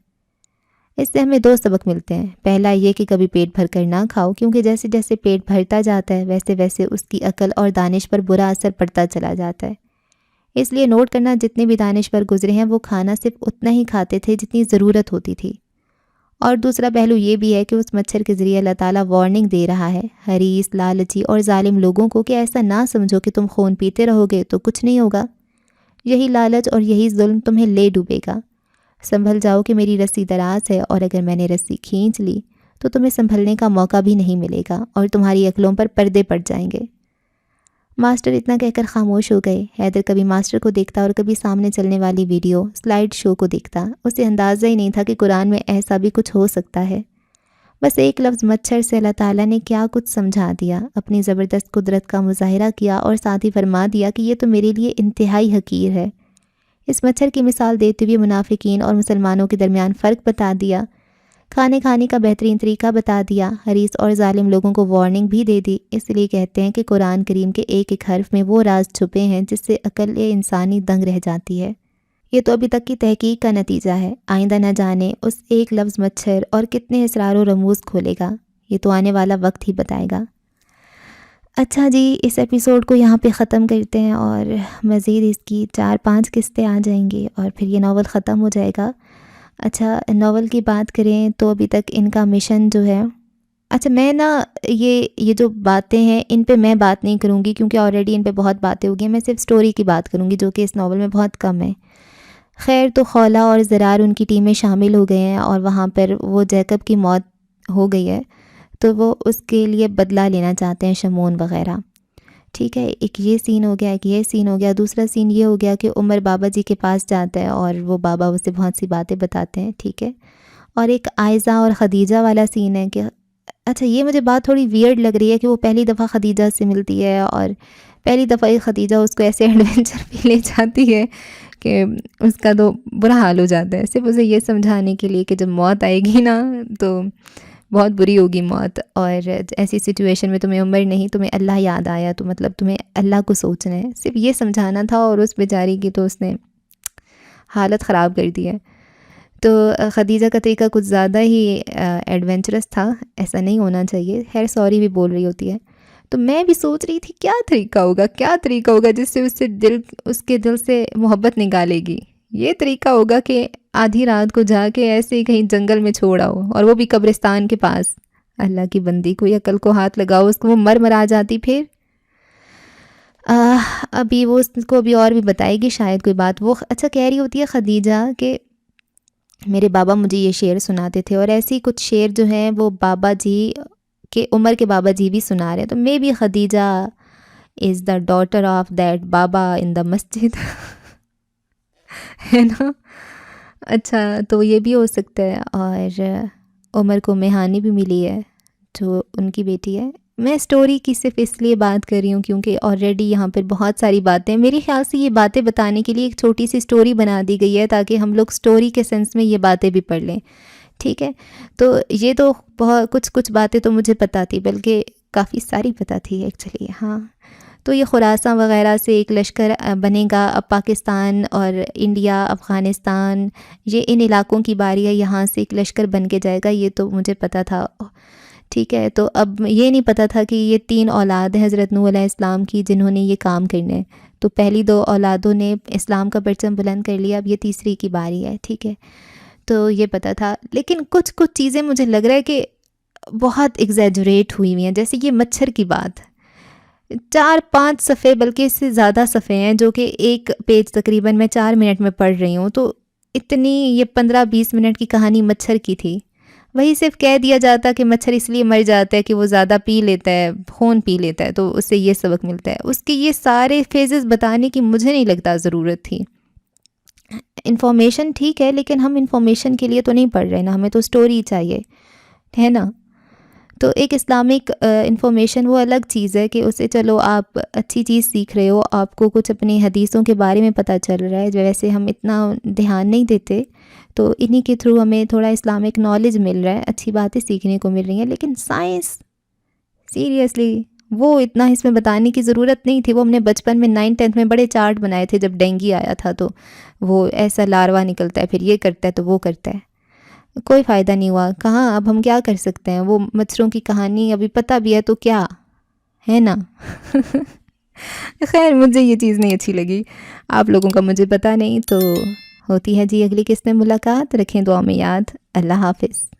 A: اس سے ہمیں 2 سبق ملتے ہیں۔ پہلا یہ کہ کبھی پیٹ بھر کر نہ کھاؤ، کیونکہ جیسے جیسے پیٹ بھرتا جاتا ہے ویسے ویسے اس کی عقل اور دانش پر برا اثر پڑتا چلا جاتا ہے۔ اس لیے نوٹ کرنا، جتنے بھی دانشور گزرے ہیں وہ کھانا صرف اتنا ہی کھاتے تھے جتنی ضرورت ہوتی تھی۔ اور دوسرا پہلو یہ بھی ہے کہ اس مچھر کے ذریعے اللہ تعالیٰ وارننگ دے رہا ہے حریص، لالچی اور ظالم لوگوں کو کہ ایسا نہ سمجھو کہ تم خون پیتے رہو گے تو کچھ نہیں ہوگا، یہی لالچ اور یہی ظلم تمہیں لے ڈوبے گا۔ سنبھل جاؤ کہ میری رسی دراز ہے، اور اگر میں نے رسی کھینچ لی تو تمہیں سنبھلنے کا موقع بھی نہیں ملے گا اور تمہاری عقلوں پر پردے پڑ جائیں گے۔ ماسٹر اتنا کہہ کر خاموش ہو گئے۔ حیدر کبھی ماسٹر کو دیکھتا اور کبھی سامنے چلنے والی ویڈیو سلائیڈ شو کو دیکھتا۔ اسے اندازہ ہی نہیں تھا کہ قرآن میں ایسا بھی کچھ ہو سکتا ہے۔ بس ایک لفظ مچھر سے اللہ تعالیٰ نے کیا کچھ سمجھا دیا، اپنی زبردست قدرت کا مظاہرہ کیا اور ساتھ ہی فرما دیا کہ یہ تو میرے لیے انتہائی حقیر ہے۔ اس مچھر کی مثال دیتے ہوئے منافقین اور مسلمانوں کے درمیان فرق بتا دیا، کھانے کا بہترین طریقہ بتا دیا، حریص اور ظالم لوگوں کو وارننگ بھی دے دی۔ اس لیے کہتے ہیں کہ قرآن کریم کے ایک ایک حرف میں وہ راز چھپے ہیں جس سے عقل انسانی دنگ رہ جاتی ہے۔ یہ تو ابھی تک کی تحقیق کا نتیجہ ہے، آئندہ نہ جانے اس ایک لفظ مچھر اور کتنے اسرار و رموز کھولے گا، یہ تو آنے والا وقت ہی بتائے گا۔ اچھا جی، اس ایپیسوڈ کو یہاں پہ ختم کرتے ہیں، اور مزید اس کی 4-5 قسطیں آ جائیں گی اور پھر یہ ناول ختم ہو جائے گا۔ اچھا، ناول کی بات کریں تو ابھی تک ان کا مشن جو ہے، اچھا میں یہ جو باتیں ہیں ان پہ میں بات نہیں کروں گی کیونکہ آلریڈی ان پہ بہت باتیں ہو گئی ہیں، میں صرف سٹوری کی بات کروں گی جو کہ اس ناول میں بہت کم ہے۔ خیر، تو خولا اور زرار ان کی ٹیمیں شامل ہو گئے ہیں اور وہاں پر وہ جیکب کی موت ہو گئی ہے تو وہ اس کے لیے بدلہ لینا چاہتے ہیں، شمعون وغیرہ۔ ٹھیک ہے، ایک یہ سین ہو گیا، ایک یہ سین ہو گیا۔ دوسرا سین یہ ہو گیا کہ عمر بابا جی کے پاس جاتا ہے اور وہ بابا اسے بہت سی باتیں بتاتے ہیں، ٹھیک ہے۔ اور ایک عائزہ اور خدیجہ والا سین ہے کہ اچھا یہ مجھے بات تھوڑی ویئرڈ لگ رہی ہے کہ وہ پہلی دفعہ خدیجہ سے ملتی ہے اور پہلی دفعہ ہی خدیجہ اس کو ایسے ایڈونچر پہ لے جاتی ہے کہ اس کا تو برا حال ہو جاتا ہے، صرف اسے یہ سمجھانے کے لیے کہ جب موت آئے گی نا تو بہت بری ہوگی موت، اور ایسی سچویشن میں تمہیں عمر نہیں، تمہیں اللہ یاد آیا تو مطلب تمہیں اللہ کو سوچنا ہے، صرف یہ سمجھانا تھا، اور اس بیچاری کی تو اس نے حالت خراب کر دی ہے۔ تو خدیجہ کا طریقہ کچھ زیادہ ہی ایڈونچرس تھا، ایسا نہیں ہونا چاہیے، خیر سوری بھی بول رہی ہوتی ہے۔ تو میں بھی سوچ رہی تھی کیا طریقہ ہوگا جس سے اس کے دل سے محبت نکالے گی۔ یہ طریقہ ہوگا کہ آدھی رات کو جا کے ایسے ہی کہیں جنگل میں چھوڑا ہو، اور وہ بھی قبرستان کے پاس۔ اللہ کی بندی، کوئی عقل کو ہاتھ لگاؤ، اس کو وہ مر جاتی پھر۔ ابھی وہ اس کو ابھی اور بھی بتائے گی شاید کوئی بات۔ وہ اچھا کہہ رہی ہوتی ہے خدیجہ کہ میرے بابا مجھے یہ شعر سناتے تھے، اور ایسی کچھ شعر جو ہیں وہ بابا جی کے عمر کے بابا جی بھی سنا رہے ہیں، تو maybe Khadija is the daughter of that baba in دا مسجد ہے نا۔ اچھا تو یہ بھی ہو سکتا ہے، اور عمر کو میہانی بھی ملی ہے جو ان کی بیٹی ہے۔ میں سٹوری کی صرف اس لیے بات کر رہی ہوں کیونکہ آلریڈی یہاں پر بہت ساری باتیں ہیں، میرے خیال سے یہ باتیں بتانے کے لیے ایک چھوٹی سی سٹوری بنا دی گئی ہے تاکہ ہم لوگ سٹوری کے سینس میں یہ باتیں بھی پڑھ لیں، ٹھیک ہے۔ تو یہ تو بہت کچھ باتیں تو مجھے پتہ تھی، بلکہ کافی ساری پتہ تھی ایکچولی، ہاں۔ تو یہ خراساں وغیرہ سے ایک لشکر بنے گا، اب پاکستان اور انڈیا، افغانستان، یہ ان علاقوں کی باری ہے، یہاں سے ایک لشکر بن کے جائے گا، یہ تو مجھے پتہ تھا، ٹھیک ہے۔ تو اب یہ نہیں پتہ تھا کہ یہ 3 اولاد ہیں حضرت نوح علیہ السلام کی جنہوں نے یہ کام کرنا ہے، تو پہلی 2 اولادوں نے اسلام کا پرچم بلند کر لیا، اب یہ تیسری کی باری ہے، ٹھیک ہے۔ تو یہ پتہ تھا، لیکن کچھ چیزیں مجھے لگ رہا ہے کہ بہت ایگزیجریٹ ہوئی ہیں، جیسے یہ مچھر کی بات، 4-5 صفحے بلکہ اس سے زیادہ صفحے ہیں جو کہ ایک پیج تقریباً میں 4 منٹ میں پڑھ رہی ہوں، تو اتنی یہ 15-20 منٹ کی کہانی مچھر کی تھی، وہی صرف کہہ دیا جاتا کہ مچھر اس لیے مر جاتا ہے کہ وہ زیادہ پی لیتا ہے، خون پی لیتا ہے، تو اس سے یہ سبق ملتا ہے۔ اس کے یہ سارے فیزز بتانے کی مجھے نہیں لگتا ضرورت تھی۔ انفارمیشن ٹھیک ہے، لیکن ہم انفارمیشن کے لیے تو نہیں پڑھ رہے نا، ہمیں تو سٹوری چاہیے، ہے نا۔ تو ایک اسلامک انفارمیشن وہ الگ چیز ہے کہ اسے چلو آپ اچھی چیز سیکھ رہے ہو، آپ کو کچھ اپنی حدیثوں کے بارے میں پتہ چل رہا ہے، جو ویسے ہم اتنا دھیان نہیں دیتے، تو انہی کے تھرو ہمیں تھوڑا اسلامک نالج مل رہا ہے، اچھی باتیں سیکھنے کو مل رہی ہیں۔ لیکن سائنس سیریسلی وہ اتنا اس میں بتانے کی ضرورت نہیں تھی۔ وہ ہم نے بچپن میں 9th 10th میں بڑے چارٹ بنائے تھے، جب ڈینگی آیا تھا تو وہ ایسا لاروا نکلتا ہے، پھر یہ کرتا ہے تو وہ کرتا ہے، کوئی فائدہ نہیں ہوا۔ کہاں اب ہم کیا کر سکتے ہیں؟ وہ مچھروں کی کہانی ابھی پتہ بھی ہے تو کیا ہے نا۔ خیر مجھے یہ چیز نہیں اچھی لگی، آپ لوگوں کا مجھے پتہ نہیں۔ تو ہوتی ہے جی اگلی قسط میں ملاقات، رکھیں دعا میں یاد۔ اللہ حافظ۔